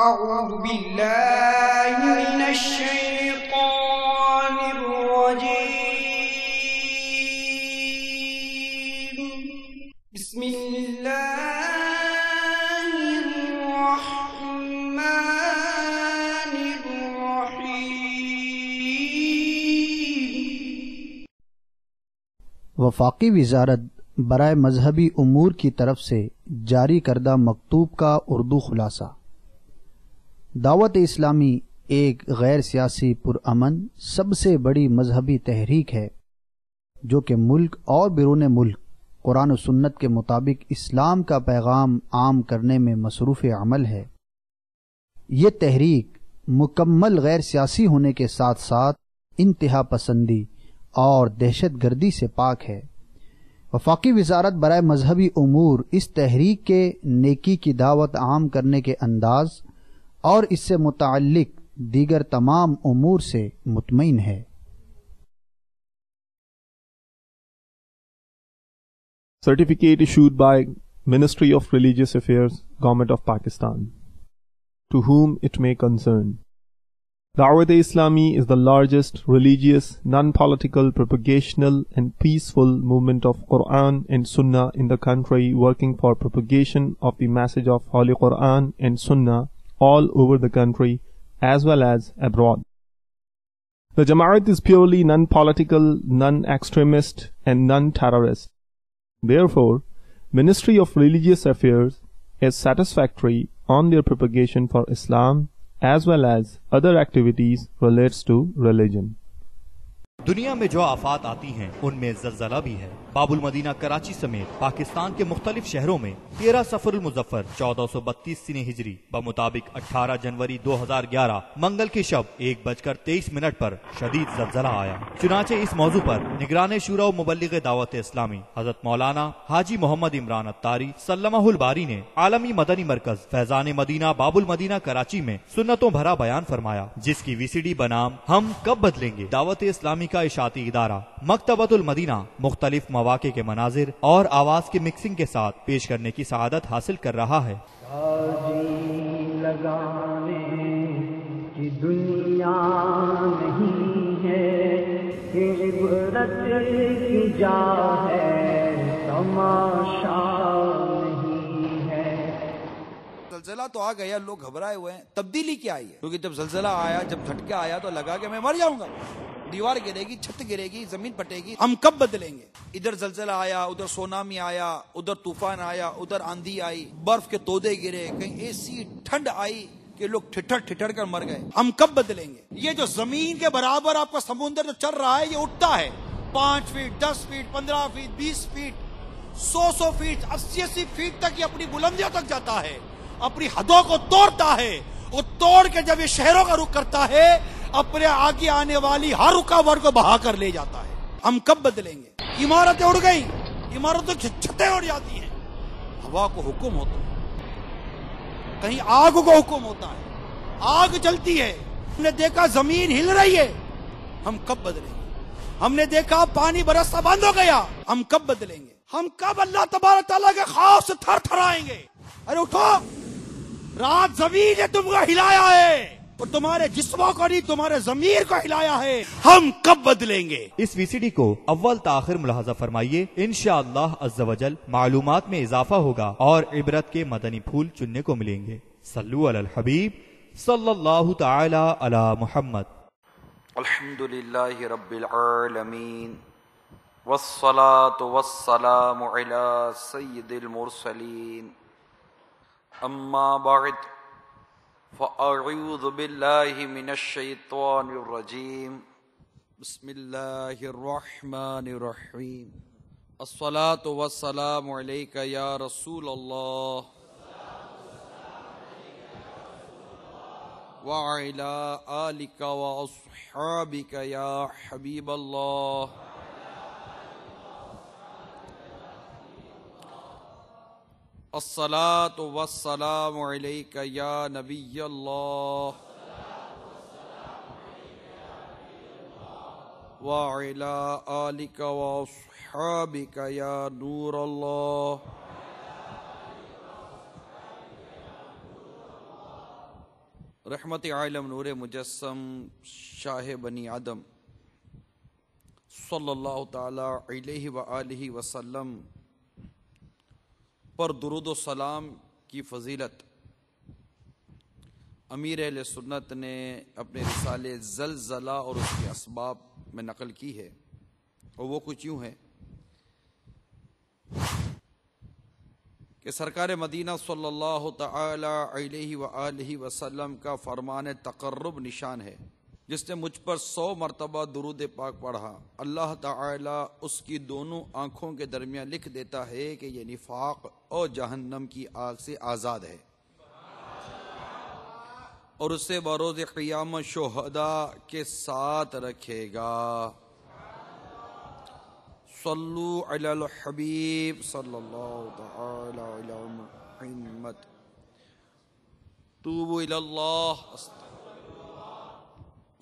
أعوذ بالله من الشيطان الرجيم. بسم الله الرحمن الرحيم. وفاقی وزارت برائے مذہبی امور کی طرف سے جاری کردہ مکتوب کا اردو خلاصہ. دعوت اسلامی ایک غیر سیاسی پرامن سب سے بڑی مذہبی تحریک ہے جو کہ ملک اور بیرون ملک قرآن و سنت کے مطابق اسلام کا پیغام عام کرنے میں مصروف عمل ہے. یہ تحریک مکمل غیر سیاسی ہونے کے ساتھ ساتھ انتہا پسندی اور دہشت گردی سے پاک ہے. وفاقی وزارت برائے مذہبی امور اس تحریک کے نیکی کی دعوت عام کرنے کے انداز اور اس سے متعلق دیگر تمام امور سے مطمئن ہے. Certificate issued by Ministry of Religious Affairs, Government of Pakistan. To whom it may concern. Dawat-e-Islami is the largest religious, non-political, propagational and peaceful movement of Quran and Sunnah in the country, working for propagation of the message of Holy Quran and Sunnah all over the country as well as abroad. The Jamaat is purely non-political, non-extremist and non-terrorist. Therefore, Ministry of Religious Affairs is satisfactory on their propagation for Islam as well as other activities relates to religion. دنیا میں جو آفات آتی ہیں ان میں زلزلہ بھی ہے. باب المدینہ کراچی سمیت پاکستان کے مختلف شہروں میں 13 صفر المظفر 1432 سنہ ہجری بمطابق 18 جنوری 2011 منگل کی شب 1:23 پر شدید زلزلہ آیا. چنانچہ اس موضوع پر نگران شورا و مبلغ دعوت اسلامی حضرت مولانا حاجی محمد عمران اتاری سلمہ الباری نے عالمی مدنی مرکز فیضان مدینہ باب المدینہ کراچی میں سنتوں بھرا بیان فرمایا، جس کی VCD بنام ہم کب بدلیں گے دعوت اسلامی کا اشاعتی ادارہ مکتبۃ المدینہ مختلف مواقع کے مناظر اور آواز کی مکسنگ کے ساتھ پیش کرنے کی سعادت حاصل کر رہا ہے. لگانے کی دنیا نہیں ہے کہ عبرت کی جا ہے تماشا نہیں ہے. زلزلہ تو آ گیا، لوگ گھبرائے ہوئے ہیں. تبدیلی کیا آئی ہے؟ کیونکہ جب زلزلہ آیا، جب جھٹکا آیا تو لگا کہ میں مر جاؤں گا، دیوار گرے گی، چھت گرے گی، زمین پٹے گی. ہم کب بدلیں گے؟ ادھر زلزلہ آیا، ادھر سونامی آیا، ادھر طوفان آیا، ادھر آندھی آئی، برف کے تودے گرے، کہیں ایسی ٹھنڈ آئی کہ لوگ ٹھٹر کر مر گئے. ہم کب بدلیں گے؟ یہ جو زمین کے برابر آپ کا سمندر جو چل رہا ہے یہ اٹھتا ہے 5 feet 10 feet 15 feet 20 feet 100 feet 80 feet تک یہ اپنی بلندیوں تک جاتا ہے، اپنی حدوں کو توڑتا ہے. وہ توڑ کے جب یہ شہروں کا رخ کرتا ہے اپنے آگے آنے والی ہر رکاوٹ کو بہا کر لے جاتا ہے. ہم کب بدلیں گے؟ عمارتیں اڑ گئی، عمارتوں کی چھتیں اڑ جاتی ہیں. ہوا کو حکم ہوتا ہے، کہیں آگ کو حکم ہوتا ہے، آگ جلتی ہے. ہم نے دیکھا زمین ہل رہی ہے. ہم کب بدلیں گے؟ ہم نے دیکھا پانی برسنا بند ہو گیا. ہم کب بدلیں گے؟ ہم کب اللہ تبارک تعالیٰ کے خوف سے تھر تھرائیں گے؟ ارے اٹھو، رات زمین نے تم کو ہلایا ہے اور تمہارے جسموں کو نہیں، تمہارے ضمیر کو ہلایا ہے. ہم کب بدلیں گے؟ اس VCD کو اول تاخیر ملاحظہ فرمائیے. انشاءاللہ عز و جل معلومات میں اضافہ ہوگا اور عبرت کے مدنی پھول چننے کو ملیں گے. صلو علی الحبیب صلی اللہ تعالی علی محمد. الحمدللہ رب العالمین والصلاة والسلام علی سید المرسلین. اما بعد فاعوذ باللہ من الشیطان الرجیم. بسم اللہ الرحمن الرحیم. الصلاة والسلام علیک یا رسول اللہ وعلی آلک واصحابک یا حبیب اللہ. الصلاة والسلام علیک یا نبی اللہ وعلی آلک واصحابک یا نور اللہ. رحمت عالم نور مجسم شاہ بنی آدم صلی اللہ تعالی علیہ وآلہ وسلم پر درود و سلام کی فضیلت امیر اہل سنت نے اپنے رسالے زلزلہ اور اس کے اسباب میں نقل کی ہے، اور وہ کچھ یوں ہے کہ سرکار مدینہ صلی اللہ تعالی علیہ وآلہ وسلم کا فرمان تقرب نشان ہے، جس نے مجھ پر 100 مرتبہ درود پاک پڑھا، اللہ تعالی اس کی دونوں آنکھوں کے درمیان لکھ دیتا ہے کہ یہ نفاق اور جہنم کی آگ سے آزاد ہے، اور اسے بروز قیامت شہداء کے ساتھ رکھے گا۔ صلو علی الحبیب صلی اللہ تعالی علی محمد، توبوا الی اللہ،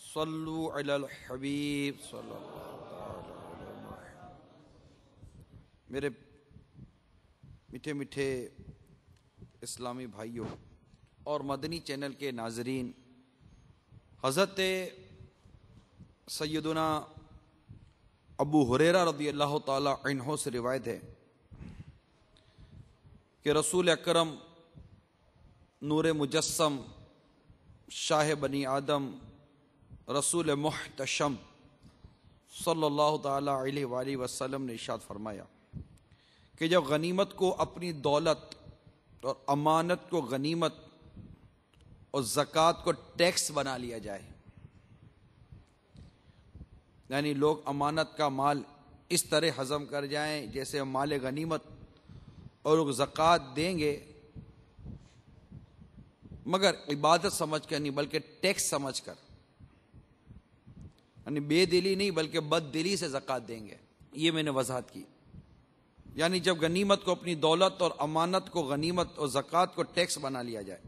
صلو علی الحبیب صلی اللہ تعالی علی محمد۔ میرے میٹھے میٹھے اسلامی بھائیوں اور مدنی چینل کے ناظرین، حضرت سیدنا ابو ہریرہ رضی اللہ تعالی عنہ سے روایت ہے کہ رسول اکرم نور مجسم شاہ بنی آدم رسول محتشم صلی اللہ تعالی علیہ وآلہ وسلم نے ارشاد فرمایا کہ جب غنیمت کو اپنی دولت اور امانت کو غنیمت اور زکوٰۃ کو ٹیکس بنا لیا جائے، یعنی لوگ امانت کا مال اس طرح ہضم کر جائیں جیسے مال غنیمت، اور لوگ زکوٰۃ دیں گے مگر عبادت سمجھ کر نہیں بلکہ ٹیکس سمجھ کر، یعنی بے دلی نہیں بلکہ بد دلی سے زکوٰۃ دیں گے، یہ میں نے وضاحت کی۔ یعنی جب غنیمت کو اپنی دولت اور امانت کو غنیمت اور زکوٰۃ کو ٹیکس بنا لیا جائے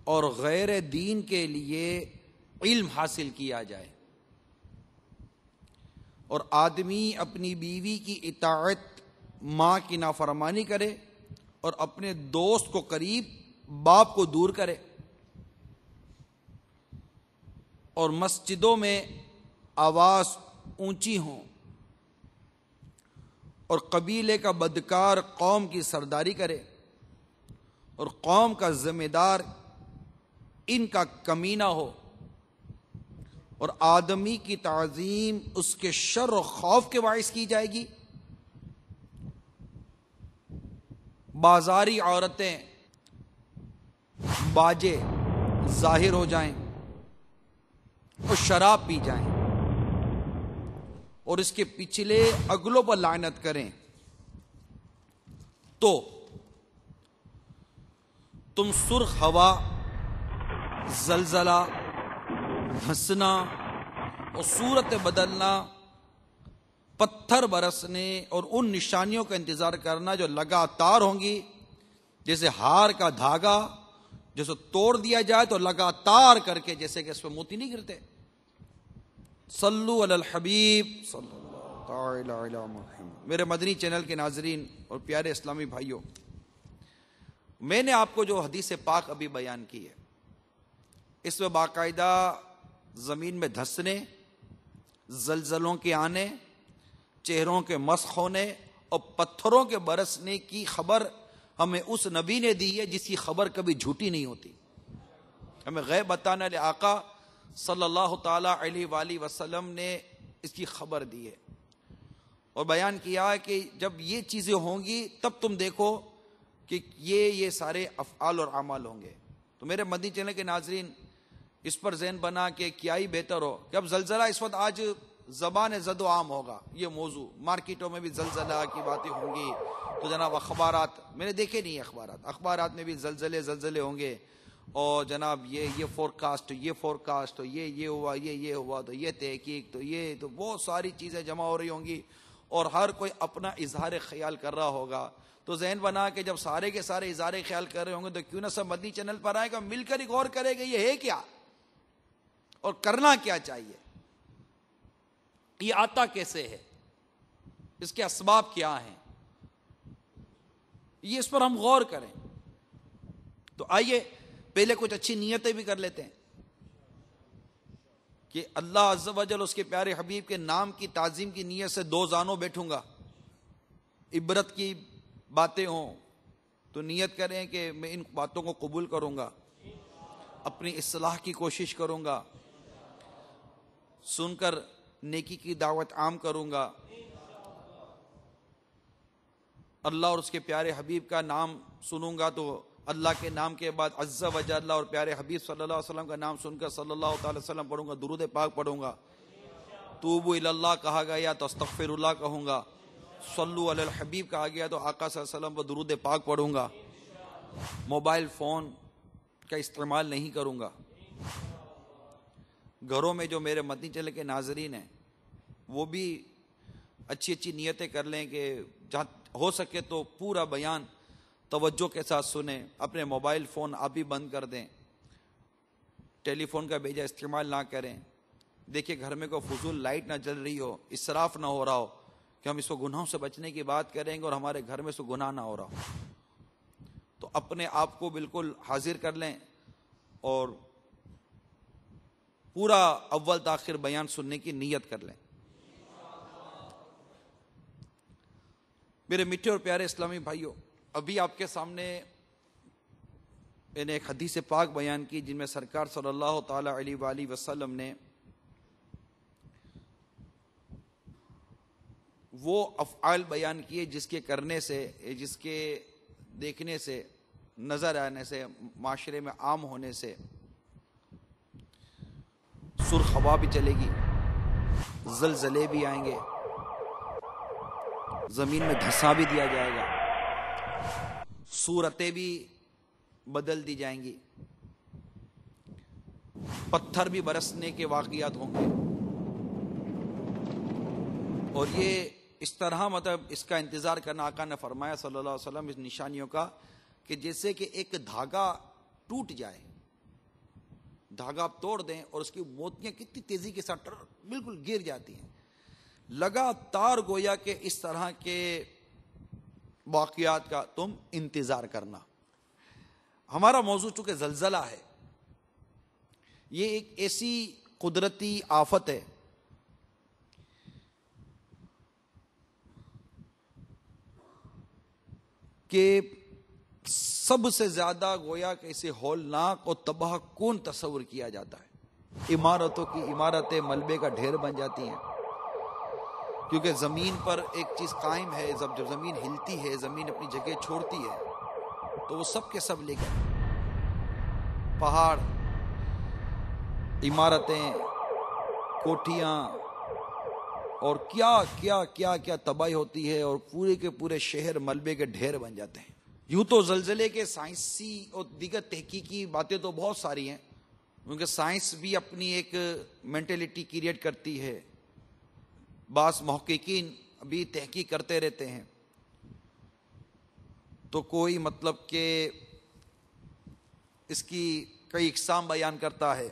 اور غیر دین کے لیے علم حاصل کیا جائے، اور آدمی اپنی بیوی کی اطاعت، ماں کی نافرمانی کرے، اور اپنے دوست کو قریب باپ کو دور کرے، اور مسجدوں میں آواز اونچی ہوں، اور قبیلے کا بدکار قوم کی سرداری کرے، اور قوم کا ذمہ دار ان کا کمینہ ہو، اور آدمی کی تعظیم اس کے شر و خوف کے باعث کی جائے گی، بازاری عورتیں باجے ظاہر ہو جائیں اور شراب پی جائیں اور اس کے پچھلے اگلوں پر لعنت کریں، تو تم سرخ ہوا، زلزلہ، ہنسنا اور صورت بدلنا، پتھر برسنے اور ان نشانیوں کا انتظار کرنا جو لگاتار ہوں گی، جیسے ہار کا دھاگا جیسے توڑ دیا جائے تو لگاتار کر کے جیسے کہ اس پہ موتی نہیں گرتے۔ صلو علی الحبیب صلی اللہ تعالی علی محمد۔ میرے مدنی چینل کے ناظرین اور پیارے اسلامی بھائیوں، میں نے آپ کو جو حدیث پاک ابھی بیان کی ہے، اس میں باقاعدہ زمین میں دھسنے، زلزلوں کے آنے، چہروں کے مسخ ہونے اور پتھروں کے برسنے کی خبر ہمیں اس نبی نے دی ہے جس کی خبر کبھی جھوٹی نہیں ہوتی۔ ہمیں غیب بتانے والے آقا صلی اللہ تعالی علیہ وآلہ وسلم نے اس کی خبر دی ہے اور بیان کیا ہے کہ جب یہ چیزیں ہوں گی تب تم دیکھو کہ یہ سارے افعال اور اعمال ہوں گے۔ تو میرے مدنی چینل کے ناظرین، اس پر ذہن بنا کہ کیا ہی بہتر ہو کہ اب زلزلہ اس وقت آج زبان زد و عام ہوگا، یہ موضوع مارکیٹوں میں بھی زلزلہ کی باتیں ہوں گی، تو جناب اخبارات میں نے دیکھے نہیں، اخبارات میں بھی زلزلے ہوں گے، اور جناب یہ فورکاسٹ، تو یہ ہوا، یہ ہوا، تو یہ تحقیق، تو بہت ساری چیزیں جمع ہو رہی ہوں گی، اور ہر کوئی اپنا اظہار خیال کر رہا ہوگا۔ تو ذہن بنا کہ جب سارے کے سارے اظہار خیال کر رہے ہوں گے تو کیوں نہ سب مدنی چینل پر آئے گا، مل کر ہی غور کرے گا یہ ہے کیا اور کرنا کیا چاہیے، یہ آتا کیسے ہے، اس کے اسباب کیا ہیں، یہ اس پر ہم غور کریں۔ تو آئیے پہلے کچھ اچھی نیتیں بھی کر لیتے ہیں کہ اللہ عز و جل اس کے پیارے حبیب کے نام کی تعظیم کی نیت سے 2 زانوں بیٹھوں گا، عبرت کی باتیں ہوں تو نیت کریں کہ میں ان باتوں کو قبول کروں گا، اپنی اصلاح کی کوشش کروں گا، سن کر نیکی کی دعوت عام کروں گا، اللہ اور اس کے پیارے حبیب کا نام سنوں گا تو اللہ کے نام کے بعد عز و جل اور پیارے حبیب صلی اللہ علیہ وسلم کا نام سن کر صلی اللہ تعالی وسلم پڑھوں گا، درود پاک پڑھوں گا، توبوا الی اللہ کہا گیا تو استغفر اللہ کہوں گا، صلو علی الحبیب کہا گیا تو آقا صلی اللہ علیہ وسلم پر درود پاک پڑھوں گا، موبائل فون کا استعمال نہیں کروں گا۔ گھروں میں جو میرے مدنی چینل کے ناظرین ہیں وہ بھی اچھی اچھی نیتیں کر لیں کہ جہاں ہو سکے تو پورا بیان توجہ کے ساتھ سنیں، اپنے موبائل فون آپ بھی بند کر دیں، ٹیلی فون کا بیجا استعمال نہ کریں۔ دیکھیں گھر میں کوئی فضول لائٹ نہ جل رہی ہو، اسراف نہ ہو رہا ہو کہ ہم اس کو گناہوں سے بچنے کی بات کریں گے اور ہمارے گھر میں سے گناہ نہ ہو رہا ہو، تو اپنے آپ کو بالکل حاضر کر لیں اور پورا اول تاخیر بیان سننے کی نیت کر لیں۔ میرے میٹھے اور پیارے اسلامی بھائیوں، ابھی آپ کے سامنے میں نے ایک حدیث پاک بیان کی جن میں سرکار صلی اللہ تعالی علیہ وآلہ وسلم نے وہ افعال بیان کیے جس کے کرنے سے، جس کے دیکھنے سے، نظر آنے سے، معاشرے میں عام ہونے سے سرخ ہوا بھی چلے گی، زلزلے بھی آئیں گے، زمین میں دھسا بھی دیا جائے گا، صورتیں بھی بدل دی جائیں گی، پتھر بھی برسنے کے واقعات ہوں گے، اور یہ اس طرح مطلب اس کا انتظار کرنا آقا نے فرمایا صلی اللہ علیہ وسلم اس نشانیوں کا کہ جیسے کہ ایک دھاگا ٹوٹ جائے، دھاگا آپ توڑ دیں اور اس کی موتیاں کتنی تیزی کے ساتھ بالکل گر جاتی ہیں، لگاتار گویا کہ اس طرح کے واقعات کا تم انتظار کرنا۔ ہمارا موضوع چونکہ زلزلہ ہے، یہ ایک ایسی قدرتی آفت ہے کہ سب سے زیادہ گویا کہ اسے ہولناک اور تباہ کن تصور کیا جاتا ہے۔ عمارتوں کی عمارتیں ملبے کا ڈھیر بن جاتی ہیں، کیونکہ زمین پر ایک چیز قائم ہے، جب زمین ہلتی ہے، زمین اپنی جگہ چھوڑتی ہے تو وہ سب کے سب لے گئے، پہاڑ، عمارتیں، کوٹھیاں اور کیا کیا کیا کیا تباہی ہوتی ہے، اور پورے کے پورے شہر ملبے کے ڈھیر بن جاتے ہیں۔ یوں تو زلزلے کے سائنسی اور دیگر تحقیقی باتیں تو بہت ساری ہیں، کیونکہ سائنس بھی اپنی ایک مینٹلٹی کریٹ کرتی ہے، بعض محققین بھی تحقیق کرتے رہتے ہیں، تو کوئی مطلب کہ اس کی کئی اقسام بیان کرتا ہے،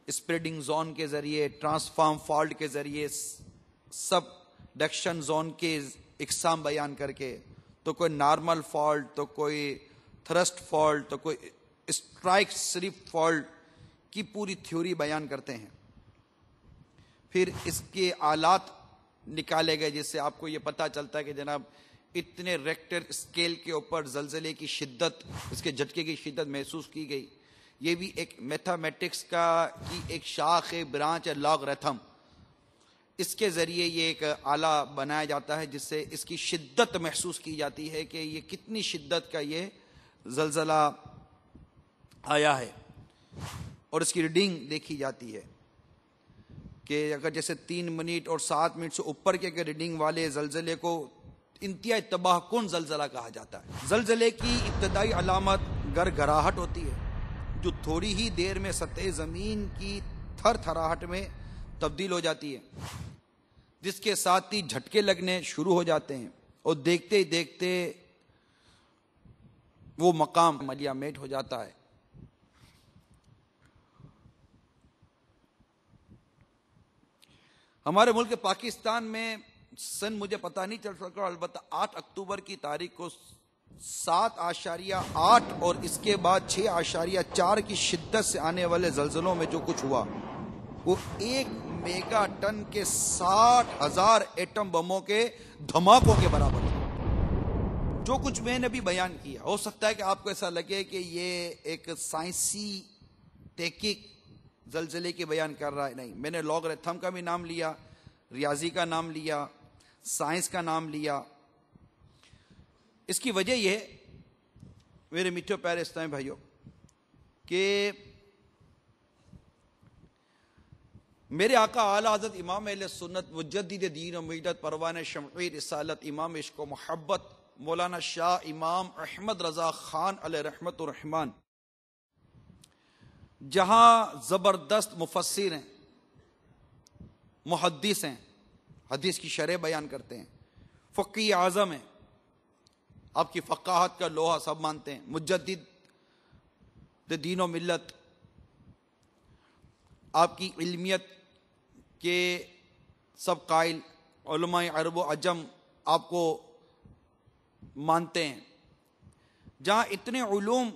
اسپریڈنگ زون کے ذریعے، ٹرانسفارم فالٹ کے ذریعے، سب ڈکشن زون کے اقسام بیان کر کے، تو کوئی نارمل فالٹ، تو کوئی تھرسٹ فالٹ، تو کوئی اسٹرائک سلپ فالٹ کی پوری تھیوری بیان کرتے ہیں۔ پھر اس کے آلات نکالے گئے جس سے آپ کو یہ پتہ چلتا ہے کہ جناب اتنے ریکٹر اسکیل کے اوپر زلزلے کی شدت، اس کے جھٹکے کی شدت محسوس کی گئی۔ یہ بھی ایک میتھمیٹکس کی ایک شاخ ہے، برانچ ہے، لاگریتھم، اس کے ذریعے یہ ایک آلہ بنایا جاتا ہے جس سے اس کی شدت محسوس کی جاتی ہے کہ یہ کتنی شدت کا یہ زلزلہ آیا ہے، اور اس کی ریڈنگ دیکھی جاتی ہے کہ اگر جیسے 3 منٹ اور 7 منٹ سے اوپر کے ریڈنگ والے زلزلے کو انتہائی تباہ کن زلزلہ کہا جاتا ہے۔ زلزلے کی ابتدائی علامت گھرگھراہٹ ہوتی ہے، جو تھوڑی ہی دیر میں سطح زمین کی تھر تھراہٹ میں تبدیل ہو جاتی ہے، جس کے ساتھ ہی جھٹکے لگنے شروع ہو جاتے ہیں، اور دیکھتے ہی دیکھتے وہ مقام ملیا میٹ ہو جاتا ہے۔ ہمارے ملک پاکستان میں سن مجھے پتہ نہیں چل سکا، البتہ 8 اکتوبر کی تاریخ کو 7.8 اور اس کے بعد 6.4 کی شدت سے آنے والے زلزلوں میں جو کچھ ہوا وہ 1 میگا ٹن کے 60,000 ایٹم بموں کے دھماکوں کے برابر ہے۔ جو کچھ میں نے بھی بیان کیا، ہو سکتا ہے کہ آپ کو ایسا لگے کہ یہ ایک سائنسی تحقیق زلزلے کی بیان کر رہا ہے، نہیں، میں نے لاگرتھم کا بھی نام لیا، ریاضی کا نام لیا، سائنس کا نام لیا۔ اس کی وجہ یہ ہے میرے میٹھے پیارے اسلامی بھائیوں کہ میرے آقا اعلی حضرت امام اہل سنت مجدد دین و ملت پروان شمعی رسالت امام عشق و محبت مولانا شاہ امام احمد رضا خان علیہ رحمت الرحمان جہاں زبردست مفسر ہیں، محدث ہیں، حدیث کی شرح بیان کرتے ہیں، فقی اعظم ہیں، آپ کی فقاہت کا لوہا سب مانتے ہیں، مجدد دین و ملت، آپ کی علمیت کے سب قائل، علماء عرب و عجم آپ کو مانتے ہیں، جہاں اتنے علوم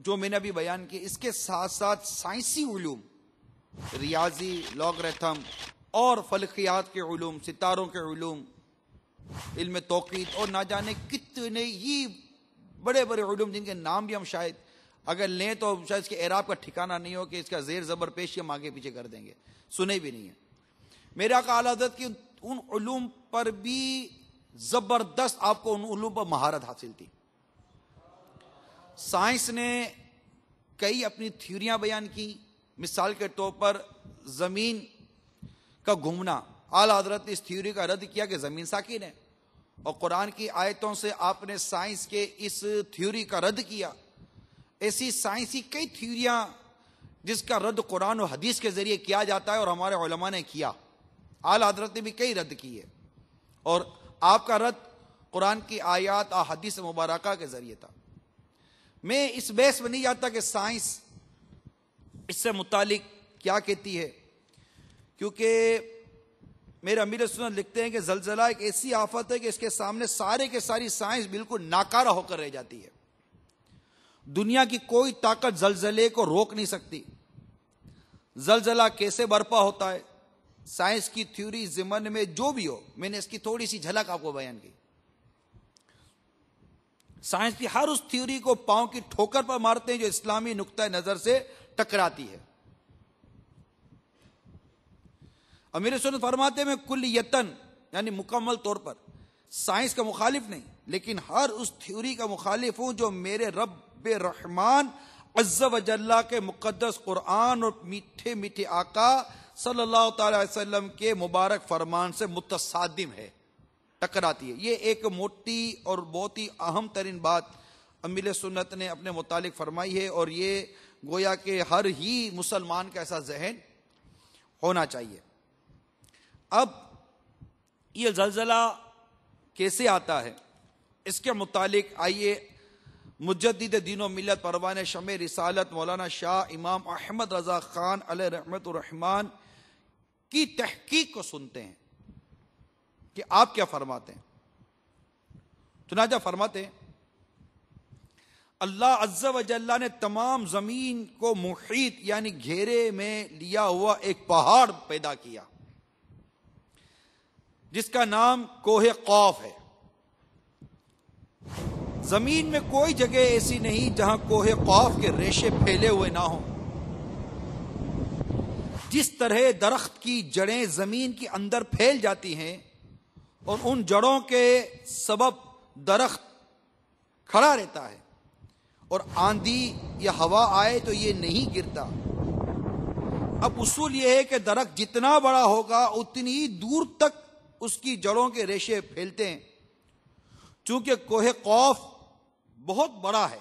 جو میں نے ابھی بیان کیے، اس کے ساتھ ساتھ سائنسی علوم، ریاضی، لاگرتھم اور فلکیات کے علوم، ستاروں کے علوم، علم توقیت اور نہ جانے کتنے ہی بڑے بڑے علوم جن کے نام بھی ہم شاید اگر لیں تو شاید اس کے اعراب کا ٹھکانہ نہیں ہو کہ اس کا زیر زبر پیش ہم آگے پیچھے کر دیں گے، سنے بھی نہیں ہے۔ میرے آقا اعلی حضرت کی ان علوم پر بھی زبردست آپ کو ان علوم پر مہارت حاصل تھی۔ سائنس نے کئی اپنی تھیوریاں بیان کی، مثال کے طور پر زمین کا گھومنا، اعلی حضرت نے اس تھیوری کا رد کیا کہ زمین ساکن ہے، اور قرآن کی آیتوں سے آپ نے سائنس کے اس تھیوری کا رد کیا۔ ایسی سائنسی کئی تھیوریاں جس کا رد قرآن و حدیث کے ذریعے کیا جاتا ہے اور ہمارے علماء نے کیا، اعلی حضرت نے بھی کئی رد کیے، اور آپ کا رد قرآن کی آیات اور حدیث مبارکہ کے ذریعے تھا۔ میں اس بحث میں نہیں جاتا کہ سائنس اس سے متعلق کیا کہتی ہے، کیونکہ میرے امیر سنت لکھتے ہیں کہ زلزلہ ایک ایسی آفت ہے کہ اس کے سامنے سارے کے ساری سائنس بالکل ناکارہ ہو کر رہ جاتی ہے۔ دنیا کی کوئی طاقت زلزلے کو روک نہیں سکتی۔ زلزلہ کیسے برپا ہوتا ہے، سائنس کی تھیوری ضمن میں جو بھی ہو، میں نے اس کی تھوڑی سی جھلک آپ کو بیان کی۔ سائنس کی ہر اس تھیوری کو پاؤں کی ٹھوکر پر مارتے ہیں جو اسلامی نقطہ نظر سے ٹکراتی ہے۔ امیر سنت فرماتے ہیں میں کلیتاً یعنی مکمل طور پر سائنس کا مخالف نہیں، لیکن ہر اس تھیوری کا مخالف ہوں جو میرے رب رحمان عز و جل کے مقدس قرآن اور میٹھے میٹھے آقا صلی اللہ تعالی علیہ وسلم کے مبارک فرمان سے متصادم ہے، ٹکراتی ہے۔ یہ ایک موٹی اور بہت ہی اہم ترین بات امیر سنت نے اپنے متعلق فرمائی ہے، اور یہ گویا کہ ہر ہی مسلمان کا ایسا ذہن ہونا چاہیے۔ اب یہ زلزلہ کیسے آتا ہے، اس کے متعلق آئیے مجدد دین و ملت پروان شمع رسالت مولانا شاہ امام احمد رضا خان علیہ رحمت الرحمان کی تحقیق کو سنتے ہیں کہ آپ کیا فرماتے ہیں۔ چنانچہ فرماتے ہیں اللہ عز و جل نے تمام زمین کو محیط یعنی گھیرے میں لیا ہوا ایک پہاڑ پیدا کیا جس کا نام کوہ قاف ہے۔ زمین میں کوئی جگہ ایسی نہیں جہاں کوہ قاف کے ریشے پھیلے ہوئے نہ ہوں۔ جس طرح درخت کی جڑیں زمین کے اندر پھیل جاتی ہیں اور ان جڑوں کے سبب درخت کھڑا رہتا ہے اور آندھی یا ہوا آئے تو یہ نہیں گرتا۔ اب اصول یہ ہے کہ درخت جتنا بڑا ہوگا اتنی ہی دور تک اس کی جڑوں کے ریشے پھیلتے ہیں۔ چونکہ کوہ قاف بہت بڑا ہے،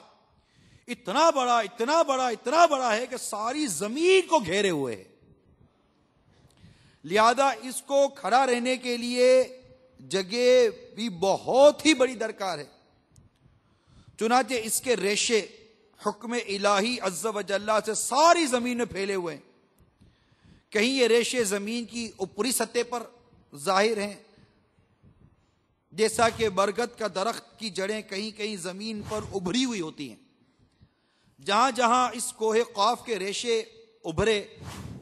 اتنا بڑا اتنا بڑا اتنا بڑا ہے کہ ساری زمین کو گھیرے ہوئے ہے، لہذا اس کو کھڑا رہنے کے لیے جگہ بھی بہت ہی بڑی درکار ہے۔ چنانچہ اس کے ریشے حکم الہی عز و جل سے ساری زمین میں پھیلے ہوئے ہیں۔ کہیں یہ ریشے زمین کی اوپری سطح پر ظاہر ہیں جیسا کہ برگد کا درخت کی جڑیں کہیں کہیں زمین پر ابھری ہوئی ہوتی ہیں. جہاں جہاں اس کوہ قاف کے ریشے ابھرے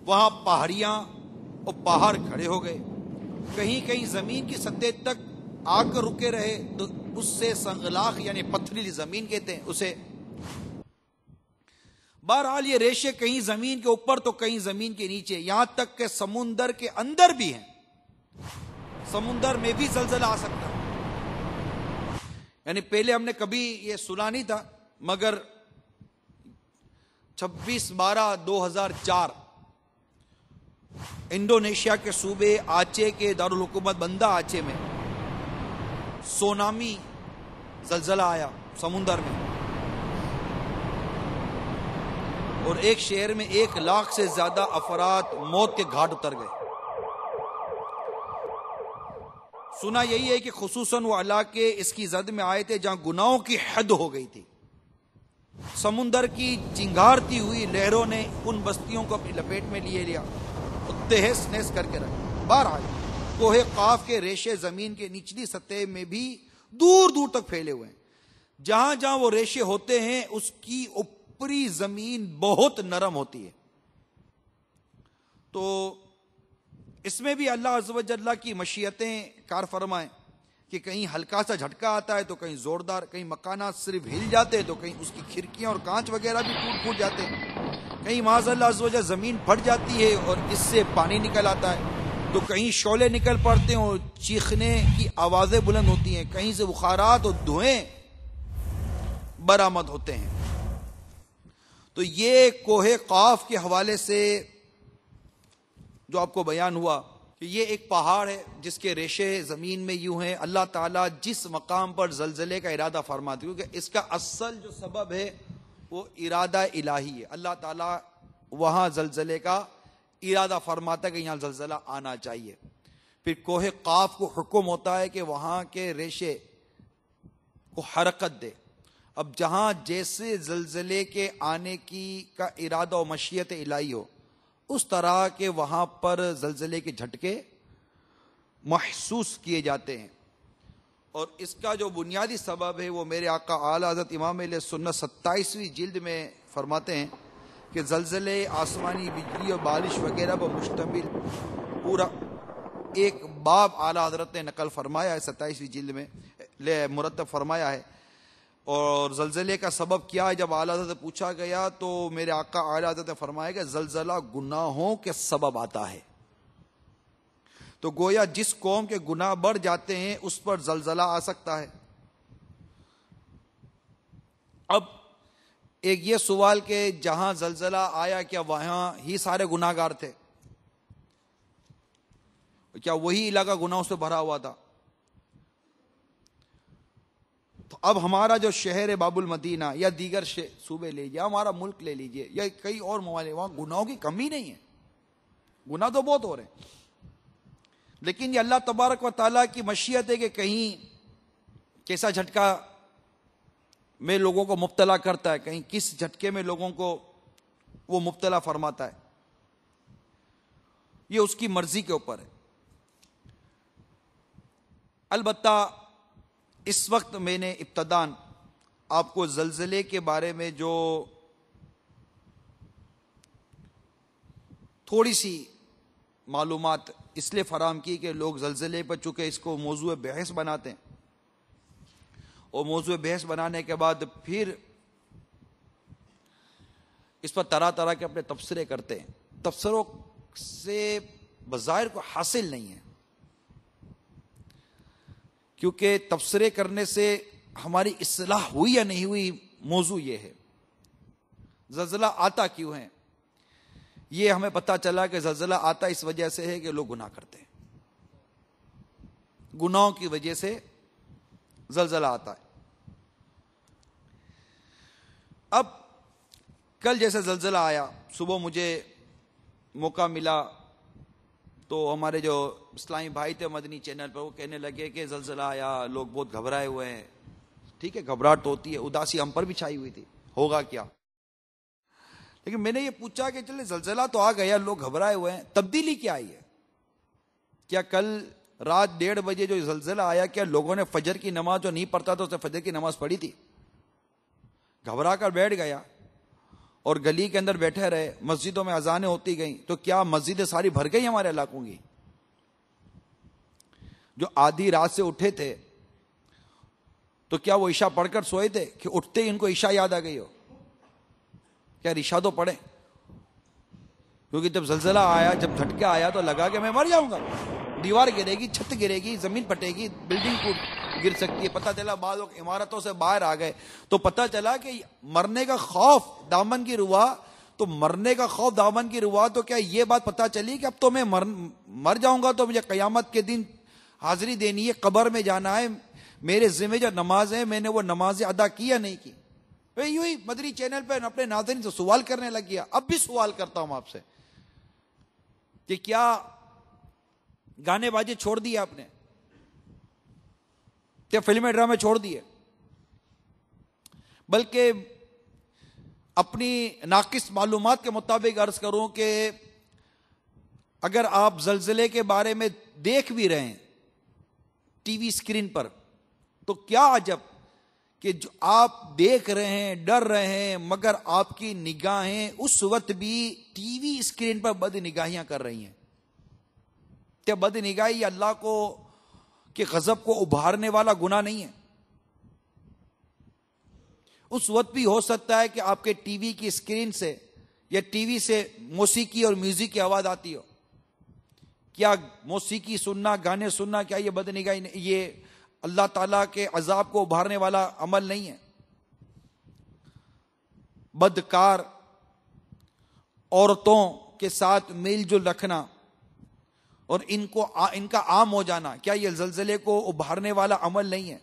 وہاں پہاڑیاں اور پہاڑ کھڑے ہو گئے. کہیں کہیں زمین کی سطح تک آ کر رکے رہے تو اس سے سنگلاخ یعنی پتھریلی زمین کہتے ہیں اسے. بہرحال یہ ریشے کہیں زمین کے اوپر تو کہیں زمین کے نیچے، یہاں تک کہ سمندر کے اندر بھی ہیں. سمندر میں بھی زلزلہ آ سکتا ہے. یعنی پہلے ہم نے کبھی یہ سنا نہیں تھا، مگر 26/12/2004 انڈونیشیا کے صوبے آچے کے دارالحکومت بندہ آچے میں سونامی زلزلہ آیا سمندر میں، اور ایک شہر میں 1 لاکھ سے زیادہ افراد موت کے گھاٹ اتر گئے. سنا یہی ہے کہ خصوصاً وہ علاقے اس کی زد میں آئے تھے جہاں گناہوں کی حد ہو گئی تھی. سمندر کی چنگھارتی ہوئی لہروں نے ان بستیوں کو اپنی لپیٹ میں لیے لیا اور تہس نہس کر کے رکھا. بہرحال کوہ قاف کے ریشے زمین کے نچلی سطح میں بھی دور دور تک پھیلے ہوئے ہیں. جہاں جہاں وہ ریشے ہوتے ہیں اس کی اوپری زمین بہت نرم ہوتی ہے. تو اس میں بھی اللہ عز و جل کی مشیتیں کار فرمائیں کہ کہیں ہلکا سا جھٹکا آتا ہے تو کہیں زوردار، کہیں مکانات صرف ہل جاتے تو کہیں اس کی کھڑکیاں اور کانچ وغیرہ بھی ٹوٹ جاتے ہیں، کہیں معاذ اللہ عز و جل زمین پھٹ جاتی ہے اور اس سے پانی نکل آتا ہے، تو کہیں شعلے نکل پڑتے ہیں اور چیخنے کی آوازیں بلند ہوتی ہیں، کہیں سے بخارات اور دھوئیں برآمد ہوتے ہیں. تو یہ کوہ قاف کے حوالے سے جو آپ کو بیان ہوا کہ یہ ایک پہاڑ ہے جس کے ریشے زمین میں یوں ہیں. اللہ تعالیٰ جس مقام پر زلزلے کا ارادہ فرماتے، کیونکہ اس کا اصل جو سبب ہے وہ ارادہ الہی ہے. اللہ تعالیٰ وہاں زلزلے کا ارادہ فرماتا ہے کہ یہاں زلزلہ آنا چاہیے. پھر کوہ قاف کو حکم ہوتا ہے کہ وہاں کے ریشے کو حرکت دے. اب جہاں جیسے زلزلے کے آنے کی کا ارادہ و مشیت الہی ہو اس طرح کے وہاں پر زلزلے کے جھٹکے محسوس کیے جاتے ہیں. اور اس کا جو بنیادی سبب ہے وہ میرے آقا اعلیٰ حضرت امام اہل سنت 27ویں جلد میں فرماتے ہیں کہ زلزلے، آسمانی بجلی اور بارش وغیرہ پر مشتمل پورا ایک باب اعلیٰ حضرت نے نقل فرمایا ہے، 27ویں جلد میں مرتب فرمایا ہے. اور زلزلے کا سبب کیا ہے جب اعلیٰ حضرت سے پوچھا گیا تو میرے آقا اعلیٰ حضرت نے فرمایا کہ زلزلہ گناہوں کے سبب آتا ہے. تو گویا جس قوم کے گناہ بڑھ جاتے ہیں اس پر زلزلہ آ سکتا ہے. اب ایک یہ سوال کہ جہاں زلزلہ آیا کیا وہاں ہی سارے گناہ گار تھے؟ کیا وہی علاقہ گناہوں سے بھرا ہوا تھا؟ تو اب ہمارا جو شہر ہے باب المدینہ یا دیگر صوبے لے لیجیے، ہمارا ملک لے لیجیے یا کئی اور ممالک، وہاں گناہوں کی کمی نہیں ہے. گناہ تو بہت ہو رہے ہیں، لیکن یہ اللہ تبارک و تعالیٰ کی مشیت ہے کہ کہیں کیسا جھٹکا میں لوگوں کو مبتلا کرتا ہے، کہیں کس جھٹکے میں لوگوں کو وہ مبتلا فرماتا ہے. یہ اس کی مرضی کے اوپر ہے. البتہ اس وقت میں نے ابتداً آپ کو زلزلے کے بارے میں جو تھوڑی سی معلومات اس لیے فراہم کی کہ لوگ زلزلے پر چونکہ اس کو موضوع بحث بناتے ہیں اور موضوع بحث بنانے کے بعد پھر اس پر طرح طرح کے اپنے تبصرے کرتے ہیں. تبصروں سے بظاہر کو حاصل نہیں ہے، کیونکہ تبصرے کرنے سے ہماری اصلاح ہوئی یا نہیں ہوئی. موضوع یہ ہے زلزلہ آتا کیوں ہے. یہ ہمیں پتہ چلا کہ زلزلہ آتا اس وجہ سے ہے کہ لوگ گناہ کرتے ہیں، گناہوں کی وجہ سے زلزلہ آتا ہے. اب کل جیسے زلزلہ آیا، صبح مجھے موقع ملا تو ہمارے جو اسلامی بھائی تھے مدنی چینل پر وہ کہنے لگے کہ زلزلہ آیا، لوگ بہت گھبرائے ہوئے ہیں. ٹھیک ہے، گھبراہٹ تو ہوتی ہے، اداسی ہم پر بھی چھائی ہوئی تھی، ہوگا کیا. لیکن میں نے یہ پوچھا کہ چلے زلزلہ تو آ گیا، لوگ گھبرائے ہوئے ہیں، تبدیلی کیا آئی ہے؟ کیا کل رات 1:30 بجے جو زلزلہ آیا، کیا لوگوں نے فجر کی نماز جو نہیں پڑھتا تو اس نے فجر کی نماز پڑھی تھی؟ گھبرا کر بیٹھ گیا اور گلی کے اندر بیٹھے رہے، مسجدوں میں اذانیں ہوتی گئیں، تو کیا مسجدیں ساری بھر گئی ہمارے علاقوں کی؟ جو آدھی رات سے اٹھے تھے تو کیا وہ عشاء پڑھ کر سوئے تھے کہ اٹھتے ہی ان کو عشاء یاد آ گئی ہو؟ کیا عشاء تو پڑھیں، کیونکہ جب زلزلہ آیا، جب جھٹکا آیا تو لگا کہ میں مر جاؤں گا، دیوار گرے گی، چھت گرے گی، زمین پھٹے گی، بلڈنگ ٹوٹ گر سکتی ہے۔ پتہ چلا بعض لوگ عمارتوں سے باہر آ گئے تو پتہ چلا کہ مرنے کا خوف دامن کی روا، تو مرنے کا خوف دامن کی روا، تو کیا یہ بات پتہ چلی کہ اب تو میں مر جاؤں گا، تو مجھے قیامت کے دن حاضری دینی ہے، قبر میں جانا ہے، میرے ذمہ جو نماز ہے میں نے وہ نمازیں ادا کی یا نہیں کی؟ یوں ہی مدری چینل پہ اپنے ناظرین سے سوال کرنے لگ گیا۔ اب بھی سوال کرتا ہوں آپ سے کہ کیا گانے بازی چھوڑ دیے آپ نے؟ کیا فلمیں ڈرامے چھوڑ دیے؟ بلکہ اپنی ناقص معلومات کے مطابق عرض کروں کہ اگر آپ زلزلے کے بارے میں دیکھ بھی رہے ہیں ٹی وی اسکرین پر، تو کیا عجب کہ جو آپ دیکھ رہے ہیں، ڈر رہے ہیں، مگر آپ کی نگاہیں اس وقت بھی ٹی وی اسکرین پر بد نگاہیاں کر رہی ہیں۔ کیا بد نگاہی اللہ کو کہ غضب کو ابھارنے والا گناہ نہیں ہے؟ اس وقت بھی ہو سکتا ہے کہ آپ کے ٹی وی کی اسکرین سے یا ٹی وی سے موسیقی اور میوزک کی آواز آتی ہو۔ کیا موسیقی سننا، گانے سننا، کیا یہ بد نگاہی نہیں؟ یہ اللہ تعالیٰ کے عذاب کو ابھارنے والا عمل نہیں ہے؟ بدکار عورتوں کے ساتھ میل جل رکھنا اور ان کا عام ہو جانا، کیا یہ زلزلے کو ابھارنے والا عمل نہیں ہے؟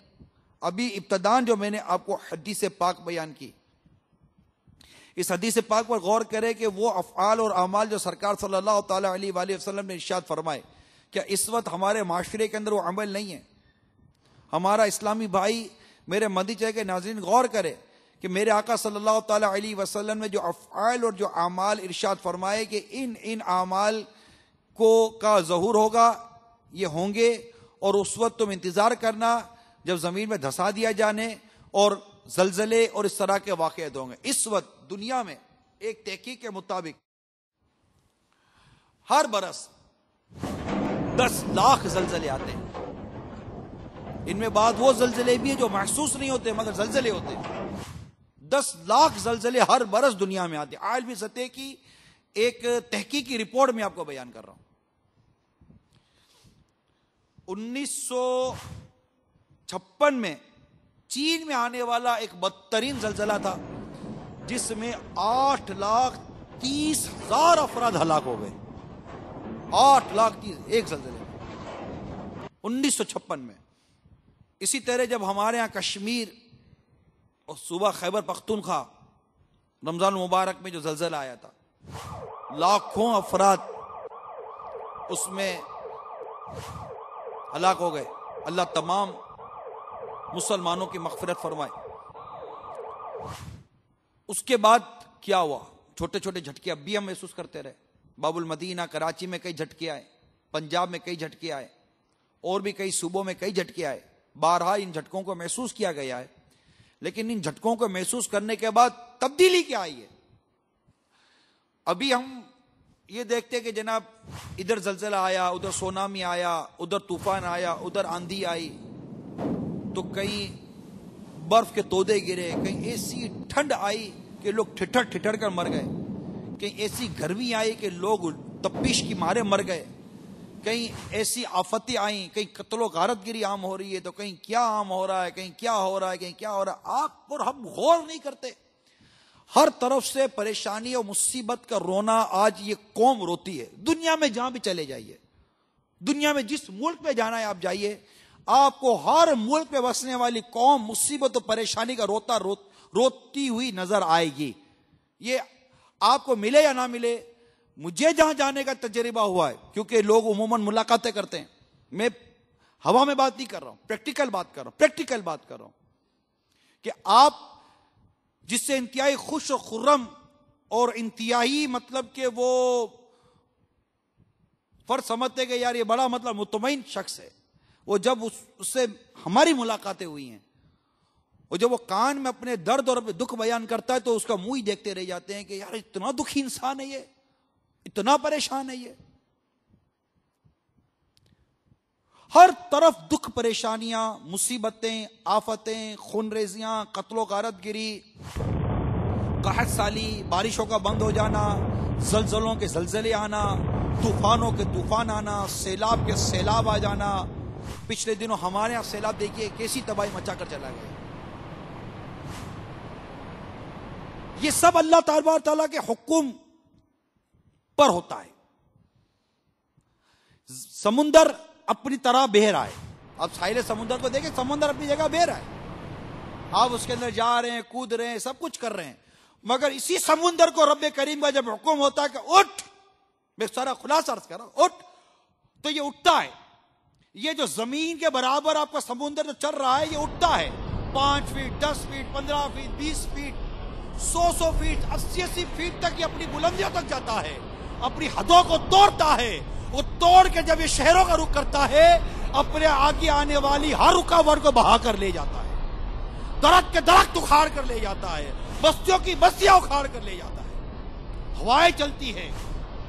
ابھی ابتدان جو میں نے آپ کو حدیث پاک بیان کی، اس حدیث پاک پر غور کرے کہ وہ افعال اور اعمال جو سرکار صلی اللہ تعالی علیہ وآلہ وسلم نے ارشاد فرمائے، کیا اس وقت ہمارے معاشرے کے اندر وہ عمل نہیں ہے؟ ہمارا اسلامی بھائی، میرے مدنی چینل کے ناظرین غور کرے کہ میرے آقا صلی اللہ تعالی علیہ وسلم نے جو افعال اور جو اعمال ارشاد فرمائے کہ ان اعمال کا ظہور ہوگا، یہ ہوں گے، اور اس وقت تم انتظار کرنا جب زمین میں دھسا دیا جانے اور زلزلے اور اس طرح کے واقعات ہوں گے۔ اس وقت دنیا میں ایک تحقیق کے مطابق ہر برس 10 لاکھ زلزلے آتے ہیں۔ ان میں بعد وہ زلزلے بھی ہیں جو محسوس نہیں ہوتے مگر زلزلے ہوتے ہیں۔ 10 لاکھ زلزلے ہر برس دنیا میں آتے ہیں۔ عالمی سطح کی ایک تحقیقی رپورٹ میں آپ کو بیان کر رہا ہوں۔ 1956 میں چین میں آنے والا ایک بدترین زلزلہ تھا جس میں 8,30,000 افراد ہلاک ہو گئے۔ 8,30,000 ایک زلزلے میں 1956 میں۔ اسی طرح جب ہمارے ہاں کشمیر اور صوبہ خیبر پختونخوا رمضان المبارک میں جو زلزلہ آیا تھا، لاکھوں افراد اس میں ہلاک ہو گئے۔ اللہ تمام مسلمانوں کی مغفرت فرمائے۔ اس کے بعد کیا ہوا؟ چھوٹے چھوٹے جھٹکے اب بھی ہم محسوس کرتے رہے۔ باب المدینہ کراچی میں کئی جھٹکے آئے، پنجاب میں کئی جھٹکے آئے، اور بھی کئی صوبوں میں کئی جھٹکے آئے۔ بارہا ان جھٹکوں کو محسوس کیا گیا ہے، لیکن ان جھٹکوں کو محسوس کرنے کے بعد تبدیلی کیا آئی ہے؟ ابھی ہم یہ دیکھتے کہ جناب ادھر زلزلہ آیا، ادھر سونامی آیا، ادھر طوفان آیا، ادھر آندھی آئی، تو کہیں برف کے تودے گرے، کہیں ایسی ٹھنڈ آئی کہ لوگ ٹھٹر ٹھٹر کر مر گئے، کہیں ایسی گرمی آئی کہ لوگ تپش کی مارے مر گئے، کہیں ایسی آفتیں آئیں، کہیں قتل و غارت گری عام ہو رہی ہے، تو کہیں کیا عام ہو رہا ہے، کہیں کیا ہو رہا ہے، کہیں کیا ہو رہا ہے۔ آپ اور ہم غور نہیں کرتے۔ ہر طرف سے پریشانی اور مصیبت کا رونا آج یہ قوم روتی ہے۔ دنیا میں جہاں بھی چلے جائیے، دنیا میں جس ملک میں جانا ہے آپ جائیے، آپ کو ہر ملک میں بسنے والی قوم مصیبت اور پریشانی کا روتی ہوئی نظر آئے گی۔ یہ آپ کو ملے یا نہ ملے، مجھے جہاں جانے کا تجربہ ہوا ہے، کیونکہ لوگ عموماً ملاقاتیں کرتے ہیں، میں ہوا میں بات نہیں کر رہا ہوں، پریکٹیکل بات کر رہا ہوں کہ آپ جس سے انتہائی خوش و خرم اور انتہائی مطلب کہ وہ فرد سمجھتے کہ یار یہ بڑا مطلب مطمئن شخص ہے. وہ جب اس سے ہماری ملاقاتیں ہوئی ہیں اور جب وہ کان میں اپنے درد اور اپنے دکھ بیان کرتا ہے تو اس کا منہ ہی دیکھتے رہ جاتے ہیں کہ یار اتنا دکھی انسان ہے، یہ اتنا پریشان ہے. یہ ہر طرف دکھ، پریشانیاں، مصیبتیں، آفتیں، خون ریزیاں، قتل و غارت گری، قحط سالی، بارشوں کا بند ہو جانا، زلزلوں کے زلزلے آنا، طوفانوں کے طوفان آنا، سیلاب کے سیلاب آ جانا. پچھلے دنوں ہمارے یہاں سیلاب دیکھیے کیسی تباہی مچا کر چلا گیا. یہ سب اللہ تبارک تعالیٰ کے حکم پر ہوتا ہے. سمندر اپنی طرح بہہ رہا ہے. اب ساحل سمندر کو دیکھیں، سمندر اپنی جگہ بہہ رہا ہے، آپ اس کے اندر جا رہے ہیں، کود رہے ہیں، سب کچھ کر رہے ہیں، مگر اسی سمندر کو رب کریم کا جب حکم ہوتا ہے کہ اٹھ، میں سارا خلاصہ عرض کر رہا ہوں، اٹھ، تو یہ اٹھتا ہے. یہ جو زمین کے برابر آپ کا سمندر جو چل رہا ہے یہ اٹھتا ہے. 5 feet, 10 feet, 15 feet, 20 feet, 100 feet, 80 feet تک یہ اپنی بلندیوں تک جاتا ہے، اپنی حدوں کو توڑتا ہے. وہ توڑ کے جب یہ شہروں کا رخ کرتا ہے اپنے آگے آنے والی ہر رکاوٹ کو بہا کر لے جاتا ہے. درخت کے درخت اکھاڑ کر لے جاتا ہے، بستیوں کی بستیاں اکھاڑ کر لے جاتا ہے. ہوائیں چلتی ہیں،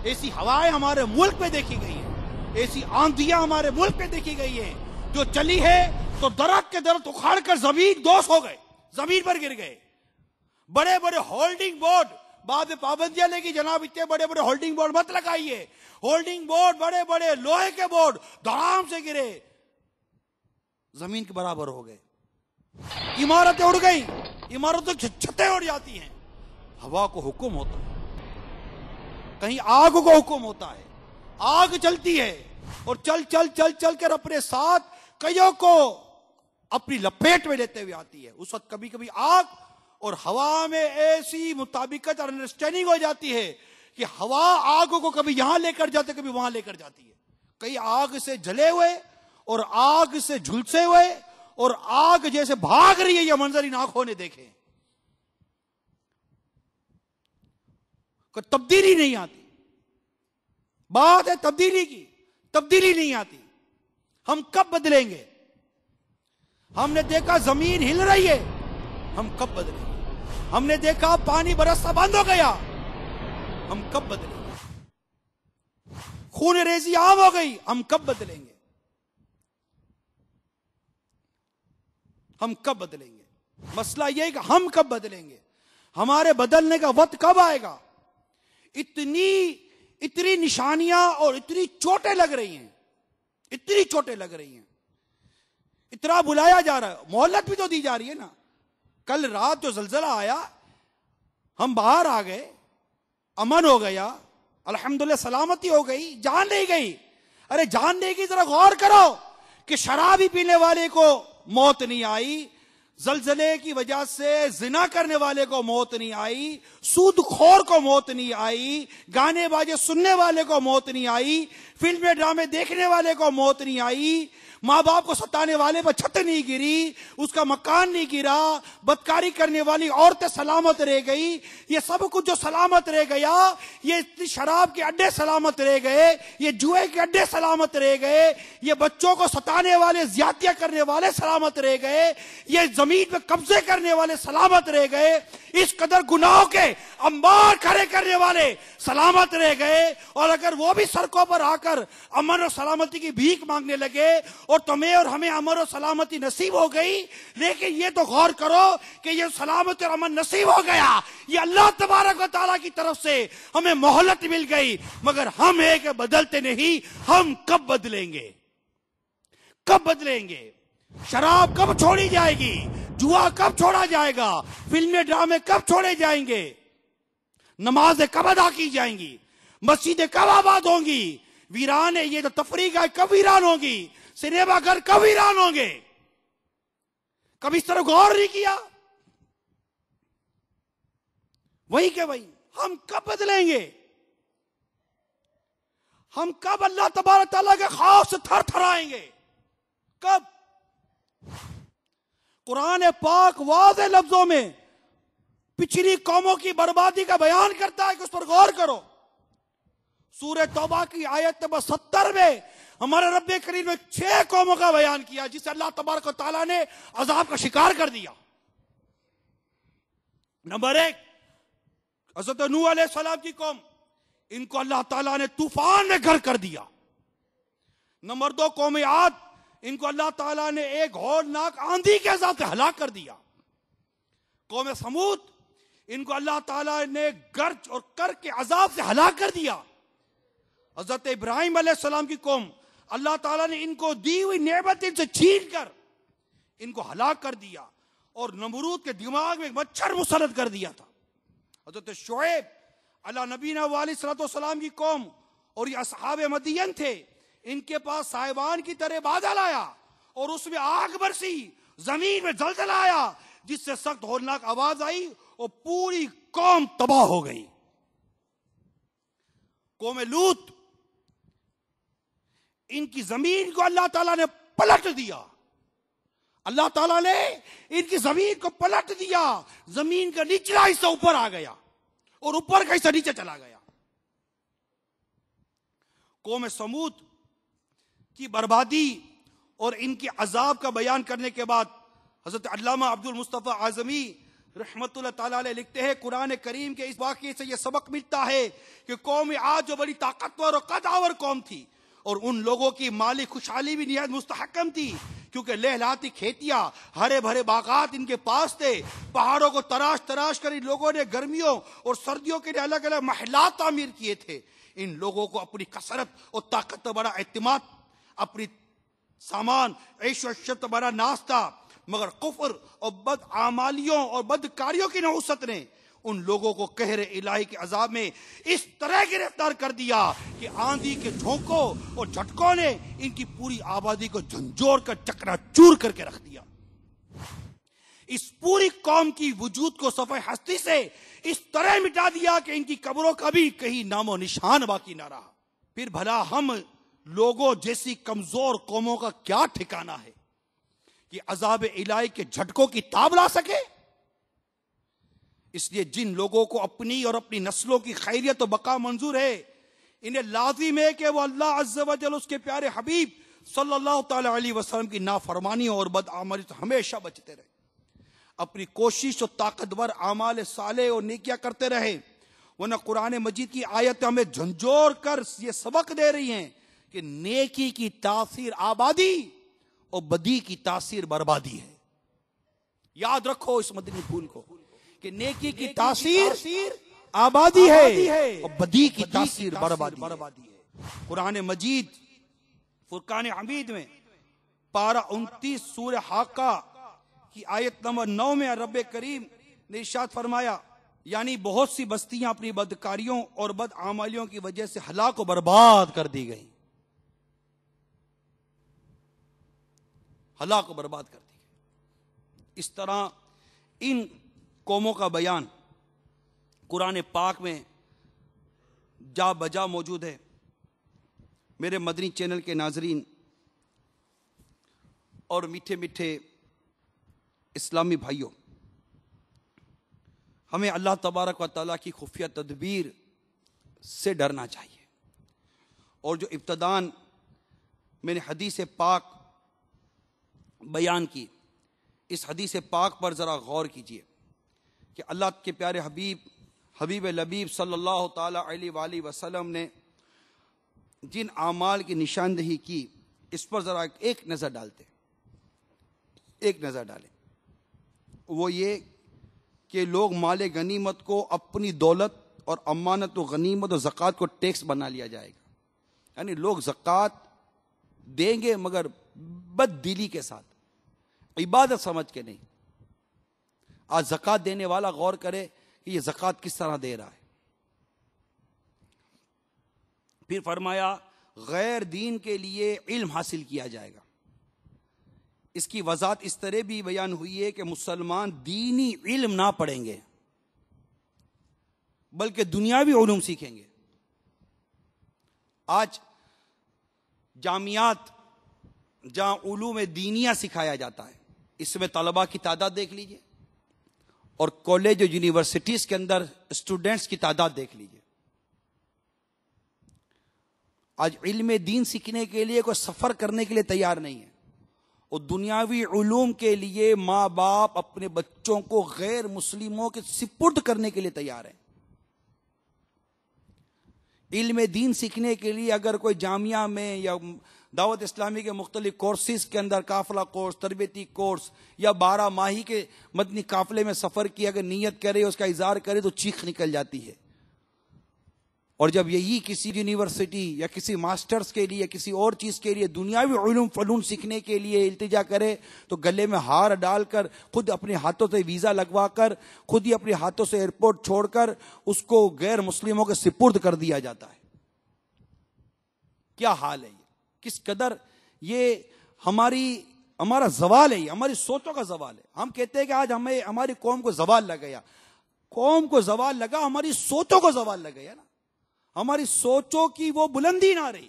ایسی ہوائیں ہمارے ملک میں دیکھی گئی ہیں، ایسی آندھیاں ہمارے ملک میں دیکھی گئی ہیں جو چلی ہے تو درخت کے درخت اکھاڑ کر زمین دوش ہو گئے، زمین پر گر گئے. بڑے بڑے ہولڈنگ بورڈ، بعد میں پابندیاں لے گی جناب اتنے بڑے بڑے ہولڈنگ بورڈ مت لگائیے. ہولڈنگ بورڈ، بڑے بڑے لوہے کے بورڈ دھڑام سے گرے، زمین کے برابر ہو گئے. عمارتیں اڑ گئی، عمارتوں کی چھتیں اڑ جاتی ہیں. ہوا کو حکم ہوتا ہے، کہیں آگ کو حکم ہوتا ہے، آگ چلتی ہے اور چل چل چل چل کر اپنے ساتھ کئیوں کو اپنی لپیٹ میں لیتے ہوئے آتی ہے. اس وقت کبھی کبھی آگ اور ہوا میں ایسی مطابقت اور انڈرسٹینڈنگ ہو جاتی ہے کہ ہوا آگ کو کبھی یہاں لے کر جاتے کبھی وہاں لے کر جاتی ہے. کئی آگ سے جلے ہوئے اور آگ سے جھلسے ہوئے اور آگ جیسے بھاگ رہی ہے یہ منظر ان آنکھوں نے دیکھے. کوئی تبدیلی نہیں آتی. بات ہے تبدیلی کی، تبدیلی نہیں آتی. ہم کب بدلیں گے؟ ہم نے دیکھا زمین ہل رہی ہے، ہم کب بدلیں گے؟ ہم نے دیکھا پانی برسنا بند ہو گیا، ہم کب بدلیں گے؟ خون ریزی عام ہو گئی، ہم کب بدلیں گے؟ ہم کب بدلیں گے؟ مسئلہ یہ ہے کہ ہم کب بدلیں گے؟ ہمارے بدلنے کا وقت کب آئے گا؟ اتنی نشانیاں اور اتنی چوٹیں لگ رہی ہیں، اتنی چوٹیں لگ رہی ہیں، اتنا بلایا جا رہا ہے، مہلت بھی تو دی جا رہی ہے نا. کل رات جو زلزلہ آیا ہم باہر آ گئے، امن ہو گیا، الحمدللہ سلامتی ہو گئی، جان نہیں گئی. ارے جان نہیں گئی، ذرا غور کرو کہ شرابی پینے والے کو موت نہیں آئی، زلزلے کی وجہ سے زنا کرنے والے کو موت نہیں آئی، سود خور کو موت نہیں آئی، گانے باجے سننے والے کو موت نہیں آئی، فلمیں ڈرامے دیکھنے والے کو موت نہیں آئی، ماں باپ کو ستانے والے پر چھت نہیں گری، اس کا مکان نہیں گرا، بدکاری کرنے والی عورتیں سلامت رہ گئی. یہ سب کچھ جو سلامت رہ گیا، یہ شراب کے اڈے سلامت رہ گئے، یہ جوئے کے اڈے سلامت رہ گئے، یہ بچوں کو ستانے والے زیادتیاں کرنے والے سلامت رہ گئے، یہ زمین پہ قبضے کرنے والے سلامت رہ گئے، اس قدر گناہوں کے انبار کھڑے کرنے والے سلامت رہ گئے. اور اگر وہ بھی سڑکوں پر آ کر امن اور سلامتی کی بھیک مانگنے لگے اور تمہیں اور ہمیں امن اور سلامتی نصیب ہو گئی، لیکن یہ تو غور کرو کہ یہ سلامتی اور امن نصیب ہو گیا، یہ اللہ تبارک و تعالیٰ کی طرف سے ہمیں مہلت مل گئی، مگر ہم ایک بدلتے نہیں. ہم کب بدلیں گے؟ کب بدلیں گے؟ شراب کب چھوڑی جائے گی؟ جوا کب چھوڑا جائے گا؟ فلمیں ڈرامے کب چھوڑے جائیں گے؟ نمازیں کب ادا کی جائیں گی؟ مسجدیں کب آباد ہوں گی؟ ویران یہ تو تفریح گاہ کب ویران ہوں گی؟ سنیما گھر کب ویران ہوں گے؟ کبھی اس طرح غور نہیں کیا؟ وہی کہ وہی ہم کب بدلیں گے؟ ہم کب اللہ تبارک تعالیٰ کے خوف سے تھر تھرائیں گے؟ کب؟ قرآن پاک واضح لفظوں میں پچھلی قوموں کی بربادی کا بیان کرتا ہے کہ اس پر غور کرو. سورہ توبہ کی آیت نمبر 70 میں ہمارے رب کریم نے 6 قوموں کا بیان کیا جسے اللہ تبارک و تعالیٰ نے عذاب کا شکار کر دیا. نمبر 1 حضرت نوح علیہ السلام کی قوم، ان کو اللہ تعالیٰ نے طوفان میں غرق کر دیا. نمبر 2 قوم عاد، ان کو اللہ تعالیٰ نے ایک ہولناک آندھی کے عذاب سے ہلاک کر دیا. قوم سمود، ان کو اللہ تعالیٰ نے گرج اور کر کے عذاب سے ہلاک کر دیا. حضرت ابراہیم علیہ السلام کی قوم، اللہ تعالیٰ نے ان کو دی ہوئی نعمت ان سے چھین کر ان کو ہلاک کر دیا اور نمرود کے دماغ میں ایک مچھر مسلط کر دیا تھا. حضرت شعیب اللہ نبینا علیہ الصلوۃ والسلام کی قوم اور یہ اصحاب مدین تھے، ان کے پاس صاحبان کی طرح بادل آیا اور اس میں آگ برسی، زمین میں زلزلہ آیا جس سے سخت ہولناک آواز آئی اور پوری قوم تباہ ہو گئی. قوم لوط، ان کی زمین کو اللہ تعالیٰ نے پلٹ دیا. اللہ تعالیٰ نے ان کی زمین کو پلٹ دیا، زمین کا نچلا حصہ اوپر آ گیا اور اوپر کا حصہ نیچے چلا گیا. قوم سمود کی بربادی اور ان کے عذاب کا بیان کرنے کے بعد حضرت علامہ عبد المصطفیٰ اعظمی رحمت اللہ تعالیٰ علیہ لکھتے ہیں، قرآن کریم کے اس واقعے سے یہ سبق ملتا ہے کہ قوم عاد جو بڑی طاقتور اور قد آور قوم تھی اور ان لوگوں کی مالی خوشحالی بھی نہایت مستحکم تھی، کیونکہ لہلاتی کھیتیاں، ہرے بھرے باغات ان کے پاس تھے. پہاڑوں کو تراش تراش کر ان لوگوں نے گرمیوں اور سردیوں کے لیے الگ الگ محلات تعمیر کیے تھے. ان لوگوں کو اپنی کثرت اور طاقت پر بڑا اعتماد، اپنی سامان عیش و عشرت پر بڑا ناشتہ، مگر کفر اور بد اعمالیوں اور بدکاریوں کی نحوست نے ان لوگوں کو قہر الہی کے عذاب میں اس طرح گرفتار کر دیا کہ آندھی کے جھونکوں اور جھٹکوں نے ان کی پوری آبادی کو جھنجھوڑ کر چکنا چور کر کے رکھ دیا. اس پوری قوم کی وجود کو صفحہ ہستی سے اس طرح مٹا دیا کہ ان کی قبروں کا بھی کہیں نام و نشان باقی نہ رہا. پھر بھلا ہم لوگوں جیسی کمزور قوموں کا کیا ٹھکانہ ہے کہ عذاب الہی کے جھٹکوں کی تاب لا سکے؟ اس لیے جن لوگوں کو اپنی اور اپنی نسلوں کی خیریت و بقا منظور ہے، انہیں لازم ہے کہ وہ اللہ عز و جل اس کے پیارے حبیب صلی اللہ تعالی علیہ وسلم کی نافرمانیوں اور بدعملی سے ہمیشہ بچتے رہے، اپنی کوشش اور طاقتور اعمال صالح اور نیکیاں کرتے رہے. ورنہ قرآن مجید کی آیتیں ہمیں جھنجھوڑ کر یہ سبق دے رہی ہیں کہ نیکی کی تاثیر آبادی اور بدی کی تاثیر بربادی ہے. یاد رکھو اس مدنی پھول کو کہ نیکی کی تاثیر آبادی ہے اور بدی کی تاثیر بربادی ہے. قرآن مجید فرقان حمید میں پارہ 29 سورہ حاقہ کی آیت نمبر 9 میں رب کریم نے ارشاد فرمایا، یعنی بہت سی بستیاں اپنی بدکاریوں اور بدعمالیوں کی وجہ سے ہلاک و برباد کر دی گئی. ہلاک و برباد کر دی گئی. اس طرح ان قوموں کا بیان قرآن پاک میں جا بجا موجود ہے. میرے مدنی چینل کے ناظرین اور میٹھے میٹھے اسلامی بھائیوں، ہمیں اللہ تبارک و تعالیٰ کی خفیہ تدبیر سے ڈرنا چاہیے. اور جو ابتداً میں نے حدیث پاک بیان کی، اس حدیث پاک پر ذرا غور کیجیے کہ اللہ کے پیارے حبیب لبیب صلی اللہ تعالی علیہ وآلہ وسلم نے جن اعمال کی نشاندہی کی، اس پر ذرا ایک نظر ڈالیں. وہ یہ کہ لوگ مال غنیمت کو اپنی دولت اور امانت و غنیمت و زکوٰۃ کو ٹیکس بنا لیا جائے گا. یعنی لوگ زکوٰۃ دیں گے مگر بد دلی کے ساتھ، عبادت سمجھ کے نہیں. آج زکوٰۃ دینے والا غور کرے کہ یہ زکوٰۃ کس طرح دے رہا ہے. پھر فرمایا غیر دین کے لیے علم حاصل کیا جائے گا. اس کی وضاحت اس طرح بھی بیان ہوئی ہے کہ مسلمان دینی علم نہ پڑھیں گے بلکہ دنیاوی علوم سیکھیں گے. آج جامعات جہاں علوم دینیہ سکھایا جاتا ہے، اس میں طلباء کی تعداد دیکھ لیجئے، اور کالج اور یونیورسٹیز کے اندر اسٹوڈنٹس کی تعداد دیکھ لیجئے. آج علم دین سیکھنے کے لیے کوئی سفر کرنے کے لیے تیار نہیں ہے، اور دنیاوی علوم کے لیے ماں باپ اپنے بچوں کو غیر مسلموں کے سپرد کرنے کے لیے تیار ہیں۔ علم دین سیکھنے کے لیے اگر کوئی جامعہ میں یا دعوت اسلامی کے مختلف کورسز کے اندر قافلہ کورس، تربیتی کورس یا 12 ماہی کے مدنی قافلے میں سفر کی اگر نیت کرے، اس کا اظہار کرے تو چیخ نکل جاتی ہے۔ اور جب یہی کسی یونیورسٹی یا کسی ماسٹرز کے لیے، کسی اور چیز کے لیے دنیاوی علوم فنون سیکھنے کے لیے التجا کرے تو گلے میں ہار ڈال کر، خود اپنے ہاتھوں سے ویزا لگوا کر، خود ہی اپنے ہاتھوں سے ایئرپورٹ چھوڑ کر اس کو غیر مسلموں کے سپرد کر دیا جاتا ہے۔ کیا حال ہے یہ، کس قدر یہ ہمارا زوال ہے، یہ ہماری سوچوں کا زوال ہے۔ ہم کہتے ہیں کہ آج ہماری قوم کو زوال لگا، قوم کو زوال لگا، ہماری سوچوں کو زوال لگ گیا نا، ہماری سوچوں کی وہ بلندی نہ رہی،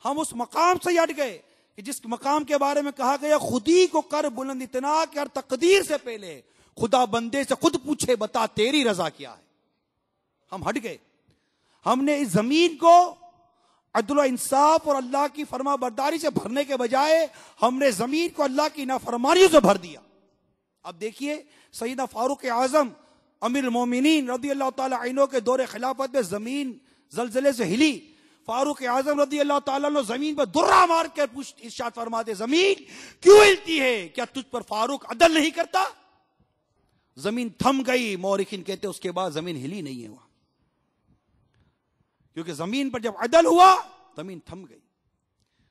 ہم اس مقام سے ہٹ گئے کہ جس مقام کے بارے میں کہا گیا خودی کو کر بلند اتنا کہ ہر تقدیر سے پہلے خدا بندے سے خود پوچھے بتا تیری رضا کیا ہے۔ ہم ہٹ گئے، ہم نے اس زمین کو عدل و انصاف اور اللہ کی فرما برداری سے بھرنے کے بجائے ہم نے زمین کو اللہ کی نافرمانیوں سے بھر دیا۔ اب دیکھیے سیدنا فاروق اعظم امیر المومنین رضی اللہ تعالی عنہ کے دور خلافت میں زمین زلزلے سے ہلی، فاروق اعظم رضی اللہ تعالیٰ عنہ زمین پر درہ مار کر ارشاد فرماتے زمین کیوں ہلتی ہے، کیا تجھ پر فاروق عدل نہیں کرتا؟ زمین تھم گئی، مورخین کہتے اس کے بعد زمین ہلی نہیں ہے وہاں، کیونکہ زمین پر جب عدل ہوا زمین تھم گئی۔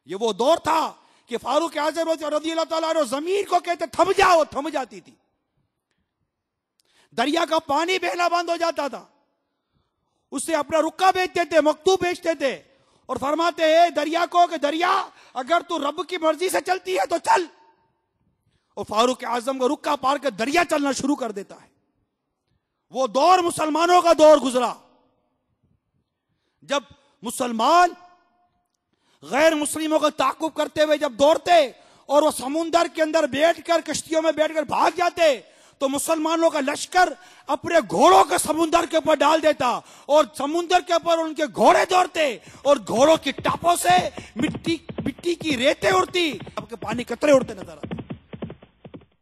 یہ وہ دور تھا کہ فاروق اعظم رضی اللہ تعالیٰ عنہ زمین کو کہتے تھم جاؤ، تھم جاتی تھی، دریا کا پانی بہنا بند ہو جاتا تھا، اس سے اپنا رکا بیچتے تھے، مکتوب بیچتے تھے، اور فرماتے ہیں دریا کو کہ دریا اگر تو رب کی مرضی سے چلتی ہے تو چل، اور فاروق اعظم کو رکا پار کر دریا چلنا شروع کر دیتا ہے۔ وہ دور مسلمانوں کا دور گزرا جب مسلمان غیر مسلموں کا تعاقب کرتے ہوئے جب دوڑتے اور وہ سمندر کے اندر بیٹھ کر کشتیوں میں بیٹھ کر بھاگ جاتے تو مسلمانوں کا لشکر اپنے گھوڑوں کو سمندر کے اوپر ڈال دیتا اور سمندر کے اوپر ان کے گھوڑے دوڑتے اور گھوڑوں کی ٹاپوں سے مٹی کی ریتیں اڑتی، اب کے پانی قطرے اڑتے نظر آتے،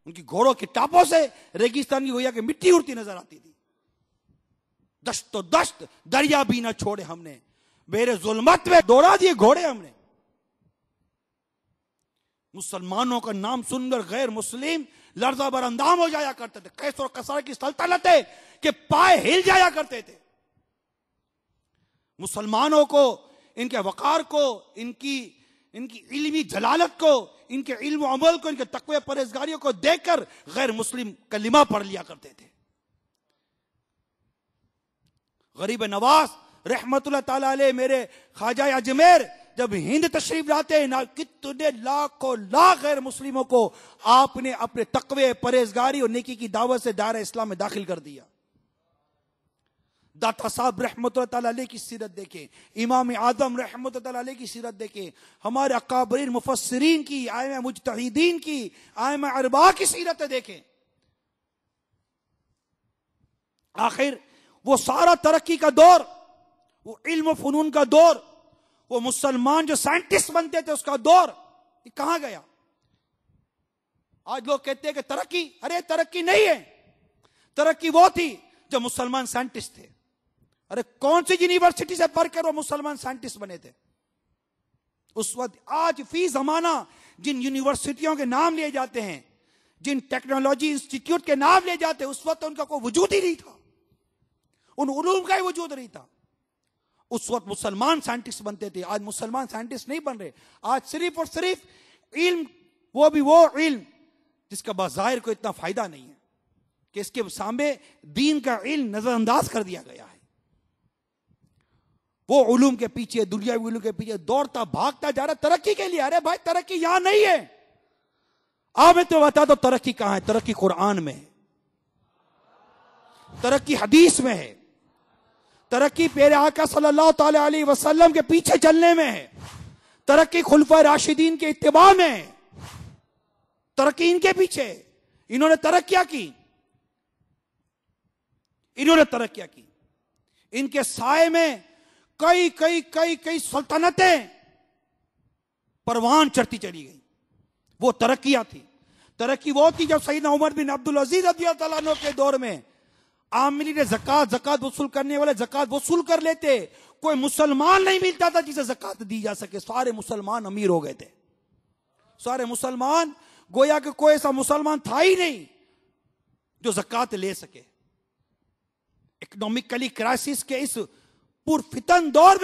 ان کی گھوڑوں کی ٹاپوں سے ریگستان کی گویا کہ مٹی اڑتی نظر آتی تھی۔ دشت تو دشت دریا بھی نہ چھوڑے ہم نے، میرے ظلمت میں دوڑا دیے گھوڑے ہم نے۔ مسلمانوں کا نام سن کر غیر مسلم لرزہ بر اندام ہو جایا کرتے تھے، قیس اور قیصر کی سلطنتیں کہ پائے ہل جایا کرتے تھے۔ مسلمانوں کو، ان کے وقار کو، ان کی علمی جلالت کو، ان کے علم و عمل کو، ان کے تقوی پرہیزگاریوں کو دیکھ کر غیر مسلم کلمہ پڑھ لیا کرتے تھے۔ غریب نواز رحمت اللہ تعالی علیہ میرے خواجہ اجمیر جب ہند تشریف لاتے نہ کتنے لاکھوں لاکھ غیر مسلموں کو آپ نے اپنے تقوی پرہیزگاری اور نیکی کی دعوت سے دائرہ اسلام میں داخل کر دیا۔ داتا صاحب رحمت اللہ تعالی علیہ کی سیرت دیکھیں، امام اعظم رحمت اللہ تعالی علیہ کی سیرت دیکھیں، ہمارے اکابرین مفسرین کی، ائمہ مجتہدین کی، ائمہ اربعہ کی سیرتیں دیکھیں۔ آخر وہ سارا ترقی کا دور، وہ علم و فنون کا دور، وہ مسلمان جو سائنٹسٹ بنتے تھے اس کا دور، یہ کہاں گیا؟ آج لوگ کہتے ہیں کہ ترقی، ارے ترقی نہیں ہے، ترقی وہ تھی جب مسلمان سائنٹسٹ تھے۔ ارے کون سی یونیورسٹی سے پڑھ کر وہ مسلمان سائنٹسٹ بنے تھے اس وقت؟ آج فی زمانہ جن یونیورسٹیوں کے نام لیے جاتے ہیں، جن ٹیکنالوجی انسٹیٹیوٹ کے نام لیے جاتے ہیں، اس وقت ان کا کوئی وجود ہی نہیں تھا، ان علوم کا ہی وجود نہیں تھا۔ اس وقت مسلمان سائنٹسٹ بنتے تھے، آج مسلمان سائنٹسٹ نہیں بن رہے۔ آج صرف اور صرف علم، وہ بھی وہ علم جس کا بظاہر کو اتنا فائدہ نہیں ہے، کہ اس کے سامنے دین کا علم نظر انداز کر دیا گیا ہے۔ وہ علوم کے پیچھے، دنیاوی علوم کے پیچھے دوڑتا بھاگتا جا رہا ترقی کے لیے۔ ارے بھائی ترقی یہاں نہیں ہے، آپ میں تو بتا دو ترقی کہاں ہے؟ ترقی قرآن میں ہے، ترقی حدیث میں ہے، ترقی پیارے آقا صلی اللہ تعالی علیہ وسلم کے پیچھے چلنے میں ہے، ترقی خلفائے راشدین کے اتباع میں ہے، ترقی ان کے پیچھے۔ انہوں نے ترقیاں کی، انہوں نے ترقیاں کی، ان کے سائے میں کئی سلطنتیں پروان چڑھتی چلی گئی. وہ ترقیاں تھی. ترقی وہ تھی جب سیدنا عمر بن عبدالعزیز رضی اللہ تعالیٰ عنہ کے دور میں عاملین زکات وصول کرنے والے زکات وصول کر لیتے. کوئی مسلمان نہیں ملتا تھا جسے زکات دی جا سکے. سارے مسلمان امیر ہو گئے تھے. سارے مسلمان, گویا کہ کوئی ایسا مسلمان تھا ہی نہیں جو زکات لے سکے. اکنامکلی کرائسس کے اس پرفتن دور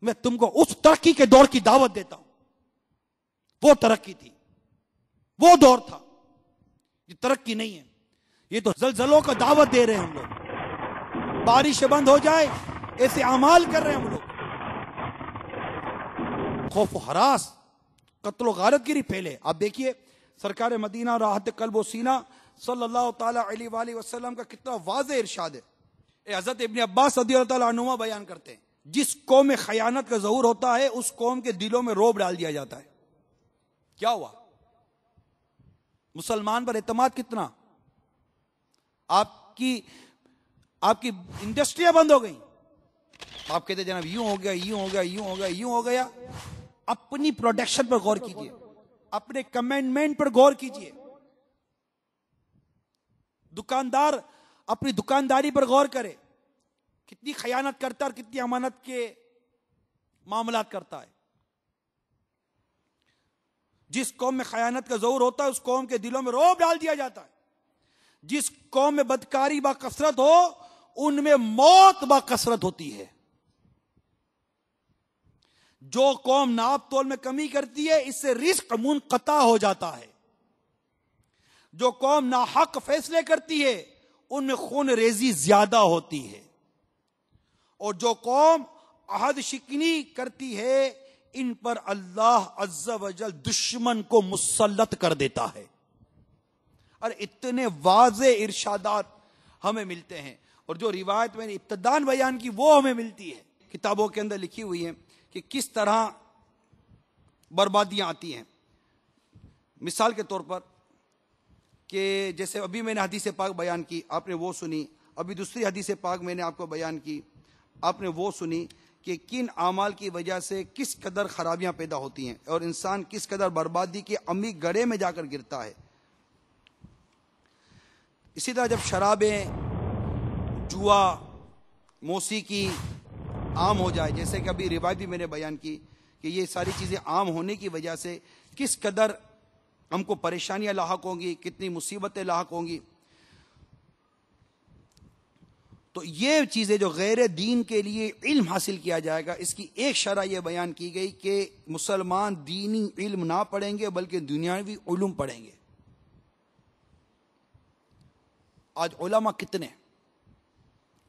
میں تم کو اس ترقی کے دور کی دعوت دیتا ہوں. وہ ترقی تھی, وہ دور تھا. یہ ترقی نہیں ہے, یہ تو زلزلوں کا دعوت دے رہے ہیں ہم لوگ. بارش بند ہو جائے ایسے اعمال کر رہے ہیں ہم لوگ. خوف و ہراس, قتل و غارت گری پھیلے. آپ دیکھیے سرکار مدینہ راحت قلب و سینہ صلی اللہ تعالی علیہ وآلہ وسلم کا کتنا واضح ارشاد ہے. حضرت ابن عباس رضی اللہ تعالیٰ عنہما بیان کرتے ہیں, جس قوم میں خیانت کا ظہور ہوتا ہے اس قوم کے دلوں میں رعب ڈال دیا جاتا ہے. کیا ہوا؟ مسلمان پر اعتماد کتنا. آپ کی انڈسٹریاں بند ہو گئی. آپ کہتے جناب یوں ہو گیا, یوں ہو گیا, یوں ہو گیا, یوں ہو گیا. اپنی پروڈکشن پر غور کیجئے, اپنے کمنڈمنٹ پر غور کیجئے. دکاندار اپنی دکانداری پر غور کرے, کتنی خیانت کرتا ہے اور کتنی امانت کے معاملات کرتا ہے. جس قوم میں خیانت کا ظہور ہوتا ہے اس قوم کے دلوں میں رعب ڈال دیا جاتا ہے. جس قوم میں بدکاری با کثرت ہو ان میں موت با کثرت ہوتی ہے. جو قوم ناپ تول میں کمی کرتی ہے اس سے رزق منقطع ہو جاتا ہے. جو قوم ناحق فیصلے کرتی ہے ان میں خون ریزی زیادہ ہوتی ہے. اور جو قوم عہد شکنی کرتی ہے ان پر اللہ عز و جل دشمن کو مسلط کر دیتا ہے. اور اتنے واضح ارشادات ہمیں ملتے ہیں, اور جو روایت میں نے ابتداً بیان کی وہ ہمیں ملتی ہے. کتابوں کے اندر لکھی ہوئی ہیں کہ کس طرح بربادیاں آتی ہیں. مثال کے طور پر کہ جیسے ابھی میں نے حدیث پاک بیان کی, آپ نے وہ سنی. ابھی دوسری حدیث پاک میں نے آپ کو بیان کی, آپ نے وہ سنی کہ کن اعمال کی وجہ سے کس قدر خرابیاں پیدا ہوتی ہیں اور انسان کس قدر بربادی کے عمیق گڑھے میں جا کر گرتا ہے. اسی طرح جب شرابیں, جوا, موسیقی عام ہو جائے, جیسے کہ ابھی روایت بھی میں نے بیان کی کہ یہ ساری چیزیں عام ہونے کی وجہ سے کس قدر ہم کو پریشانیاں لاحق ہوں گی, کتنی مصیبتیں لاحق ہوں گی. تو یہ چیزیں جو غیر دین کے لیے علم حاصل کیا جائے گا, اس کی ایک شرح یہ بیان کی گئی کہ مسلمان دینی علم نہ پڑھیں گے بلکہ دنیاوی علوم پڑھیں گے. آج علماء کتنے,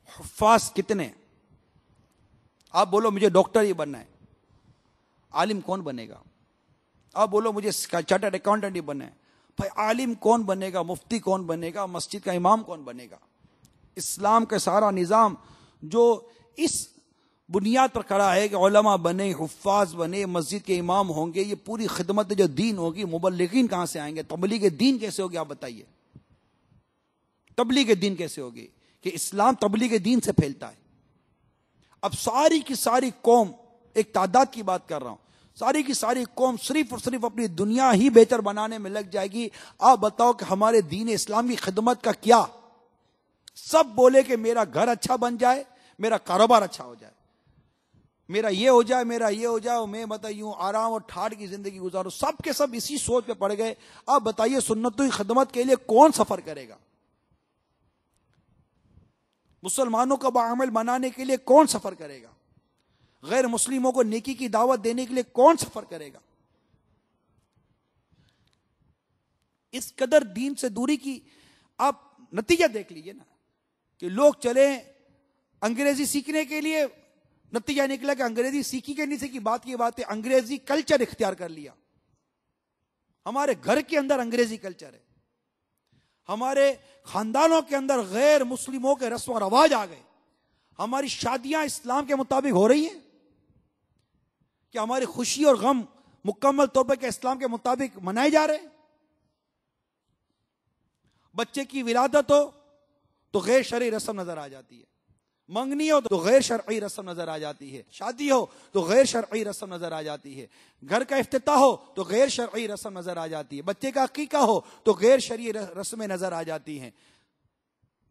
حفاظ کتنے. آپ بولو مجھے ڈاکٹر ہی بننا ہے, عالم کون بنے گا؟ آپ بولو مجھے چارٹرڈ اکاؤنٹنٹ ہی بننا ہے, بھائی عالم کون بنے گا؟ مفتی کون بنے گا؟ مسجد کا امام کون بنے گا؟ اسلام کا سارا نظام جو اس بنیاد پر کھڑا ہے کہ علماء بنے, حفاظ بنے, مسجد کے امام ہوں گے, یہ پوری خدمت جو دین ہوگی, مبلغین کہاں سے آئیں گے؟ تبلیغ دین کیسے ہوگی آپ بتائیے؟ تبلیغ دین کیسے ہوگی کہ اسلام تبلیغ دین سے پھیلتا ہے؟ اب ساری کی ساری قوم, ایک تعداد کی بات کر رہا ہوں, ساری کی ساری قوم صرف اور صرف اپنی دنیا ہی بہتر بنانے میں لگ جائے گی. آپ بتاؤ کہ ہمارے دین اسلام کی خدمت کا کیا؟ سب بولے کہ میرا گھر اچھا بن جائے, میرا کاروبار اچھا ہو جائے, میرا یہ ہو جائے, میرا یہ ہو جائے, میں یوں آرام اور ٹھاٹھ کی زندگی گزاروں. سب کے سب اسی سوچ پہ پڑ گئے. آپ بتائیے سنتوں کی خدمت کے لیے کون سفر کرے گا؟ مسلمانوں کو باعمل بنانے کے لیے کون سفر کرے گا؟ غیر مسلموں کو نیکی کی دعوت دینے کے لیے کون سفر کرے گا؟ اس قدر دین سے دوری کی آپ نتیجہ دیکھ لیجئے نا, کہ لوگ چلے انگریزی سیکھنے کے لیے, نتیجہ نکلا کہ انگریزی سیکھی کے نہیں سیکھی, بات کی بات ہے انگریزی کلچر اختیار کر لیا. ہمارے گھر کے اندر انگریزی کلچر ہے, ہمارے خاندانوں کے اندر غیر مسلموں کے رسم و رواج آ گئے, ہماری شادیاں اسلام کے مطابق ہو رہی ہیں, کہ ہماری خوشی اور غم مکمل طور پر اسلام کے مطابق منائے جا رہے ہیں. بچے کی ولادت ہو تو غیر شرعی رسم نظر آ جاتی ہے, منگنی ہو تو غیر شرعی رسم نظر آ جاتی ہے، شادی ہو تو غیر شرعی رسم نظر آ جاتی ہے، گھر کا افتتاح ہو تو غیر شرعی رسم نظر آ جاتی ہے، بچے کا عقیقہ ہو تو غیر شرعی رسمیں نظر آ جاتی ہیں،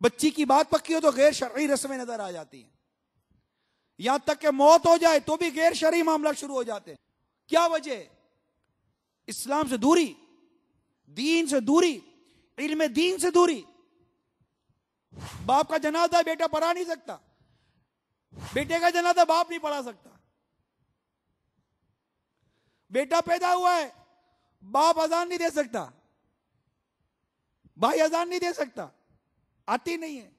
بچی کی بات پکی ہو تو غیر شرعی رسمیں نظر آ جاتی ہیں، یہاں تک کہ موت ہو جائے تو بھی غیر شرعی معاملات شروع ہو جاتے ہیں۔ کیا وجہ؟ اسلام سے دوری، دین سے دوری، علم دین سے دوری۔ باپ کا جنازہ بیٹا پڑھا نہیں سکتا، بیٹے کا جنازہ باپ نہیں پڑھا سکتا، بیٹا پیدا ہوا ہے باپ اذان نہیں دے سکتا، بھائی اذان نہیں دے سکتا، آتی نہیں ہے۔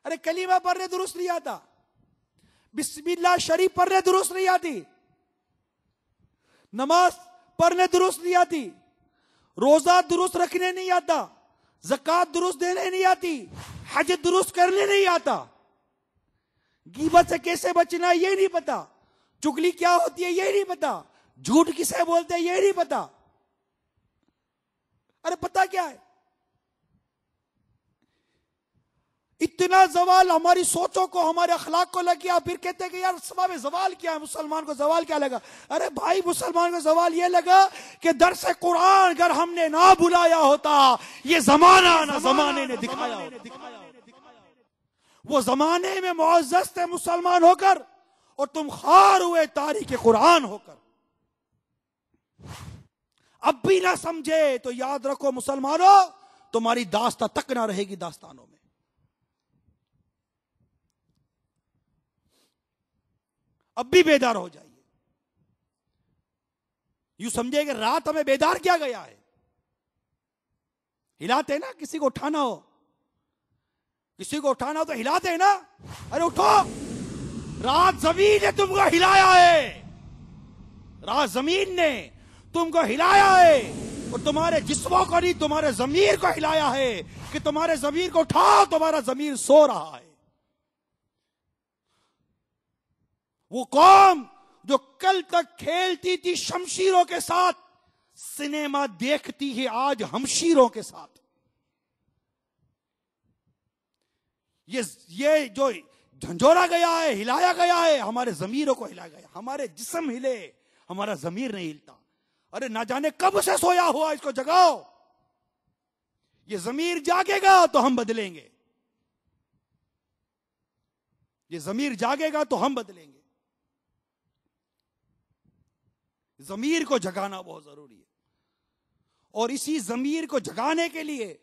ارے کلمہ پڑھنے درست نہیں آتا، بسم اللہ شریف پڑھنے درست نہیں آتی، نماز پڑھنے درست نہیں آتی، روزہ درست رکھنے نہیں آتا، زکات درست دینے نہیں آتی، حج درست کرنے نہیں آتا، غیبت سے کیسے بچنا یہ نہیں پتا، چگلی کیا ہوتی ہے یہ نہیں پتا، جھوٹ کسے بولتے ہیں یہ نہیں پتا۔ ارے پتا کیا ہے؟ اتنا زوال ہماری سوچوں کو، ہمارے اخلاق کو لگ گیا، پھر کہتے ہیں کہ یار سبب زوال کیا ہے، مسلمان کو زوال کیا لگا؟ ارے بھائی مسلمان کو زوال یہ لگا کہ درس قرآن اگر ہم نے نہ بلایا ہوتا، یہ زمانہ نہ زمانے نے دکھایا ہوتا۔ وہ زمانے میں معزز تھے مسلمان ہو کر، اور تم خار ہوئے تاریخ قرآن ہو کر۔ اب بھی نہ سمجھے تو یاد رکھو مسلمانوں، تمہاری داستان تک نہ رہے گی داستانوں میں۔ اب بھی بیدار ہو جائیے۔ یوں سمجھے کہ رات ہمیں بیدار کیا گیا ہے، ہلاتے نا، کسی کو اٹھانا ہو، کسی کو اٹھانا ہو تو ہلاتے نا، ارے اٹھو، رات زمین نے تم کو ہلایا ہے، رات زمین نے تم کو ہلایا ہے، اور تمہارے جسموں کو نہیں، تمہارے ضمیر کو ہلایا ہے کہ تمہارے ضمیر کو اٹھاؤ، تمہارا ضمیر سو رہا ہے۔ وہ قوم جو کل تک کھیلتی تھی شمشیروں کے ساتھ، سنیما دیکھتی ہے آج ہمشیروں کے ساتھ۔ یہ جو جھنجھوڑا گیا ہے، ہلایا گیا ہے، ہمارے ضمیروں کو ہلایا گیا، ہمارے جسم ہلے، ہمارا ضمیر نہیں ہلتا۔ ارے نہ جانے کب سے سویا ہوا، اس کو جگاؤ۔ یہ ضمیر جاگے گا تو ہم بدلیں گے، یہ ضمیر جاگے گا تو ہم بدلیں گے۔ ضمیر کو جگانا بہت ضروری ہے، اور اسی ضمیر کو جگانے کے لیے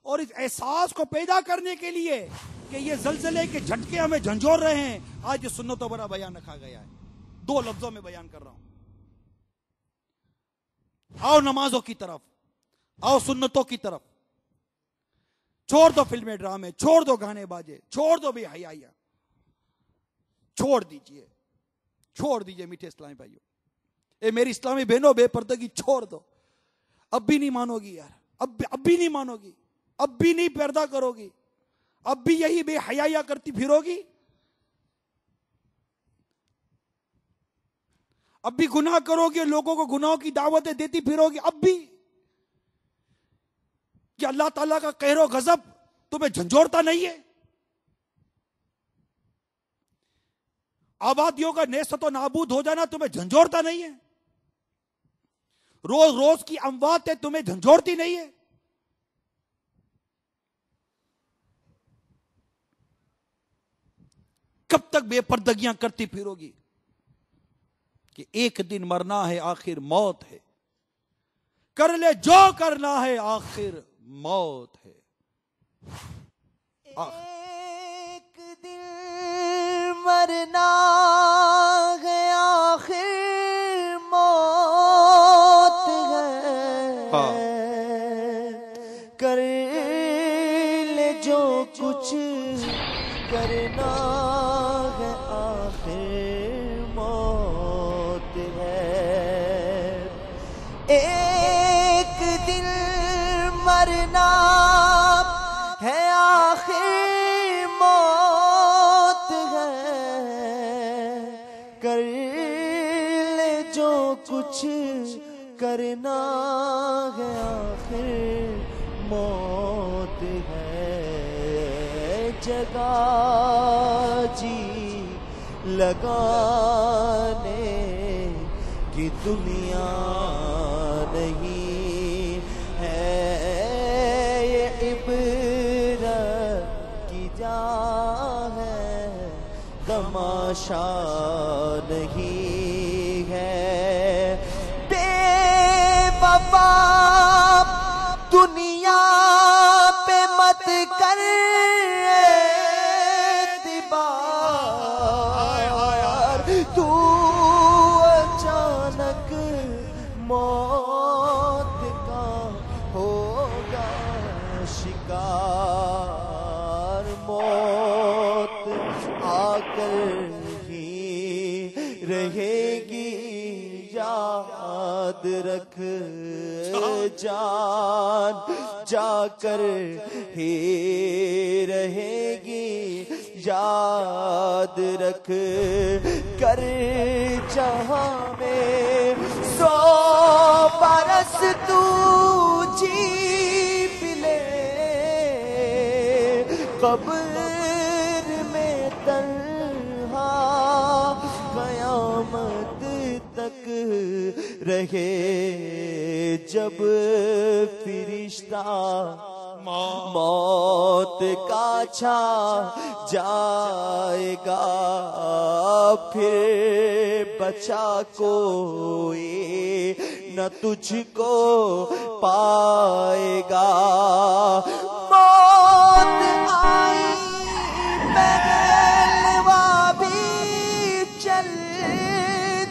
اور اس احساس کو پیدا کرنے کے لیے کہ یہ زلزلے کے جھٹکے ہمیں جھنجھوڑ رہے ہیں، آج یہ سنت و برا بیان رکھا گیا ہے۔ 2 لفظوں میں بیان کر رہا ہوں۔ آؤ نمازوں کی طرف، آؤ سنتوں کی طرف، چھوڑ دو فلمیں ڈرامے، چھوڑ دو گانے باجے، چھوڑ دو بے حیائیاں، چھوڑ دیجئے میٹھے اسلامی بھائیوں، اے میری اسلامی بہنوں، بے پردگی چھوڑ دو۔ اب بھی نہیں مانو گی یار، اب بھی نہیں مانو گی، اب بھی نہیں پردہ کرو گی، اب بھی یہی بے حیائیاں کرتی پھرو گی، اب بھی گناہ کرو گے، لوگوں کو گناہوں کی دعوتیں دیتی پھرو گی، اب بھی کہ اللہ تعالیٰ کا قہر و غضب تمہیں جھنجھوڑتا نہیں ہے؟ آبادیوں کا نیست و نابود ہو جانا تمہیں جھنجھوڑتا نہیں ہے؟ روز روز کی امواتیں تمہیں جھنجھوڑتی نہیں ہے؟ کب تک بے پردگیاں کرتی پھرو گی؟ کہ ایک دن مرنا ہے، آخر موت ہے، کر لے جو کرنا ہے، آخر موت ہے۔ ایک دن مرنا ہے، آخر موت ہے، کر لے جو کچھ کرنا ہے، آخر موت ہے۔ ایک دن مرنا ہے، آخر موت ہے، کر لے جو کچھ کرنا ہے، آخر موت ہے۔ جگہ جی لگانے کی دنیا نہیں ہے، یہ عبرت کی جا ہے، تماشا نہیں ہے۔ بے وفا دنیا پہ مت کر اعتبار، تو اچانک موت کا ہوگا شکار، موت آ کر ہی رہے گی، یاد رکھ جان جا کر ہی رہے گی، یاد رکھ کر جہاں میں 100 برس تو جی لے، قبر میں تنہا قیامت تک رہے، جب فرشتہ موت کا چھا جائے گا، پھر بچا کوئی نہ تجھ کو پائے گا۔ موت آئی پہلوا بھی چل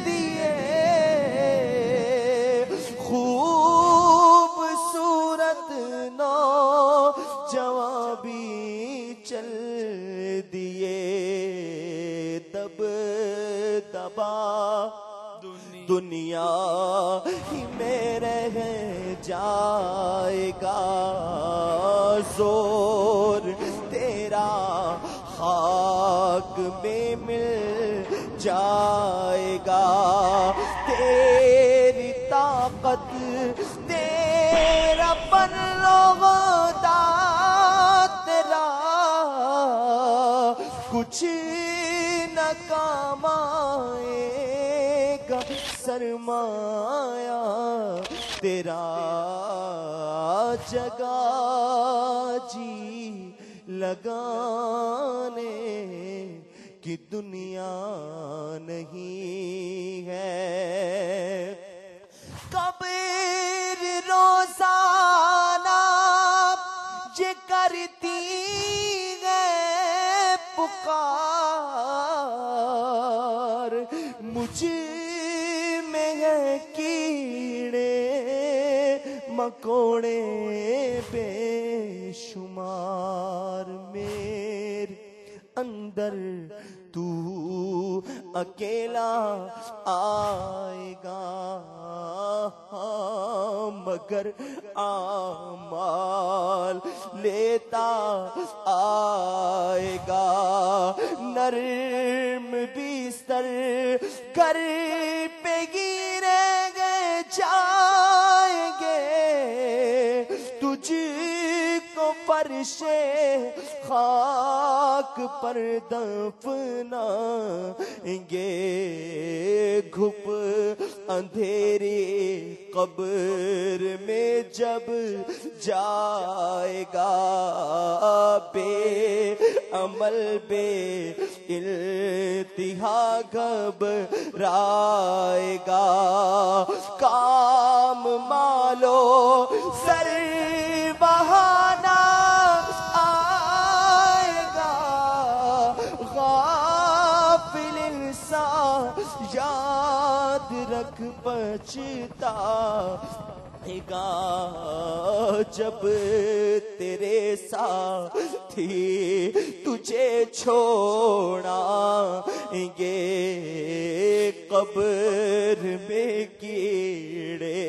دیے، خوبصورت نوجواں بھی چل دیے، تب دبا دنیا ہی میں رہ جائے گا، زور تیرا خاک میں مل جائے گا، تیری طاقت تیرا پرودا تیرا کچھ نہ کام آئے گا، سرمایہ تیرا جگہ جی لگانے کی دنیا نہیں ہے۔ قبر روزانہ یہ کرتی ہے پکار، مجھ میں ہے کیڑے مکوڑے بے شمار، میرے اندر تو اکیلا آئے گا، مگر اعمال لیتا آئے گا، نرم بستر گھر پہ گریں گے جائیں گے، تجھ کو فرش خاک پر دفنائیں گے، گھپ اندھیری قبر میں جب جائے گا، بے عمل بے انتہا گھبرائے گا، کام مالو سر بہانا آئے گا، غافل انسان یاد رکھ پچھتا گا، جب تیرے ساتھی تجھے چھوڑائیں گے، قبر میں کیڑے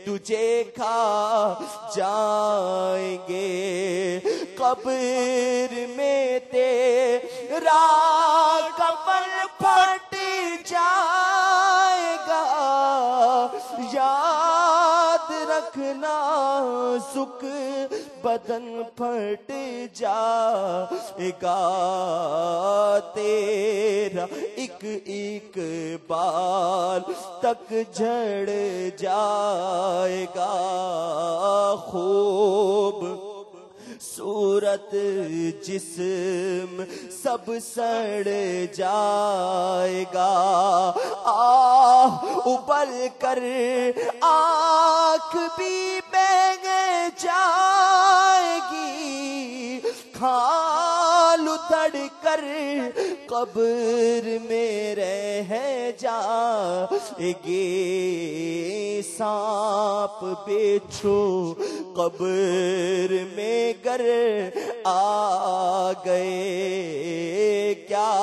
تجھے کھا جائیں گے، قبر میں تیرا کفن پھٹ جائے گا، یاد رکھ نازک بدن پھٹ جائے گا، تیرا ایک ایک بال تک جھڑ جائے گا، خوب صورت جسم سب سڑ جائے گا، ابل کر آنکھ بھی بہہ جائے گی، کھال اتڑ کر قبر میں رہ جائے گے، سانپ بیچھو قبر میں گر آ گئے، کیا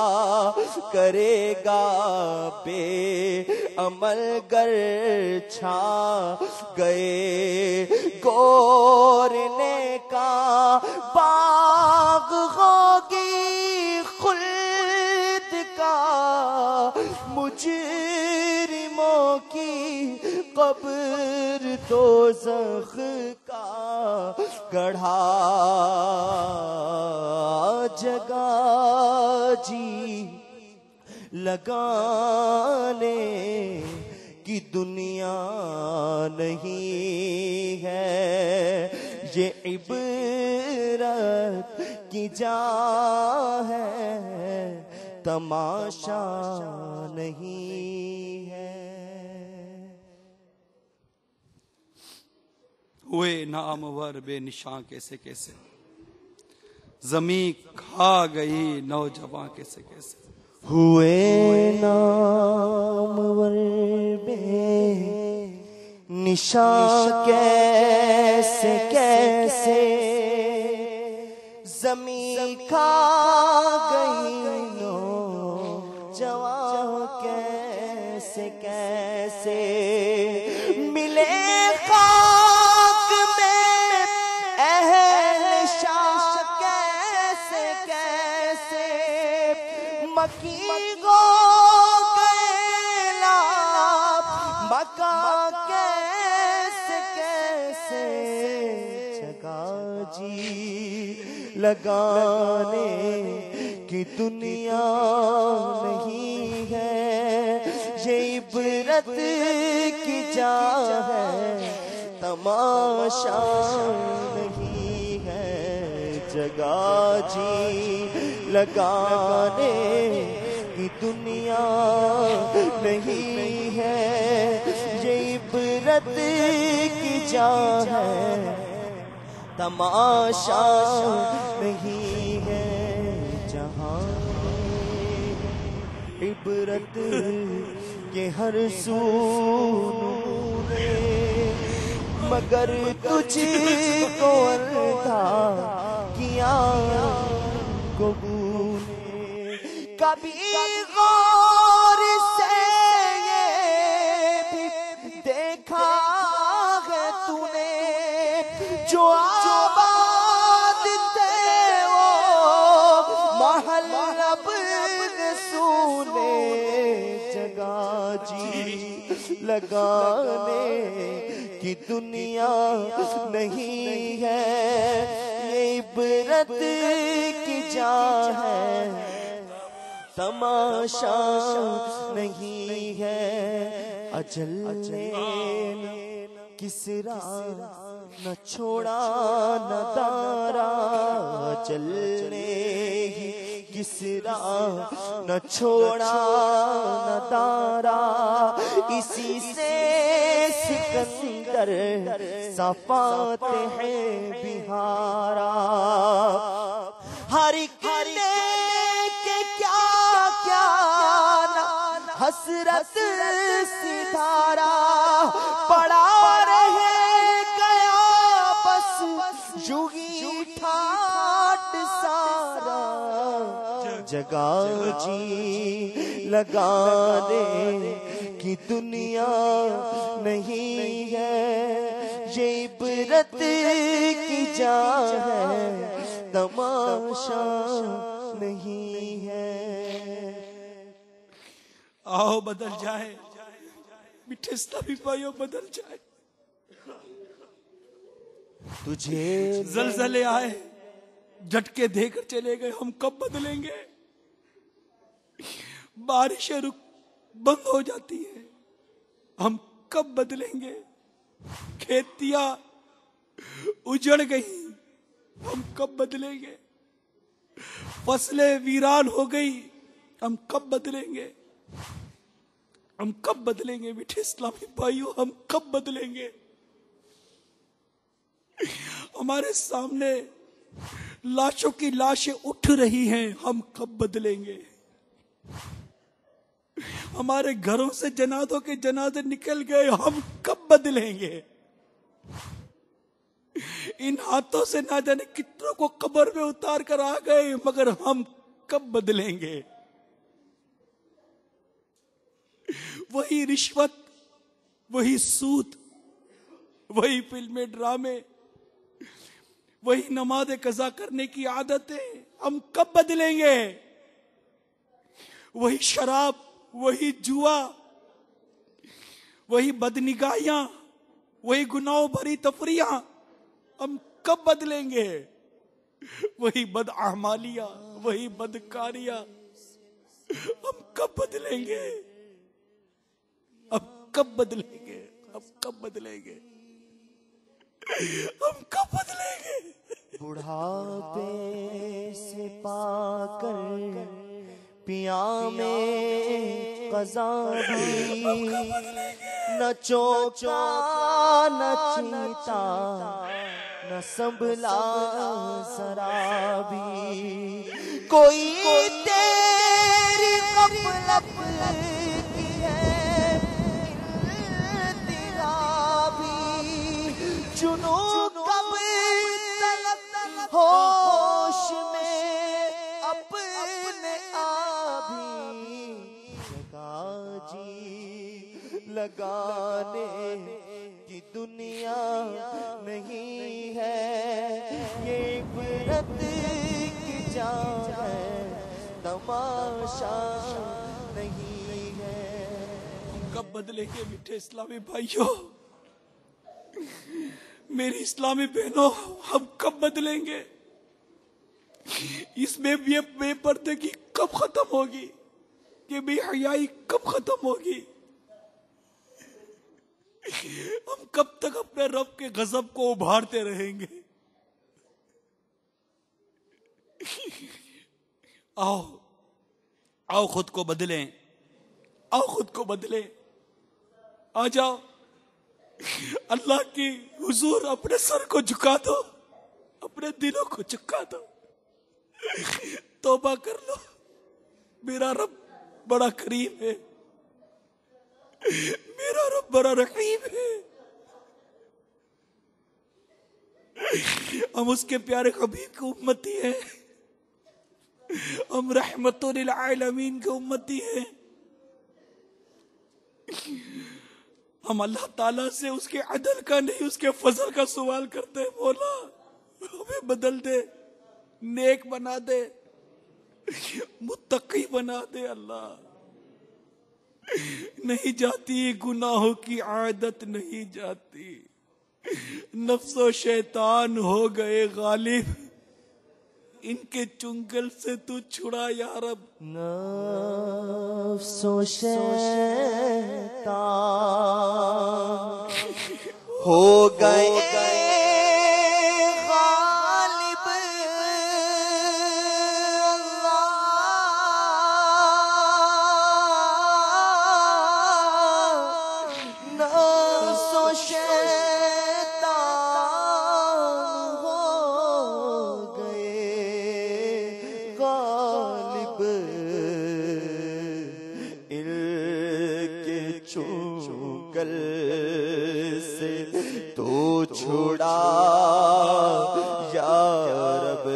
کرے گا بے عمل گر چھا گئے، گورنے کا باغ ہوگی خلد کا، مجرموں کی قبر دوزخ کا گڑھا جگہ جی لگانے کی دنیا نہیں ہے، یہ عبرت کی جا ہے، تماشا نہیں ہے۔ ہوئے نامور بے نشاں کیسے کیسے، زمین کھا گئی نوجوان کیسے کیسے، ہوئے نامور بے نشاں کیسے کیسے، زمین کھا گئی نوجوان کیسے کیسے، ملے خاک میں اہل شاہ کیسے کیسے، مکی گو گئے لاب مکہ کیسے کیسے، جگہ جی لگانے کی دنیا نہیں ہے، یہ عبرت کی جا ہے، تماشا نہیں ہے، جگہ جی لگانے کی دنیا نہیں ہے، یہ عبرت کی جا ہے، تماشا نہیں ہے، جہاں عبرت کے ہر سو مگر تجھ کو اندھا کیا گفتگو نے، کبھی غور سے یہ بھی دیکھا ہے تو نے، جو آباد تھے وہ محل اب رسولے، جگہ جی لگانے کی دنیا نہیں ہے، یہ عبرت کی جا ہے، تماشا نہیں ہے، اجل نے کسرا نہ چھوڑا نہ دارا، اجل نے کسرا نہ چھوڑا نہ دارا، اسی سے سکندر صفات ہے بہارا، ہر ایک نے کہ کیا کیا حسرت ستارہ پڑا رہ گیا بس یوں ہی ٹھاٹ سارا، جگہ جی لگانے کی دنیا نہیں ہے، یہ عبرت کی جا ہے، تماشا نہیں ہے۔ آؤ بدل جائے، میٹھے اسلامی بھائیوں بدل جائے، تجھے زلزلے آئے جھٹکے دے کر چلے گئے، ہم کب بدلیں گے؟ بارشیں بند ہو جاتی ہیں، ہم کب بدلیں گے؟ کھیتیاں اجڑ گئی، ہم کب بدلیں گے؟ فصلیں ویران ہو گئی، ہم کب بدلیں گے؟ ہم کب بدلیں گے میٹھے اسلامی بھائیوں؟ ہم کب بدلیں گے؟ ہمارے سامنے لاشوں کی لاشیں اٹھ رہی ہیں، ہم کب بدلیں گے؟ ہمارے گھروں سے جنازوں کے جنازے نکل گئے، ہم کب بدلیں گے؟ ان ہاتھوں سے نہ جانے کتنوں کو قبر میں اتار کر آ گئے، مگر ہم کب بدلیں گے؟ وہی رشوت، وہی سود، وہی فلمیں ڈرامے، وہی نماز قضا کرنے کی عادتیں، ہم کب بدلیں گے؟ وہی شراب، وہی جوا، وہی بدنگاہیاں، وہی گناہوں بھری تفریحاں، ہم کب بدلیں گے؟ وہی بدعمالیاں، وہی بدکاریاں، ہم کب بدلیں گے؟ ہم کب بدلیں گے؟ ہم کب بدلیں گے؟ ہم کب بدلیں گے؟ بڑھاپے سے پا کر پیا میں قضا بھی، نہ چوکا نہ چیتا نہ سنبھلا ذرا بھی، کوئی تیری غفلت کی ہے انتہا بھی، جنون کب تلک ہوش میں اپنے آبی لگا جی لگانے کی دنیا نہیں ہے، یہ عبرت کی جا ہے تماشا نہیں ہے۔ کب بدلیں گے میٹھے اسلامی بھائیوں؟ میری اسلامی بہنوں، ہم کب بدلیں گے؟ اس میں یہ بے پردگی کب ختم ہوگی؟ یہ بے حیائی کب ختم ہوگی؟ ہم کب تک اپنے رب کے غضب کو ابھارتے رہیں گے؟ آؤ خود کو بدلیں، آؤ خود کو بدلیں، آ جاؤ اللہ کی حضور اپنے سر کو جھکا دو، اپنے دلوں کو جھکا دو، توبہ کر لو۔ میرا رب بڑا کریم ہے، میرا رب بڑا رحیم ہے۔ ہم اس کے پیارے حبیب کے امتی ہیں، ہم رحمت للعالمین کے امتی ہیں۔ ہم اللہ تعالیٰ سے اس کے عدل کا نہیں، اس کے فضل کا سوال کرتے ہیں، مولا ہمیں بدل دے، نیک بنا دے، متقی بنا دے۔ اللہ نہیں جاتی گناہوں کی عادت، نہیں جاتی، نفس و شیطان ہو گئے غالب، ان کے چنگل سے تو چھڑا یا رب۔ نفس و شیطان ہو گئے غالب، نفس و شیطان ہو گئے غالب، ان کے چنگل سے تو چھڑا یا رب،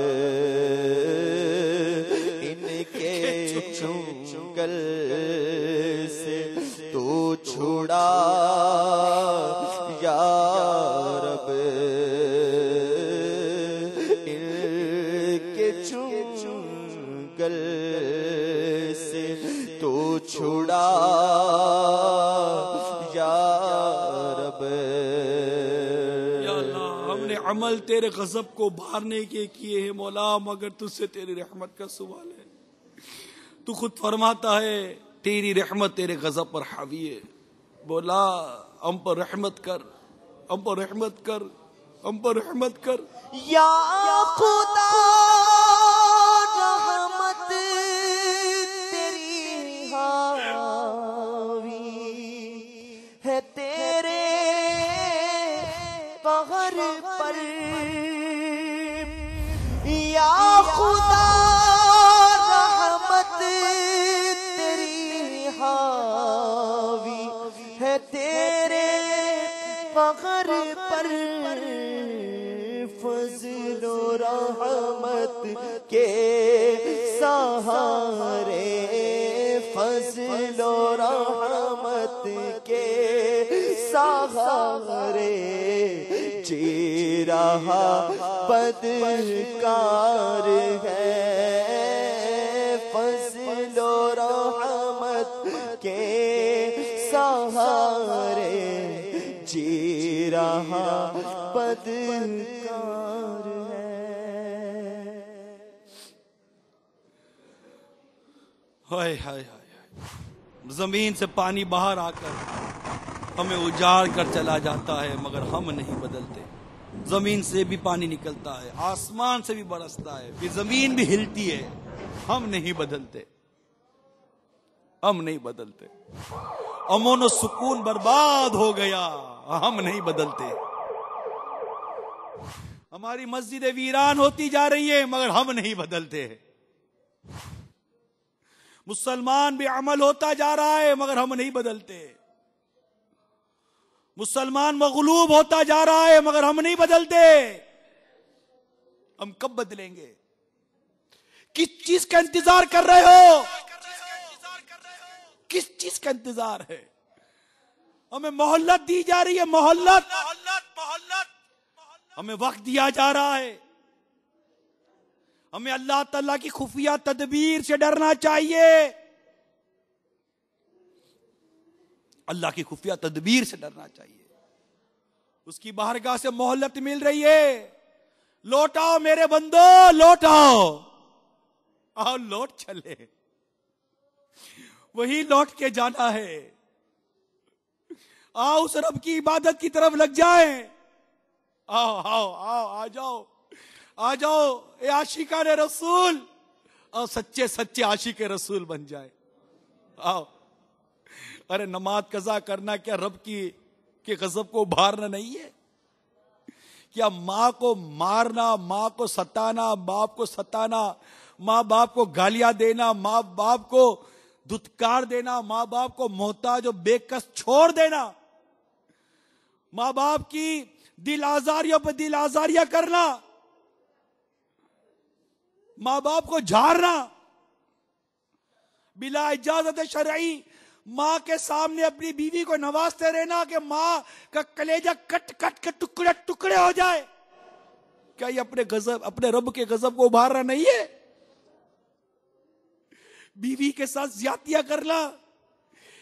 ان کے چنگل سے تو چھڑا یا رب، ان کے چنگل سے تو چھڑا یا رب۔ یا اللہ، ہم نے عمل عمل تیرے غضب کو بھارنے کے کیے ہیں مولا، مگر تجھ سے تیری رحمت کا سوال ہے۔ تو خود فرماتا ہے تیری رحمت تیرے غضب پر حاوی ہے۔ مولا ہم پر رحمت کر، ہم پر رحمت کر، ہم پر رحمت کر یا خدا، رحمت تیری حاوی ہے تیرے قہر پر، یا خدا رحمت تیری حاوی ہے تیرے قہر پر، فضل و رحمت کے سہارے، فضل و رحمت کے سہارے، جی رہا بدکار ہے، فضل و رحمت کے سہارے، جی رہا بدکار ہے۔ ہائے ہائے ہائے، زمین سے پانی باہر آ کر ہمیں اجاڑ کر چلا جاتا ہے، مگر ہم نہیں بدلتے۔ زمین سے بھی پانی نکلتا ہے، آسمان سے بھی برستا ہے، پھر زمین بھی ہلتی ہے، ہم نہیں بدلتے، ہم نہیں بدلتے۔ امن و سکون برباد ہو گیا، ہم نہیں بدلتے۔ ہماری مسجد ویران ہوتی جا رہی ہے، مگر ہم نہیں بدلتے۔ مسلمان بھی عمل ہوتا جا رہا ہے، مگر ہم نہیں بدلتے۔ مسلمان مغلوب ہوتا جا رہا ہے، مگر ہم نہیں بدلتے۔ ہم کب بدلیں گے؟ کس چیز کا انتظار کر رہے ہو؟ کس چیز کا انتظار ہے؟ ہمیں مہلت دی جا رہی ہے، مہلت، ہمیں وقت دیا جا رہا ہے۔ ہمیں اللہ تعالیٰ کی خفیہ تدبیر سے ڈرنا چاہیے، اللہ کی خفیہ تدبیر سے ڈرنا چاہیے۔ اس کی بارگاہ سے مہلت مل رہی ہے، لوٹ آؤ میرے بندو، لوٹ آؤ، آؤ لوٹ چلے، وہی لوٹ کے جانا ہے۔ آؤ اس رب کی عبادت کی طرف لگ جائیں، آؤ آؤ آؤ، آ جاؤ آ جاؤ اے عاشقان رسول، اور سچے سچے عاشق رسول بن جائے۔ آؤ، ارے نماز قضا کرنا کیا رب کے غضب کو ابھارنا نہیں ہے؟ کیا ماں کو مارنا، ماں کو ستانا، باپ کو ستانا، ماں باپ کو گالیاں دینا، ماں باپ کو دھتکار دینا، ماں باپ کو محتاج و بے کس چھوڑ دینا، ماں باپ کی دل آزاریوں پہ دل آزاریاں کرنا، ماں باپ کو جھاڑنا، بلا اجازت شرعی ماں کے سامنے اپنی بیوی کو نوازتے رہنا کہ ماں کا کلیجہ کٹ کٹ کے ٹکڑے ٹکڑے ہو جائے، کیا یہ اپنے رب کے غضب کو ابھارنا نہیں ہے؟ بیوی کے ساتھ زیادتیاں کرنا،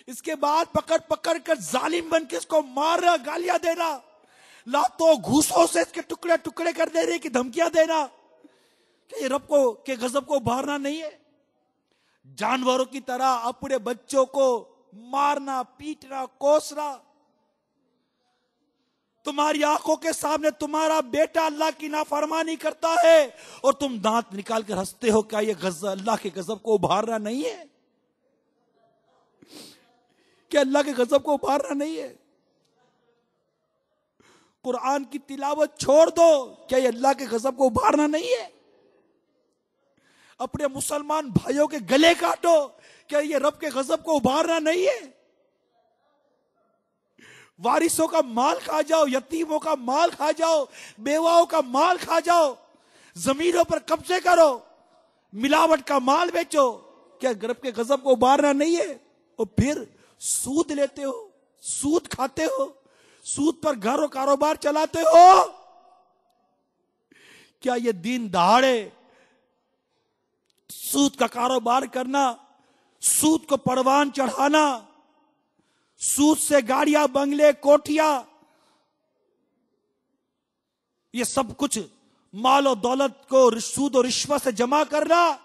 اس کے بعد پکڑ پکڑ کر ظالم بن کے اس کو مارنا، گالیاں دینا، لاتوں گھوسوں سے اس کے ٹکڑے ٹکڑے کر دینے کی دھمکیاں دینا، کہ یہ رب کے غضب کو ابھارنا نہیں ہے؟ جانوروں کی طرح اپنے بچوں کو مارنا، پیٹنا، کوسنا، تمہاری آنکھوں کے سامنے تمہارا بیٹا اللہ کی نافرمانی کرتا ہے اور تم دانت نکال کر ہنستے ہو، کیا یہ اللہ کے غضب کو ابھارنا نہیں ہے؟ کیا اللہ کے غضب کو ابھارنا نہیں ہے؟ قرآن کی تلاوت چھوڑ دو، کیا یہ اللہ کے غضب کو ابھارنا نہیں ہے؟ اپنے مسلمان بھائیوں کے گلے کاٹو، کیا یہ رب کے غضب کو ابھارنا نہیں ہے؟ وارثوں کا مال کھا جاؤ، یتیموں کا مال کھا جاؤ، بیواؤں کا مال کھا جاؤ، زمینوں پر قبضے کرو، ملاوٹ کا مال بیچو، کیا رب کے غضب کو ابھارنا نہیں ہے؟ اور پھر سود لیتے ہو، سود کھاتے ہو، سود پر گھر و کاروبار چلاتے ہو۔ کیا یہ دین دہاڑے سود کا کاروبار کرنا، سود کو پروان چڑھانا، سود سے گاڑیاں، بنگلے، کوٹھیاں، یہ سب کچھ مال و دولت کو سود و رشوت سے جمع کرنا،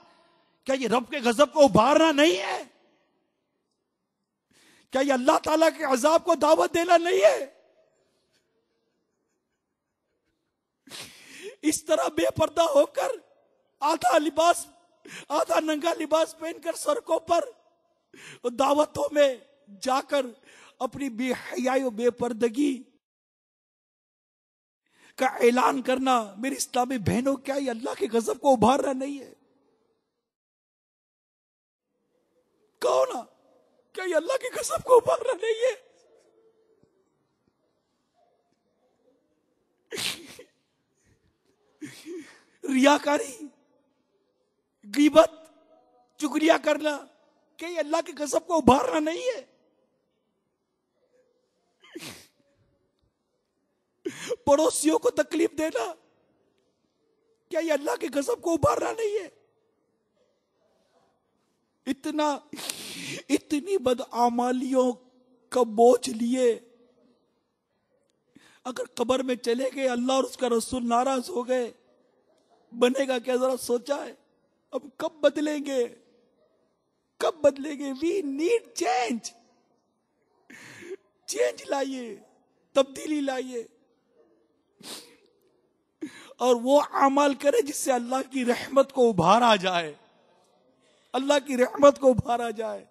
کیا یہ رب کے غضب کو ابھارنا نہیں ہے؟ کیا یہ اللہ تعالیٰ کے عذاب کو دعوت دینا نہیں ہے؟ اس طرح بے پردہ ہو کر آدھا ننگا لباس پہن کر سڑکوں پر دعوتوں میں جا کر اپنی بے حیائی و بے پردگی کا اعلان کرنا، میری اسلامی بہنوں، کیا یہ اللہ کے غضب کو ابھارنا نہیں ہے؟ کہو نا، کیا یہ اللہ کے غضب کو ابھارنا نہیں ہے؟ ریاکاری، غیبت، چغلیاں کرنا، کہ یہ اللہ کے غضب کو ابھارنا نہیں ہے؟ پڑوسیوں کو تکلیف دینا، کیا یہ اللہ کے غضب کو ابھارنا نہیں ہے؟ اتنی بدعمالیوں کا بوجھ لیے اگر قبر میں چلے گئے، اللہ اور اس کا رسول ناراض ہو گئے، بنے گا کیا؟ ذرا سوچا ہے؟ اب کب بدلیں گے؟ کب بدلیں گے؟ We need change. چینج لائیے، تبدیلی لائیے، اور وہ عمل کرے جس سے اللہ کی رحمت کو ابھارا جائے، اللہ کی رحمت کو ابھارا جائے.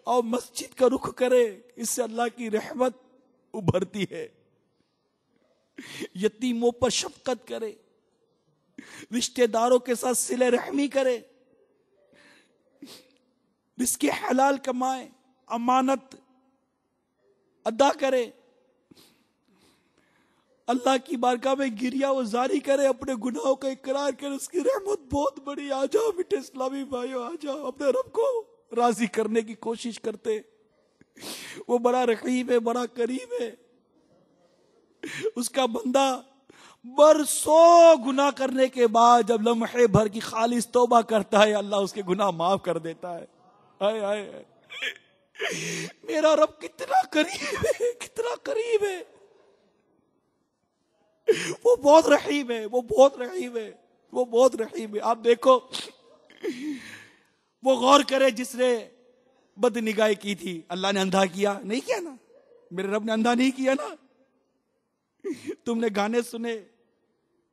اور مسجد کا رخ کرے، اس سے اللہ کی رحمت ابھرتی ہے. یتیموں پر شفقت کرے، رشتہ داروں کے ساتھ صلہ رحمی کرے، رزق حلال کمائے، امانت ادا کرے، اللہ کی بارگاہ میں گریہ و زاری کرے، اپنے گناہوں کا اقرار کرے. اس کی رحمت بہت بڑی. آ جاؤ میٹھے اسلامی بھائیو، آ جاؤ اپنے رب کو راضی کرنے کی کوشش کرتے. وہ بڑا رحیم ہے، بڑا کریم ہے. اس کا بندہ برسوں گناہ کرنے کے بعد جب لمحے بھر کی خالص توبہ کرتا ہے، اللہ اس کے گناہ معاف کر دیتا ہے. آئے آئے، میرا رب کتنا قریب ہے، کتنا قریب ہے. وہ بہت رحیم ہے، وہ بہت رحیم ہے، وہ بہت رحیم ہے. آپ دیکھو، وہ غور کرے جس نے بد نگاہی کی تھی، اللہ نے اندھا کیا نہیں کیا نا؟ میرے رب نے اندھا نہیں کیا نا؟ تم نے گانے سنے،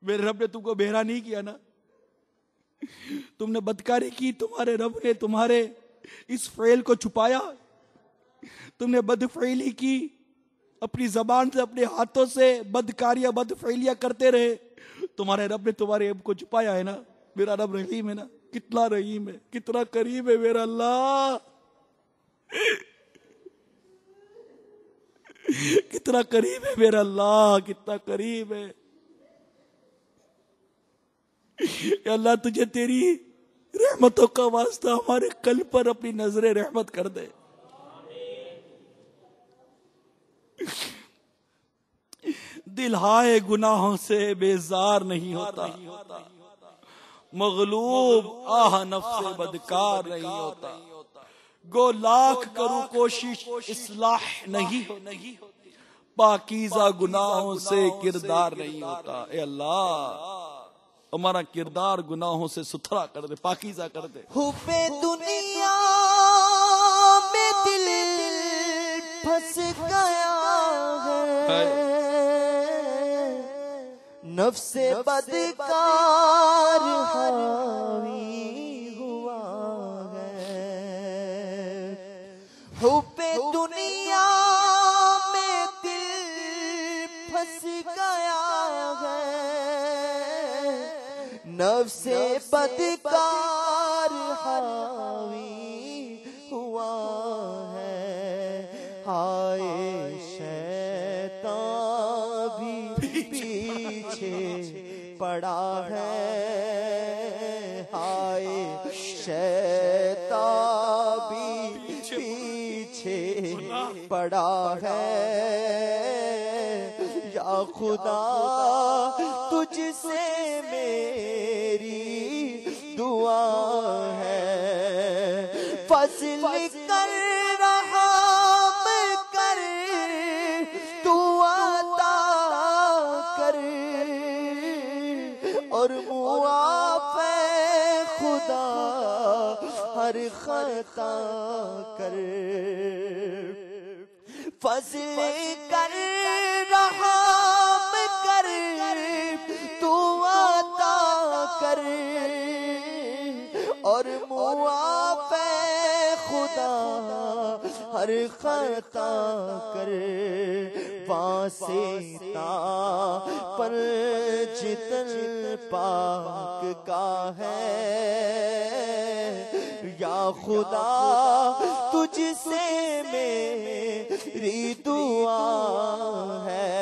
میرے رب نے تم کو بہرا نہیں کیا نا؟ تم نے بدکاری کی، تمہارے رب نے تمہارے اس فعل کو چھپایا. تم نے بدفعلی کی، اپنی زبان سے، اپنے ہاتھوں سے بدکاریاں، بدفعلیاں کرتے رہے، تمہارے رب نے تمہارے عیب کو چھپایا ہے نا؟ میرا رب رحیم ہے نا؟ کتنا رحیم ہے، کتنا قریب ہے میرا اللہ، کتنا قریب ہے میرا اللہ، کتنا قریب ہے. یا اللہ تجھے تیری رحمتوں کا واسطہ ہمارے قلب پر اپنی نظر رحمت کر دے. دل ہائے گناہوں سے بیزار نہیں ہوتا، مغلوب آہ نفس بدکار نہیں ہوتا. گو لاکھ کروں کوشش اصلاح نہیں ہوتی، پاکیزہ گناہوں سے کردار نہیں ہوتا. اے اللہ ہمارا کردار گناہوں سے ستھرا کر دے، پاکیزہ کر دے. حب دنیا میں دل پھنس گیا ہے، نفس بدکار حاوی ہوا ہے. حب دنیا میں دل پھنس گیا ہے، نفس بدکار حاوی ہوا ہے. ہائے شیطان بھی پیچھے پڑا ہے، ہائے شیطان بھی پیچھے پڑا ہے. یا خدا تجھ سے میری دعا ہے، فضل کر رحم کر تو عطا کر. خدا ہر خطا کر، فضل کر رحم کر تو عطا کر، اور معاف خدا ہر خطا کر، واسطہ پر جتن پاک کا ہے، یا خدا تجھ سے میری دعا ہے،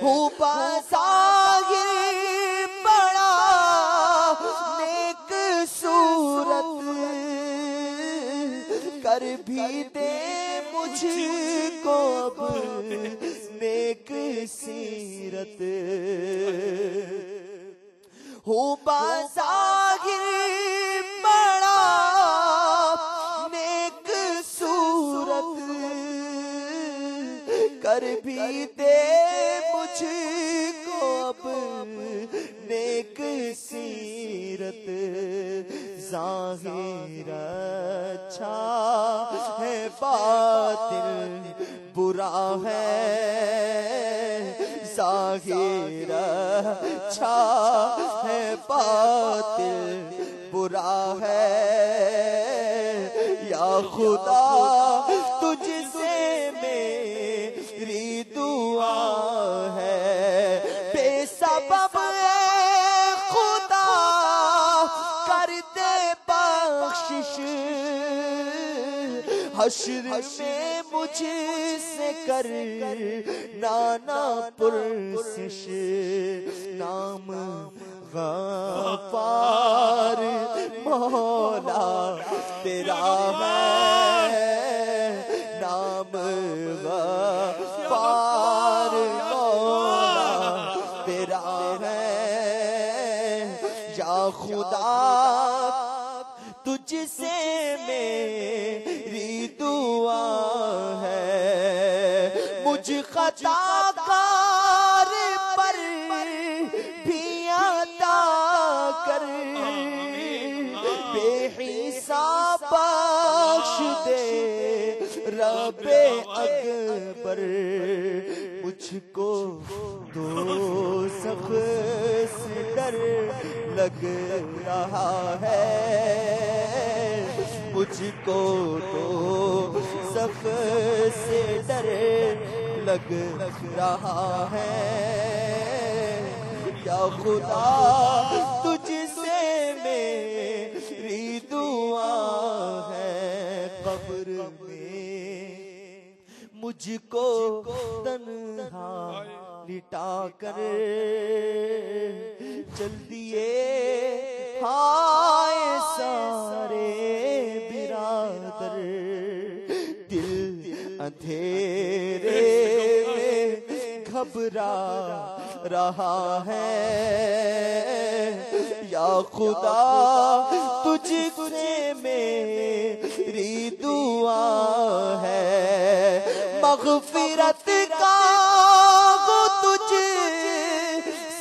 ہوں بظاہر بڑا نیک صورت، کر بھی دے مجھ کو اب نیک سیرت، ہوں بظاہر بڑا نیک صورت، کر بھی دے مجھ کو اب نیک سیرت، ظاہر اچھا ہے باطن برا ہے، ظاہر اچھا ہے باطن برا ہے، یا خدا تجھ سے میری دعا ہے، بے سبب خدا کر دے بخشش، حشر میں مجھ سے کر نانا پرسش، نام غفار مولا تیرا ہے، نام غفار مولا تیرا ہے، یا خدا تجھ سے میری دعا ہے، مجھ خطا کار پر بھی عطا کر، بے حساب بخش دے رب اکبر، مجھ کو دوزخ سے ڈر لگ رہا ہے، مجھ کو دوزخ سے ڈر لگ رہا ہے، یا خدا تجھ سے میری دعا ہے، قبر میں مجھ کو تنہا لٹا کر چل دیے ہائے سارے برادر، دل اندھیرے میں گھبرا رہا ہے، یا خدا تجھ سے میری دعا ہے، مغفرت کا وہ تجھ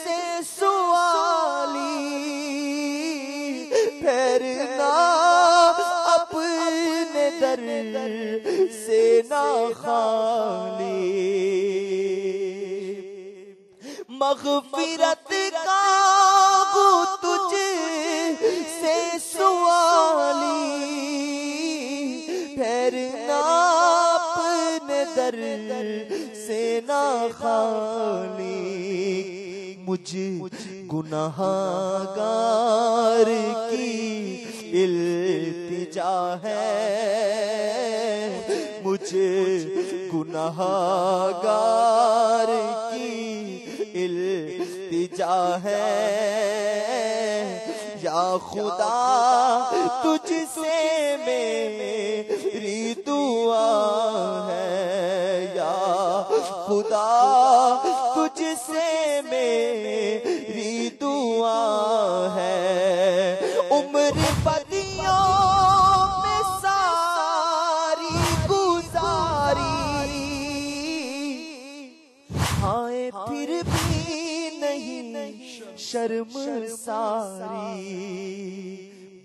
سے سوالی، پھیرنا اپنے در سے نہ خالی، مغفرت کا وہ تجھ سے سوالی، پھیرنا اپنے در سے نہ خالی، مجھ گناہگار کی التجا ہے، مجھ گناہگار کی التجا ہے، یا خدا تجھ سے میری دعا ہے، یا خدا تجھ سے میری دعا ہے، عمر بدیوں میں ساری گزاری، ہائے پھر بھی نہیں شرم ساری،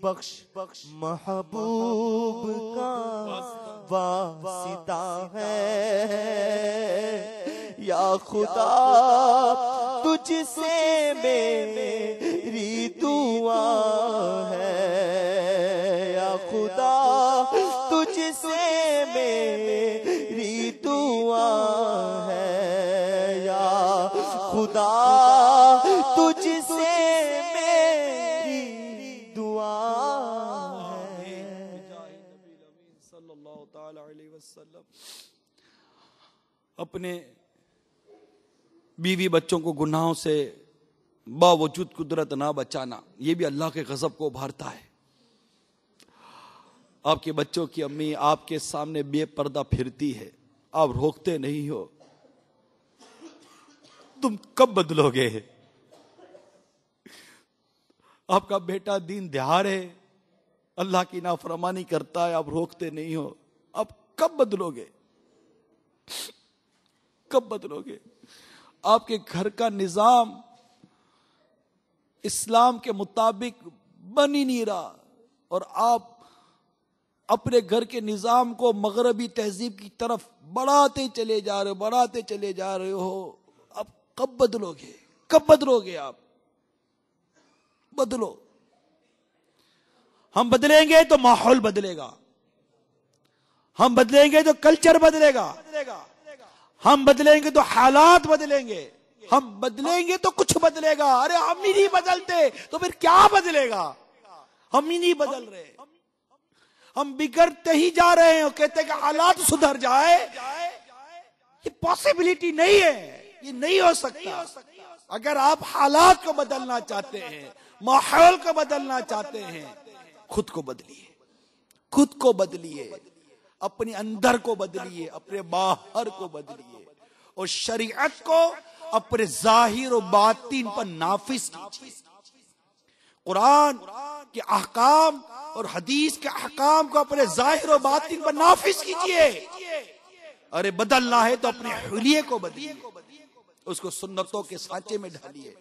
بخش محبوب کا واسطہ ہے یا خدا تجھ سے میری دعا ہے یا خدا تجھ سے میری دعا ہے یا خدا تجھ سے میری دعا ہے صلی اللہ تعالی علیہ وسلم. اپنے بیوی بچوں کو گناہوں سے باوجود قدرت نہ بچانا، یہ بھی اللہ کے غضب کو ابھارتا ہے. آپ کے بچوں کی امی آپ کے سامنے بے پردہ پھرتی ہے، آپ روکتے نہیں ہو. تم کب بدلو گے؟ آپ کا بیٹا دین دہار ہے، اللہ کی نافرمانی کرتا ہے، آپ روکتے نہیں ہو. آپ کب بدلو گے؟ کب بدلو گے؟ آپ کے گھر کا نظام اسلام کے مطابق بن ہی نہیں رہا اور آپ اپنے گھر کے نظام کو مغربی تہذیب کی طرف بڑھاتے چلے جا رہے ہو. اب کب بدلو گے؟ کب بدلو گے؟ آپ بدلو. ہم بدلیں گے تو ماحول بدلے گا، ہم بدلیں گے تو کلچر بدلے گا، ہم بدلیں گے تو حالات بدلیں گے، ہم بدلیں گے تو کچھ بدلے گا. ارے ہم ہی نہیں بدلتے تو پھر کیا بدلے گا؟ ہم ہی نہیں بدل رہے، ہم بگڑتے ہی جا رہے ہیں. کہتے ہیں کہ حالات سدھر جائے، یہ پاسبلٹی نہیں ہے، یہ نہیں ہو سکتا. اگر آپ حالات کو بدلنا چاہتے ہیں، ماحول کو بدلنا چاہتے ہیں، خود کو بدلیے، خود کو بدلیے، اپنے اندر کو بدلیے، اپنے باہر کو بدلیے اور شریعت کو اپنے ظاہر و باطن پر نافذ کیجیے. قرآن کے احکام اور حدیث کے احکام کو اپنے ظاہر و باطن پر نافذ کیجیے. ارے بدلنا ہے تو اپنے حلیے کو بدلیے، اس کو سنتوں کے سانچے میں ڈھالیے.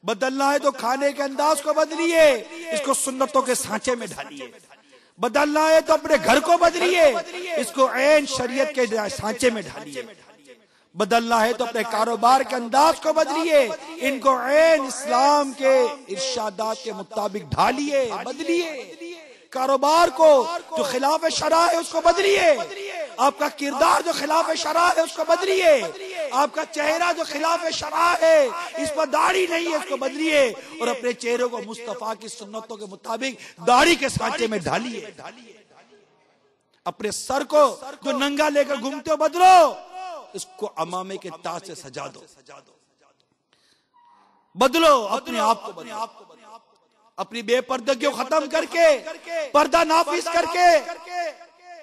بدلنا ہے تو کھانے کے انداز کو بدلیے، اس کو سنتوں کے سانچے میں ڈھالیے. بدلنا ہے تو اپنے گھر کو بدلیے، اس کو عین شریعت کے سانچے میں ڈھالیے. بدلنا ہے تو اپنے کاروبار کے انداز کو بدلیے، ان کو عین اسلام کے ارشادات کے مطابق ڈھالیے، بدلیے. کاروبار کو جو خلاف شرع ہے اس کو بدلیے، آپ کا کردار جو خلاف شرع ہے اس کو بدلیے، آپ کا چہرہ جو خلاف شرع ہے، اس پر داڑھی نہیں ہے اس کو بدلیے اور اپنے چہرے کو مصطفیٰ کی سنتوں کے مطابق داڑھی کے سانچے میں ڈھالیے. اپنے سر کو جو ننگا لے کر گھومتے ہو بدلو، اس کو امامے کے تاج سے سجا دو. بدلو اپنے آپ کو، بدلو اپنی بے پردگی کو ختم کر کے پردہ نافذ کر کے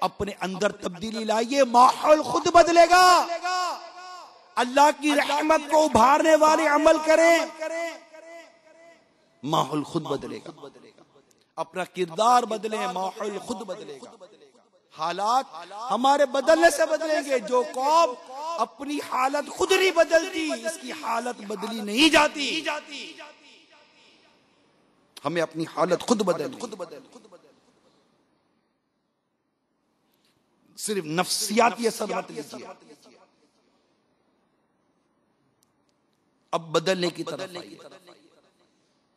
اپنے اندر تبدیلی لائیے. ماحول خود بدلے گا. اللہ کی رحمت کو ابھارنے والے عمل کریں، ماحول خود بدلے گا. اپنا کردار بدلیں، ماحول خود بدلے گا. حالات ہمارے بدلنے سے بدلیں گے. جو قوم اپنی حالت خود نہیں بدلتی، اس کی حالت بدلی نہیں جاتی. ہمیں اپنی حالت خود بدلنی. صرف نفسیاتی اثر مت لیجیے، اب بدلنے کی طرف آئیے.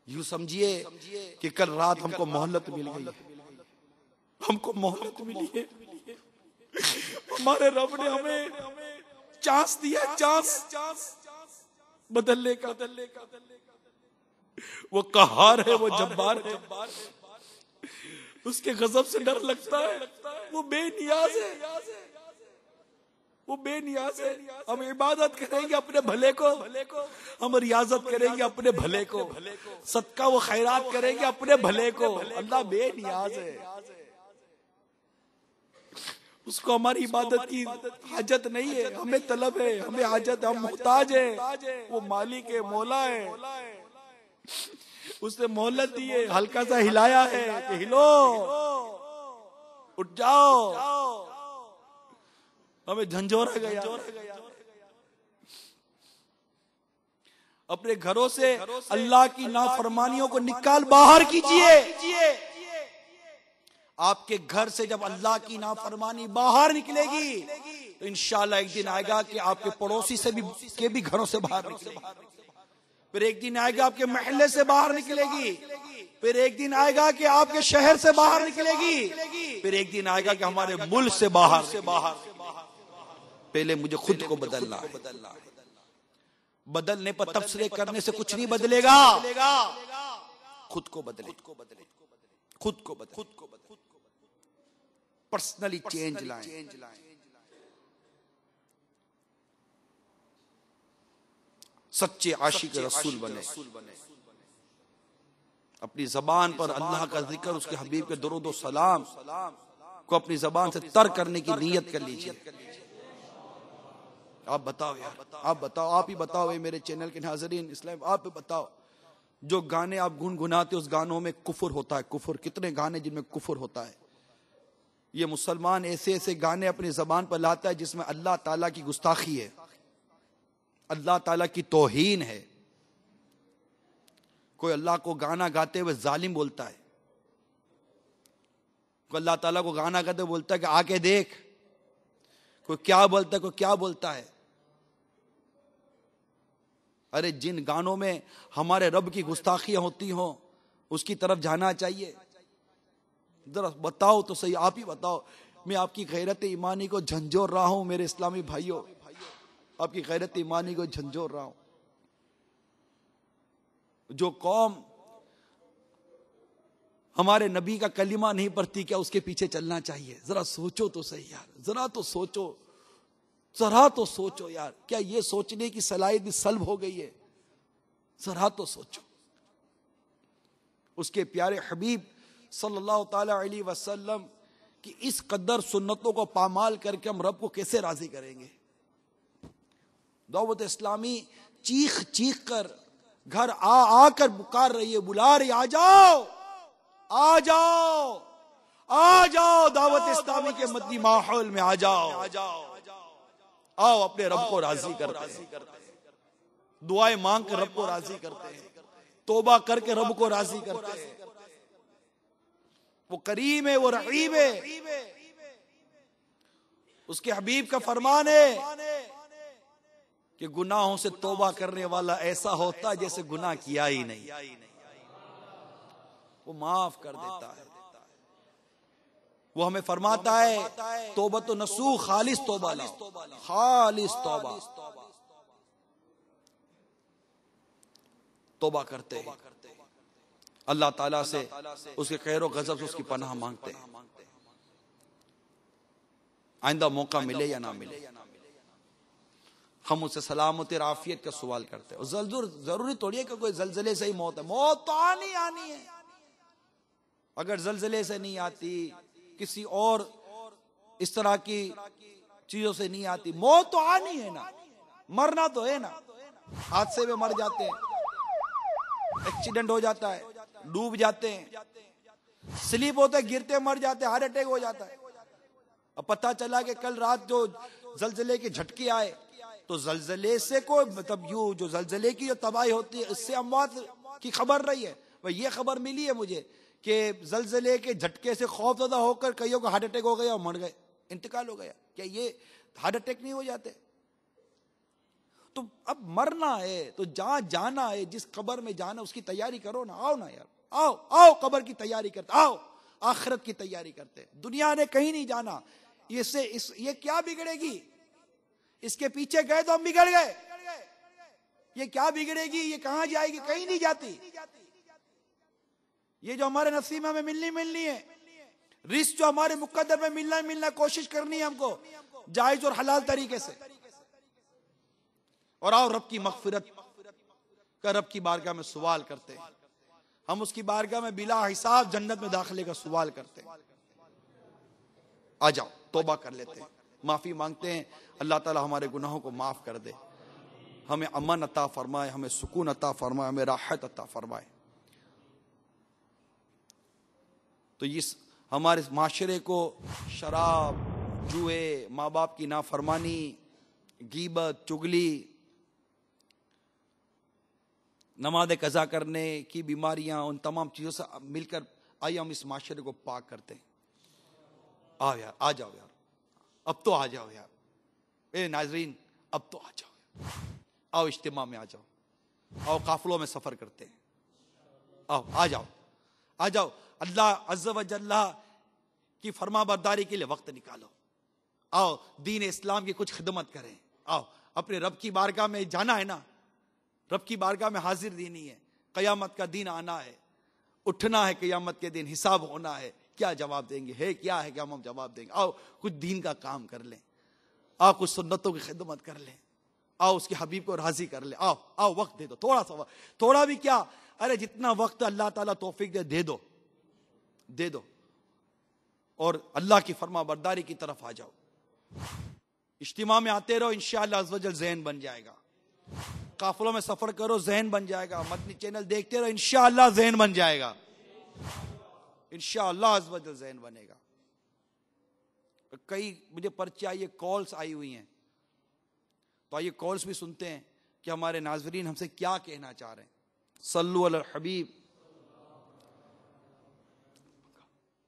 یوں سمجھیے کہ کل رات ہم کو مہلت مل گئی، ہم کو مہلت ملی ہے. ہمارے رب نے ہمیں چانس دیا، چانس بدلنے کا. وہ قہار ہے، وہ جبار ہے، اس کے غضب سے ڈر لگتا ہے. وہ بے نیاز ہے، وہ بے نیاز ہے. ہم عبادت کریں گے اپنے بھلے کو، ہم ریاضت کریں گے اپنے بھلے کو، صدقہ و خیرات کریں گے اپنے بھلے کو. اللہ بے نیاز ہے، اس کو ہماری عبادت کی حاجت نہیں ہے. ہمیں طلب ہے، ہمیں حاجت ہے، ہم محتاج ہیں. وہ مالک ہے، مولا ہے. اس نے مہلت دی ہے، ہلکا سا ہلایا ہے کہ ہلو، اٹھ جاؤ. ہمیں جھنجھوڑا گیا. اپنے گھروں سے اللہ کی نافرمانیوں کو نکال باہر کیجئے. آپ کے گھر سے جب اللہ کی نافرمانی باہر نکلے گی تو انشاءاللہ ایک دن آئے گا کہ آپ کے پڑوسی سے بھی گھروں سے باہر نکلے گی. پھر ایک دن آئے گا آپ کے محلے سے باہر نکلے گی. پھر ایک دن آئے گا کہ آپ کے شہر سے باہر نکلے گی. پھر ایک دن آئے گا کہ ہمارے ملک سے باہر. پہلے مجھے خود کو بدلنا ہے. بدلنے پر تبصرے کرنے سے کچھ نہیں بدلے گا. خود کو بدلے, خود کو بدلے, پرسنلی چینج لائیں. سچے عاشق رسول بنے. اپنی زبان پر اللہ کا ذکر, اس کے حبیب کے درود و سلام کو اپنی زبان سے تر کرنے کی نیت کر لیجئے. آپ بتاؤ یار, آپ بتاؤ, آپ ہی بتاؤ میرے چینل کے ناظرین اسلام, آپ بتاؤ جو گانے آپ گنگناتے اس گانوں میں کفر ہوتا ہے. کفر, کتنے گانے جن میں کفر ہوتا ہے. یہ مسلمان ایسے ایسے گانے اپنی زبان پر لاتا ہے جس میں اللہ تعالیٰ کی گستاخی ہے, اللہ تعالیٰ کی توہین ہے. کوئی اللہ کو گانا گاتے ہوئے ظالم بولتا ہے, کوئی اللہ تعالیٰ کو گانا گاتے ہوئے بولتا ہے کہ آ کے دیکھ. کوئی کیا بولتا ہے, کوئی کیا بولتا ہے. ارے جن گانوں میں ہمارے رب کی گستاخیاں ہوتی ہوں اس کی طرف جانا چاہیے. ذرا بتاؤ تو صحیح, آپ ہی بتاؤ. میں آپ کی غیرت ایمانی کو جھنجھوڑ رہا ہوں میرے اسلامی بھائیوں, آپ کی غیرت ایمانی کو جھنجھوڑ رہا ہوں. جو قوم ہمارے نبی کا کلمہ نہیں پڑھتی, کیا اس کے پیچھے چلنا چاہیے؟ ذرا سوچو تو صحیح یار, ذرا تو سوچو, ذرا تو سوچو یار. کیا یہ سوچنے کی صلاحیت بھی سلب ہو گئی ہے؟ ذرا تو سوچو. اس کے پیارے حبیب صلی اللہ تعالی علیہ وسلم کی اس قدر سنتوں کو پامال کر کے ہم رب کو کیسے راضی کریں گے؟ دعوت اسلامی چیخ چیخ کر گھر آ کر پکار رہی ہے, بلا رہی, آ جاؤ آ جاؤ آ جاؤ, دعوت اسلامی کے مدنی ماحول میں آ جاؤ. آؤ اپنے رب کو راضی کرتے ہیں, دعائیں مانگ کر رب کو راضی کرتے ہیں, توبہ کر کے رب کو راضی کرتے ہیں. وہ کریم ہے, وہ رحیم ہے. اس کے حبیب کا فرمان ہے کہ گناہوں سے توبہ کرنے والا ایسا ہوتا ہے جیسے گناہ کیا ہی نہیں, وہ معاف کر دیتا ہے. وہ ہمیں فرماتا ہے توبۃ نصوح, خالص توبہ لاؤ, خالص توبہ. توبہ کرتے ہیں, اللہ تعالیٰ سے اس کے خیر و غضب سے اس کی پناہ مانگتے ہیں. آئندہ موقع ملے یا نہ ملے ہم اسے سلامت اور عافیت کا سوال کرتے ہیں. ضروری تھوڑی ہے کہ کوئی زلزلے سے ہی موت ہے, موت تو آنی ہے. اگر زلزلے سے نہیں آتی, کسی اور اس طرح کی چیزوں سے نہیں آتی, موت تو آنی ہے نا. مرنا تو ہے نا. حادثے میں مر جاتے ہیں, ایکسیڈنٹ ہو جاتا ہے, ڈوب جاتے ہیں, سلیپ ہوتے ہیں, گرتے مر جاتے ہیں, ہارٹ اٹیک ہو جاتا ہے. اب پتہ چلا کہ کل رات جو زلزلے کے جھٹکے آئے تو زلزلے سے کوئی مطلب یوں جو زلزلے کی جو تباہی ہوتی ہے اس سے اموات کی خبر رہی ہے. یہ خبر ملی ہے مجھے کہ زلزلے کے جھٹکے سے خوف زدہ ہو کر کئیوں کو ہارٹ اٹیک ہو گیا اور مر گئے, انتقال ہو گیا. کیا یہ ہارٹ اٹیک نہیں ہو جاتے؟ تو اب مرنا ہے تو جہاں جانا ہے, جس قبر میں جانا اس کی تیاری کرو نا. آؤ نا یار, آؤ قبر کی تیاری کرتے, آؤ آخرت کی تیاری کرتے. دنیا نے کہیں نہیں جانا, یہ کیا بگڑے گی؟ اس کے پیچھے گئے تو ہم بگڑ گئے. یہ کیا بگڑے گی؟ یہ کہاں جائے گی؟ کہیں نہیں جاتی. یہ جو ہمارے نصیب میں ہمیں ملنی ہے, رزق جو ہمارے مقدر میں ملنا کوشش کرنی ہے ہم کو جائز اور حلال طریقے سے. اور آؤ رب کی مغفرت کا رب کی بارگاہ میں سوال کرتے ہیں. ہم اس کی بارگاہ میں بلا حساب جنت میں داخلے کا سوال کرتے ہیں. آ جاؤ توبہ کر لیتے ہیں, معافی مانگتے ہیں. اللہ تعالی ہمارے گناہوں کو معاف کر دے, ہمیں امن عطا فرمائے, ہمیں سکون عطا فرمائے, ہمیں راحت عطا فرمائے. تو اس ہمارے معاشرے کو شراب, جوئے, ماں باپ کی نافرمانی, غیبت, چگلی, نماز قضا کرنے کی بیماریاں, ان تمام چیزوں سے مل کر آئیے ہم اس معاشرے کو پاک کرتے ہیں. آؤ یار آ جاؤ یار, اب تو آ جاؤ یار, اے ناظرین اب تو آ جاؤ, آؤ اجتماع میں آ جاؤ, آؤ قافلوں میں سفر کرتے ہیں, آؤ آ جاؤ آ جاؤ, اللہ عز و جل کی فرما برداری کے لیے وقت نکالو, آؤ دین اسلام کی کچھ خدمت کریں, آؤ اپنے رب کی بارگاہ میں جانا ہے نا, رب کی بارگاہ میں حاضر دینی ہے, قیامت کا دن آنا ہے, اٹھنا ہے قیامت کے دن, حساب ہونا ہے, کیا جواب دیں گے, ہے کیا ہے کہ ہم جواب دیں گے. آؤ کچھ دین کا کام کر لیں, آؤ کچھ سنتوں کی خدمت کر لیں, آؤ اس کے حبیب کو راضی کر لیں, آؤ آؤ وقت دے دو, تھوڑا سا وقت, تھوڑا بھی کیا, ارے جتنا وقت اللہ تعالیٰ توفیق دے دو دے دو, اور اللہ کی فرما برداری کی طرف آ جاؤ. اجتماع میں آتے رہو, انشاءاللہ عز و جل ذہن بن جائے گا. قافلوں میں سفر کرو, ذہن بن جائے گا. مدنی چینل دیکھتے رہو, انشاءاللہ ذہن بن جائے گا. انشاءاللہ عز و جل ذہن بنے گا. کئی مجھے پرچے آئیے, کالز آئی ہوئی ہیں, تو آئیے کالز بھی سنتے ہیں کہ ہمارے ناظرین ہم سے کیا کہنا چاہ رہے ہیں. صلو علی الحبیب.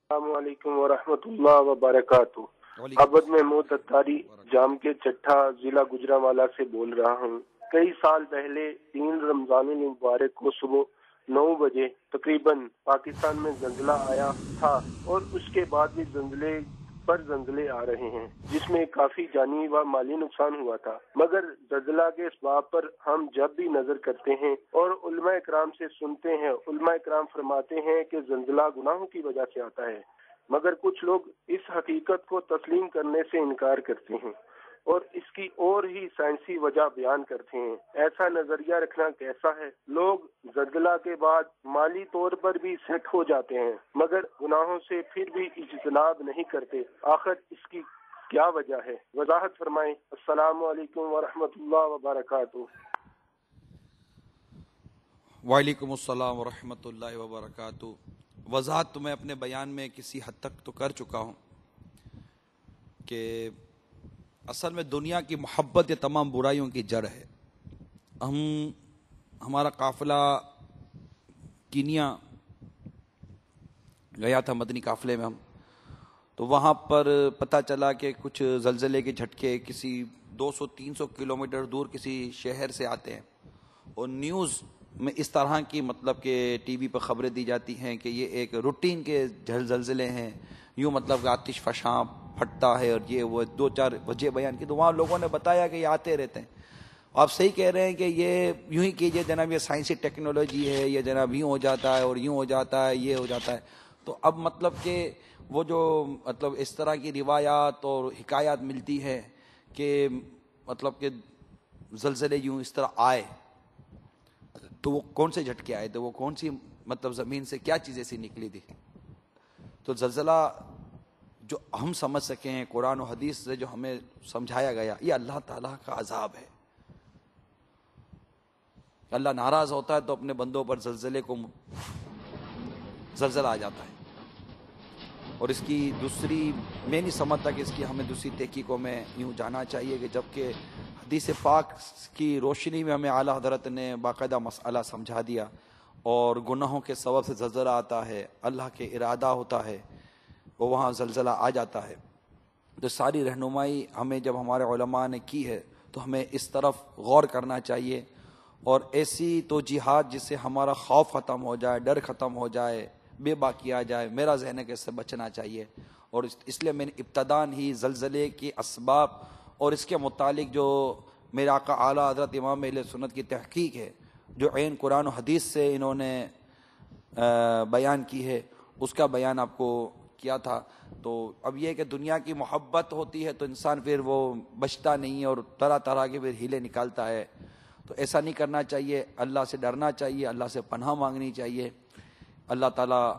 السلام علیکم ورحمۃ اللہ وبرکاتہ. عبد محمود اتاری جام کے چٹھا ضلع گجرانوالہ سے بول رہا ہوں. کئی سال پہلے 3 رمضان المبارک کو صبح 9 بجے تقریباً پاکستان میں زلزلہ آیا تھا, اور اس کے بعد بھی زلزلے پر زلزلے آ رہے ہیں, جس میں کافی جانی و مالی نقصان ہوا تھا. مگر زلزلہ کے اسباب پر ہم جب بھی نظر کرتے ہیں اور علماء اکرام سے سنتے ہیں, علماء اکرام فرماتے ہیں کہ زلزلہ گناہوں کی وجہ سے آتا ہے, مگر کچھ لوگ اس حقیقت کو تسلیم کرنے سے انکار کرتے ہیں اور اس کی اور ہی سائنسی وجہ بیان کرتے ہیں. ایسا نظریہ رکھنا کیسا ہے؟ لوگ زلزلہ کے بعد مالی طور پر بھی سیٹ ہو جاتے ہیں, مگر گناہوں سے پھر بھی اجتناب نہیں کرتے. آخر اس کی کیا وجہ ہے؟ وضاحت فرمائیں. السلام علیکم ورحمۃ اللہ وبرکاتہ. وعلیکم السلام ورحمۃ اللہ وبرکاتہ. وضاحت تو میں اپنے بیان میں کسی حد تک تو کر چکا ہوں کہ اصل میں دنیا کی محبت یہ تمام برائیوں کی جڑ ہے. ہمارا قافلہ کینیا گیا تھا, مدنی قافلے میں ہم, تو وہاں پر پتہ چلا کہ کچھ زلزلے کے جھٹکے کسی 200-300 کلومیٹر دور کسی شہر سے آتے ہیں, اور نیوز میں اس طرح کی مطلب کہ ٹی وی پر خبریں دی جاتی ہیں کہ یہ ایک روٹین کے زلزلے ہیں, یوں مطلب کہ آتش فشاں پھٹتا ہے, اور یہ وہ 2-4 وجہ بیان کی. تو وہاں لوگوں نے بتایا کہ یہ آتے رہتے ہیں. آپ صحیح کہہ رہے ہیں کہ یہ یوں ہی کیجئے جناب, یہ سائنسی ٹیکنالوجی ہے, یہ جناب یوں ہو جاتا ہے اور یوں ہو جاتا ہے, یہ ہو جاتا ہے. تو اب مطلب کہ وہ جو مطلب اس طرح کی روایات اور حکایات ملتی ہے کہ مطلب کہ زلزلے یوں اس طرح آئے, تو وہ کون سے جھٹکے آئے تھے, وہ کون سی مطلب زمین سے کیا چیزیں سی نکلی تھی. تو زلزلہ جو ہم سمجھ سکیں ہیں قرآن و حدیث سے جو ہمیں سمجھایا گیا, یہ اللہ تعالیٰ کا عذاب ہے. اللہ ناراض ہوتا ہے تو اپنے بندوں پر زلزلہ آ جاتا ہے. اور اس کی دوسری میں نہیں سمجھتا کہ اس کی ہمیں دوسری تحقیقوں میں یوں جانا چاہیے کہ جبکہ حدیث پاک کی روشنی میں ہمیں اعلیٰ حضرت نے باقاعدہ مسئلہ سمجھا دیا, اور گناہوں کے سبب سے زلزلہ آتا ہے, اللہ کے ارادہ ہوتا ہے, وہ وہاں زلزلہ آ جاتا ہے. تو ساری رہنمائی ہمیں جب ہمارے علماء نے کی ہے تو ہمیں اس طرف غور کرنا چاہیے, اور ایسی توجیہات جس سے ہمارا خوف ختم ہو جائے, ڈر ختم ہو جائے, بے باکی آ جائے. میرا ذہن ہے کہ اس سے بچنا چاہیے, اور اس لیے میں نے ابتداً ہی زلزلے کے اسباب اور اس کے متعلق جو میرے آقا اعلیٰ حضرت امام اہل سنت کی تحقیق ہے, جو عین قرآن و حدیث سے انہوں نے بیان کی ہے, اس کا بیان آپ کو کیا تھا. تو اب یہ کہ دنیا کی محبت ہوتی ہے تو انسان پھر وہ بچتا نہیں ہے اور طرح طرح کے پھر ہیلے نکالتا ہے. تو ایسا نہیں کرنا چاہیے, اللہ سے ڈرنا چاہیے, اللہ سے پناہ مانگنی چاہیے. اللہ تعالیٰ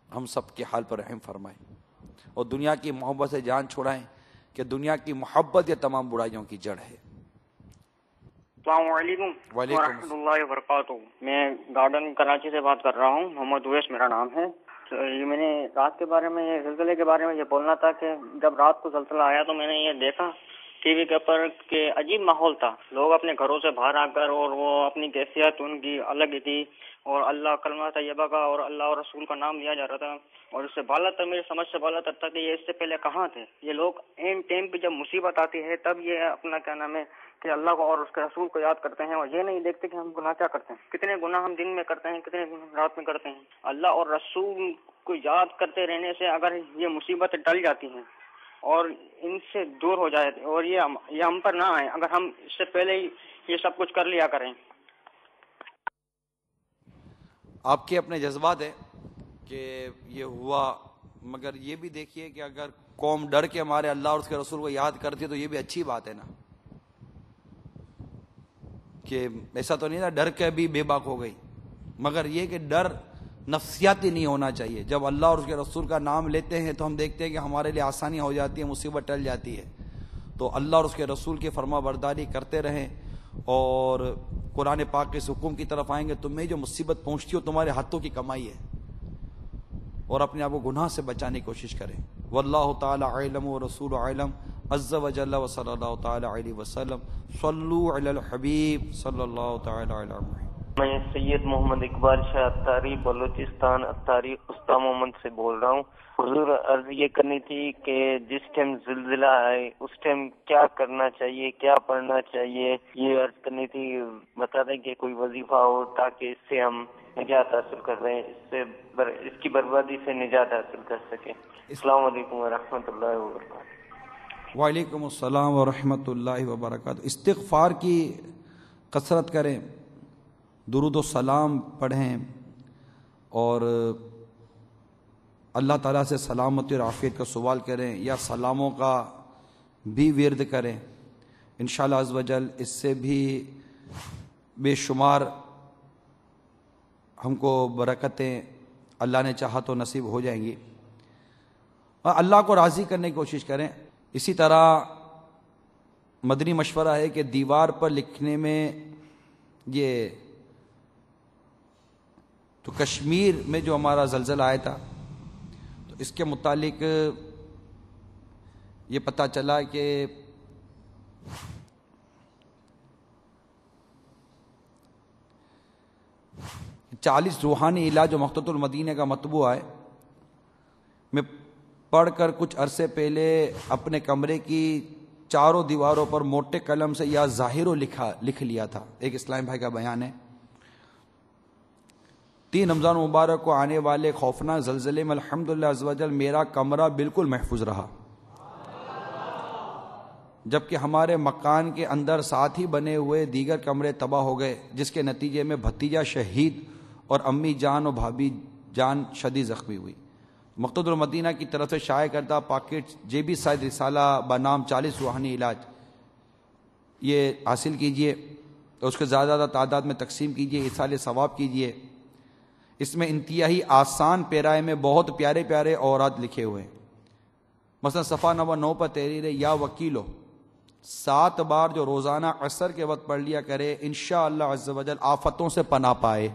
ہم سب کے حال پر رحم فرمائے, اور دنیا کی محبت سے جان چھڑائیں کہ دنیا کی محبت یہ تمام برائیوں کی جڑ ہے. السلام علیکم ورحمۃ اللہ وبرکاتہ. میں گارڈن کراچی سے بات کر رہا ہوں, محمد اویس میرا نام ہے. تو یہ میں نے رات کے بارے میں, یہ زلزلے کے بارے میں یہ بولنا تھا کہ جب رات کو زلزلہ آیا تو میں نے یہ دیکھا کہ ٹی وی کے اوپر کہ عجیب ماحول تھا، لوگ اپنے گھروں سے باہر آ کر اور وہ اپنی کیفیت ان کی الگ ہی تھی، اور اللہ کلمہ طیبہ کا اور اللہ اور رسول کا نام لیا جا رہا تھا، اور اس سے بالا تر میری سمجھ سے بالا تر تھا کہ یہ اس سے پہلے کہاں تھے یہ لوگ. این ٹائم پہ جب مصیبت آتی ہے تب یہ اپنا کیا نام ہے کہ اللہ کو اور اس کے رسول کو یاد کرتے ہیں، اور یہ نہیں دیکھتے کہ ہم گناہ کیا کرتے ہیں، کتنے گناہ ہم دن میں کرتے ہیں، کتنے گناہ رات میں کرتے ہیں. اللہ اور رسول کو یاد کرتے رہنے سے اگر یہ مصیبت ٹل جاتی ہیں اور ان سے دور ہو جائے اور یہ ہم پر نہ آئے اگر ہم اس سے پہلے ہی یہ سب کچھ کر لیا کریں. آپ کے اپنے جذبات ہیں کہ یہ ہوا، مگر یہ بھی دیکھیے کہ اگر قوم ڈر کے ہمارے اللہ اور اس کے رسول کو یاد کرتی ہے تو یہ بھی اچھی بات ہے نا، کہ ایسا تو نہیں نا ڈر کے بھی بے باک ہو گئی، مگر یہ کہ ڈر نفسیاتی نہیں ہونا چاہیے. جب اللہ اور اس کے رسول کا نام لیتے ہیں تو ہم دیکھتے ہیں کہ ہمارے لیے آسانی ہو جاتی ہے، مصیبت ٹل جاتی ہے. تو اللہ اور اس کے رسول کی فرما برداری کرتے رہیں، اور قرآن پاک کے اس حکم کی طرف آئیں گے تمہیں جو مصیبت پہنچتی ہو تمہارے ہاتھوں کی کمائی ہے، اور اپنے آپ کو گناہ سے بچانے کی کوشش کریں. واللہ تعالی علم ورسول علم عز وجل وصلی اللہ تعالی علیہ وسلم. صلوا علی الحبیب صلی اللہ تعالی علیہ وسلم. میں سید محمد اقبال شاہ اتاری بلوچستان اتاری خستہ محمد سے بول رہا ہوں. حضور عرض یہ کرنی تھی کہ جس ٹائم زلزلہ آئے اس ٹائم کیا کرنا چاہیے، کیا پڑھنا چاہیے، یہ عرض کرنی تھی. بتا دیں کہ کوئی وظیفہ ہو تاکہ اس سے ہم نجات حاصل کر رہے ہیں، اس کی بربادی سے نجات حاصل کر سکیں. السلام علیکم ورحمۃ اللہ وبرکاتہ. وعلیکم السلام ورحمۃ اللہ وبرکاتہ. استغفار کی کثرت کریں، درود و سلام پڑھیں، اور اللہ تعالیٰ سے سلامتی اور عافیت کا سوال کریں، یا سلاموں کا بھی ورد کریں. انشاءاللہ عز وجل اس سے بھی بے شمار ہم کو برکتیں اللہ نے چاہا تو نصیب ہو جائیں گی. اور اللہ کو راضی کرنے کی کوشش کریں. اسی طرح مدنی مشورہ ہے کہ دیوار پر لکھنے میں یہ تو کشمیر میں جو ہمارا زلزلہ آیا تھا تو اس کے متعلق یہ پتہ چلا کہ چالیس روحانی علاج جو مقتۃ المدینہ کا مطبوع ہے، میں پڑھ کر کچھ عرصے پہلے اپنے کمرے کی چاروں دیواروں پر موٹے قلم سے یا ظاہر لکھ لیا تھا. ایک اسلام بھائی کا بیان ہے. 3 رمضان مبارک کو آنے والے خوفناک زلزلے میں الحمدللہ عز وجل میرا کمرہ بالکل محفوظ رہا، جبکہ ہمارے مکان کے اندر ساتھ ہی بنے ہوئے دیگر کمرے تباہ ہو گئے، جس کے نتیجے میں بھتیجا شہید اور امی جان اور بھابھی جان شدید زخمی ہوئی. مقتدر المدینہ کی طرف سے شائع کردہ پاکٹ جے بی سعید رسالہ بنام 40 روحانی علاج یہ حاصل کیجئے، اس کے زیادہ تعداد میں تقسیم کیجئے، ایصال ثواب کیجئے. اس میں انتہائی آسان پیرائے میں بہت پیارے پیارے اوراد لکھے ہوئے ہیں. مثلا صفحہ نمبر 9 پر تحریر ہے یا وکیلو 7 بار جو روزانہ عصر کے وقت پڑھ لیا کرے انشاءاللہ عز و جل آفتوں سے پناہ پائے.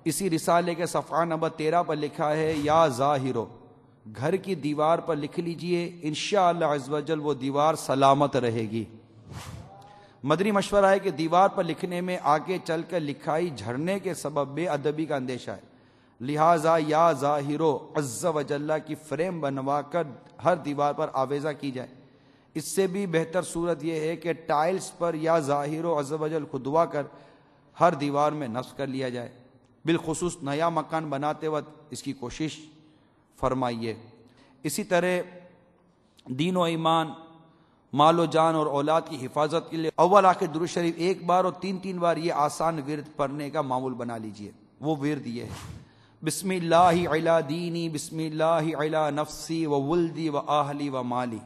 اسی رسالے کے صفحہ نمبر 13 پر لکھا ہے یا ظاہرو گھر کی دیوار پر لکھ لیجئے انشاءاللہ عز و جل وہ دیوار سلامت رہے گی. مدنی مشورہ ہے کہ دیوار پر لکھنے میں آگے چل کر لکھائی جھڑنے کے سبب بے ادبی کا اندیشہ ہے، لہٰذا یا ظاہرو عز و جل کی فریم بنوا کر ہر دیوار پر آویزہ کی جائے. اس سے بھی بہتر صورت یہ ہے کہ ٹائلز پر یا ظاہرو عز و جل کھدوا کر ہر دیوار میں نصب کر لیا جائے. بالخصوص نیا مکان بناتے وقت اس کی کوشش فرمائیے. اسی طرح دین و ایمان، مال و جان اور اولاد کی حفاظت کے لیے اول آخر درود شریف 1 بار اور 3 بار یہ آسان ورد پڑھنے کا معمول بنا لیجئے. وہ ورد یہ ہے بسم اللہ علی دینی بسم اللہ علی نفسی و ولدی و اہلی و مالی،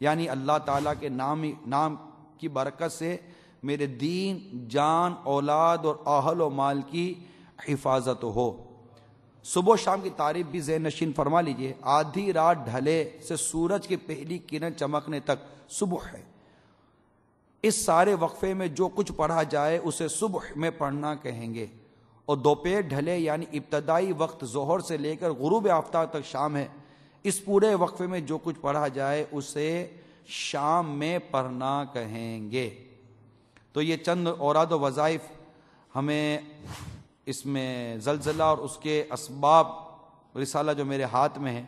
یعنی اللہ تعالیٰ کے نام کی برکت سے میرے دین، جان، اولاد اور اہل و مال کی حفاظت ہو. صبح و شام کی تعریف بھی ذہن نشین فرما لیجئے. آدھی رات ڈھلے سے سورج کی پہلی کرن چمکنے تک صبح ہے. اس سارے وقفے میں جو کچھ پڑھا جائے اسے صبح میں پڑھنا کہیں گے، اور دوپہر ڈھلے یعنی ابتدائی وقت ظہر سے لے کر غروب آفتاب تک شام ہے. اس پورے وقفے میں جو کچھ پڑھا جائے اسے شام میں پڑھنا کہیں گے۔ تو یہ چند اوراد و وظائف ہمیں اس میں زلزلہ اور اس کے اسباب، رسالہ جو میرے ہاتھ میں ہے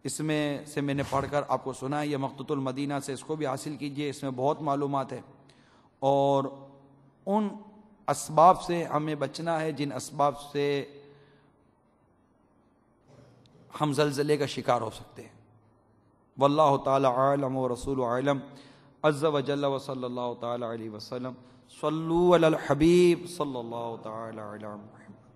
اس میں سے میں نے پڑھ کر آپ کو سنا ہے، یہ مقطوط المدینہ سے اس کو بھی حاصل کیجئے، اس میں بہت معلومات ہے، اور ان اسباب سے ہمیں بچنا ہے جن اسباب سے ہم زلزلے کا شکار ہو سکتے ہیں۔ واللہ تعالی عالم و رسول عالم عز و جل و صلی اللہ تعالی علیہ وسلم۔ صلو علی الحبیب صلی اللہ تعالی علی محمد۔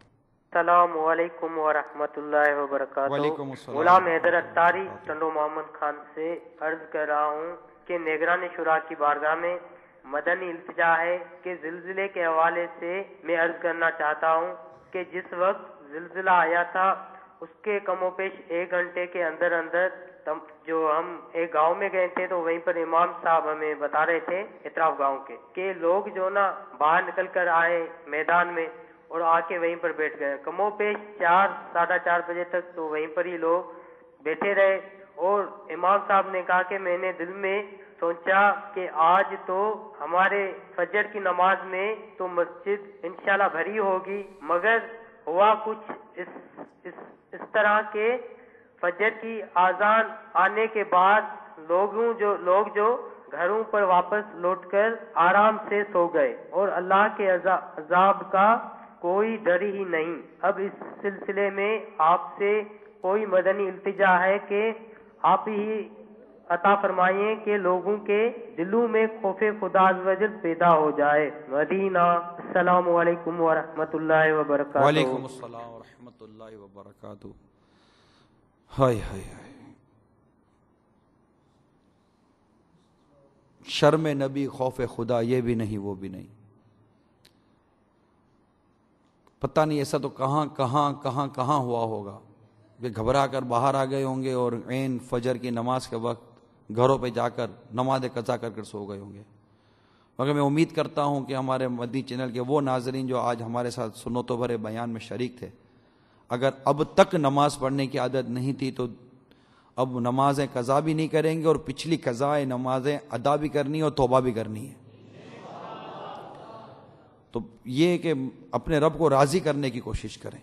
السلام علیکم ورحمۃ اللہ وبرکاتہ۔ وعلیکم السلام۔ غلام حیدر اتاری ٹنڈو محمد خان سے عرض کر رہا ہوں کہ نگران شورا کی بارگاہ میں مدنی التجا ہے کہ زلزلے کے حوالے سے میں عرض کرنا چاہتا ہوں کہ جس وقت زلزلہ آیا تھا اس کے کم و بیش 1 گھنٹے کے اندر جو ہم ایک گاؤں میں گئے تھے تو وہیں پر امام صاحب ہمیں بتا رہے تھے اطراف گاؤں کے کہ لوگ جو نا باہر نکل کر آئے میدان میں اور آ کے وہیں پر بیٹھ گئے، کم و بیش 4 ساڑھے 4 بجے تک تو وہیں پر ہی لوگ بیٹھے رہے۔ اور امام صاحب نے کہا کہ میں نے دل میں سوچا کہ آج تو ہمارے فجر کی نماز میں تو مسجد انشاءاللہ بھری ہوگی، مگر ہوا کچھ اس طرح کے فجر کی اذان آنے کے بعد لوگ جو گھروں پر واپس لوٹ کر آرام سے سو گئے اور اللہ کے عذاب کا کوئی ڈر ہی نہیں۔ اب اس سلسلے میں آپ سے کوئی مدنی التجا ہے کہ آپ ہی عطا فرمائیں کہ لوگوں کے دلوں میں خوف خدا عز و جل پیدا ہو جائے۔ مدینہ۔ السلام علیکم ورحمۃ اللہ وبرکاتہ۔ وعلیکم السلام ورحمۃ اللہ وبرکاتہ۔ ہائے ہائے ہائے، شرم نبی خوف خدا، یہ بھی نہیں وہ بھی نہیں۔ پتہ نہیں ایسا تو کہاں ہوا ہوگا کہ گھبرا کر باہر آ گئے ہوں گے اور عین فجر کی نماز کے وقت گھروں پہ جا کر نماز قضا کر سو گئے ہوں گے۔ مگر میں امید کرتا ہوں کہ ہمارے مدنی چینل کے وہ ناظرین جو آج ہمارے ساتھ سنتوں بھرے بیان میں شریک تھے، اگر اب تک نماز پڑھنے کی عادت نہیں تھی تو اب نمازیں قضا بھی نہیں کریں گے اور پچھلی قضائے نمازیں ادا بھی کرنی اور توبہ بھی کرنی ہے۔ تو یہ کہ اپنے رب کو راضی کرنے کی کوشش کریں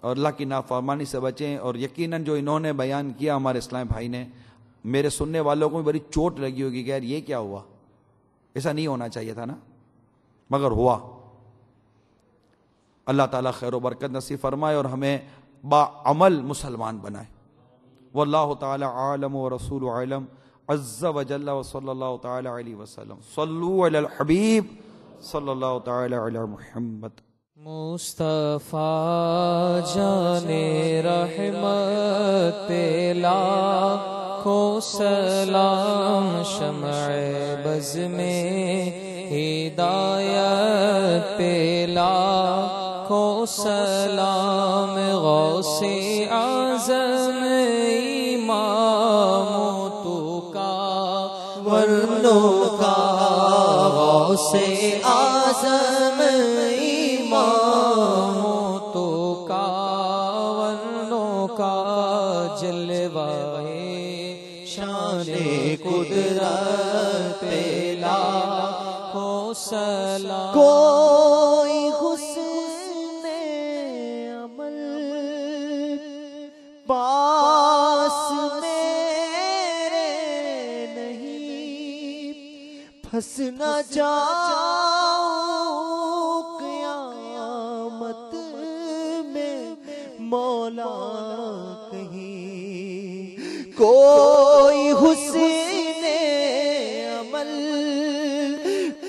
اور اللہ کی نافرمانی سے بچیں۔ اور یقیناً جو انہوں نے بیان کیا ہمارے اسلام بھائی نے، میرے سننے والوں کو بھی بڑی چوٹ لگی ہوگی کہ یار یہ کیا ہوا، ایسا نہیں ہونا چاہیے تھا نا، مگر ہوا۔ اللہ تعالیٰ خیر و برکت نصیب فرمائے اور ہمیں باعمل مسلمان بنائے۔ واللہ تعالی عالم و رسول عالم عز و جل و صلی اللہ تعالی علیہ وسلم۔ صلو علی الحبیب صلی اللہ تعالی علی محمد۔ مصطفیٰ جان رحمت پہ لاکھوں سلام، شمع بز میں ہدایت پہ لاکھوں سلام، غوث اعظم امام تو کا ورنوں کا، غوث اعظم امام تو کا ورنوں کا، جلوہ شان قدرت پہ لاکھوں سلام۔ کوئی حسن عمل پاس میرے نہیں، پھنس نہ جاؤ قیامت میں مولا کہیں۔ کوئی حسن عمل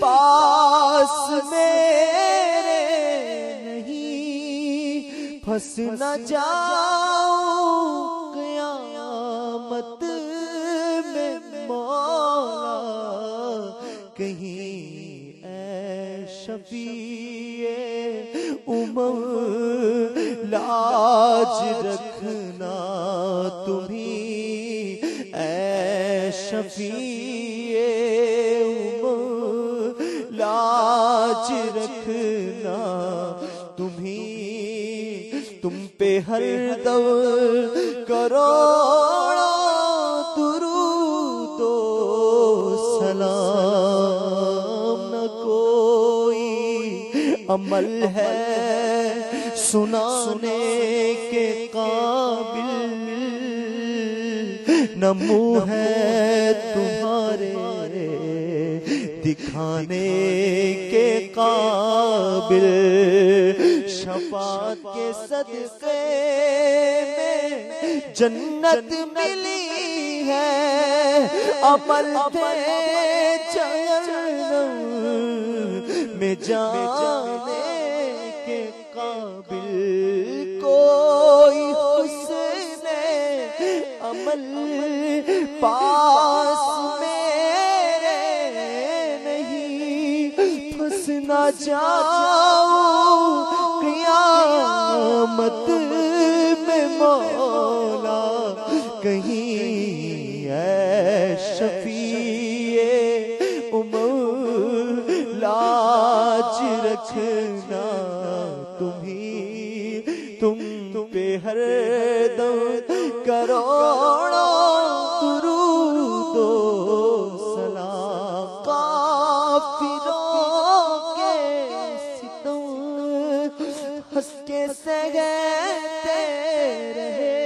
پاس میرے نہیں، پھنس نہ جاؤ قیامت میں مولا کہیں۔ اے شفیع امم لاج رکھنا تمہیں، اے شفیع امم لاج رکھنا تمہیں، تم پہ ہر دم کروڑوں درود عمل ہے سنانے کے قابل، نہ منہ ہے تمہارے دکھانے کے قابل، شفاعت کے صدقے میں جنت ملی ہے، عمل تھے جہنم میں جانے کے قابل، کوئی حسن عمل پاس میرے نہیں، پھنس نہ جاؤں قیامت میں مولا کہیں، اے شفیع امور لاج رکھنا تم پہ ہر دم کروڑوں درود و سلام، کافروں کے ستم ہنس کے سہتے رہے،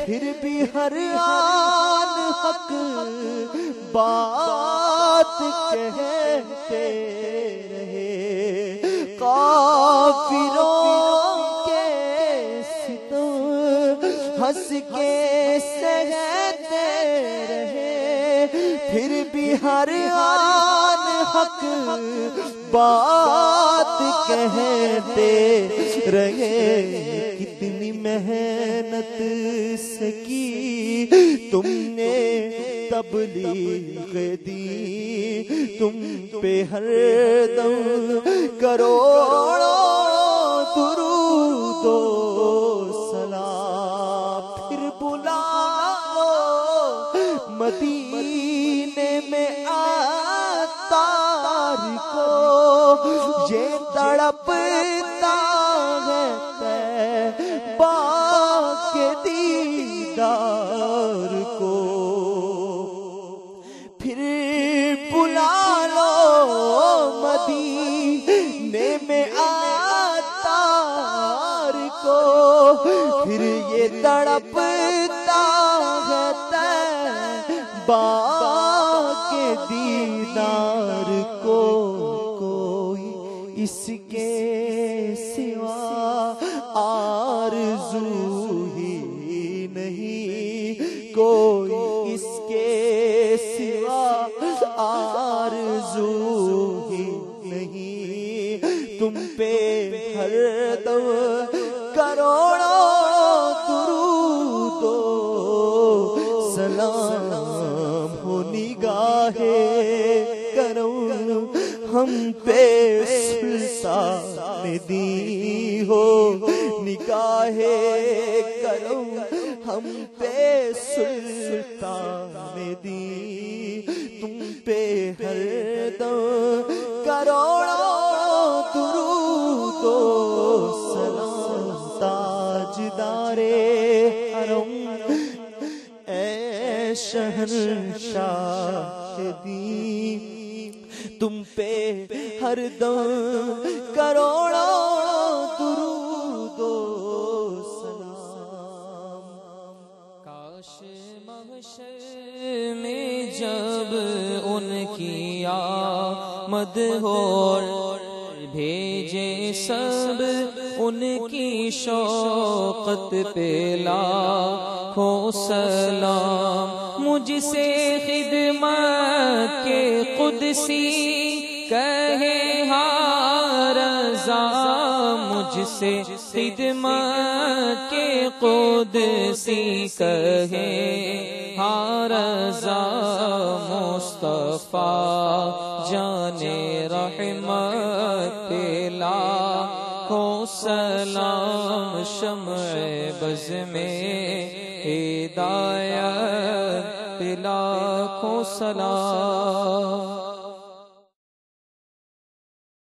پھر بھی ہر آن حق بات کہتے رہے، کافروں ہنس کے سہتے رہے، پھر بھی ہر آن حق بات کہتے رہے، کتنی محنت سے کی تم نے تبلیغ دی، تم پہ ہر دم کروڑوں درود و سلام، پھر بلا مدینے میں عطار کو، یہ تڑپتا ہے طیبہ کے دیدار کو، پھر بلا لو مدینے میں عطار کو، پھر یہ تڑپتا ہے طیبہ کے دیدار کو، کوئی اس کے سوا آرزو ہی نہیں، کوئی اس کے سوا آرزو ہی نہیں، تم پہ ہر دم کروڑوں درود و سلام ہو، نگاہ کرم ہم پہ سلطان دی ہو، نگاہ کرم ہم پہ سلطان دی، تم پہ ہر دم کروڑوں درود و سلام، تاجدار حرم اے شہنشاہ دین، تم پہ ہر دم کروڑوں درود و سلام، کاش محشر میں جب ان کی آمد ہو، بھیجے سب ان کی شوقت پہ لاکھوں سلام، مجھ سے خدمت کے قدسی کہے ہاں رضا، مجھ سے خدمت کے قدسی کہے ہاں رضا، مصطفیٰ جانے رحمت پہ لاکھوں سلام، شمع بز میں ہدایت پہ لاکھوں سلام۔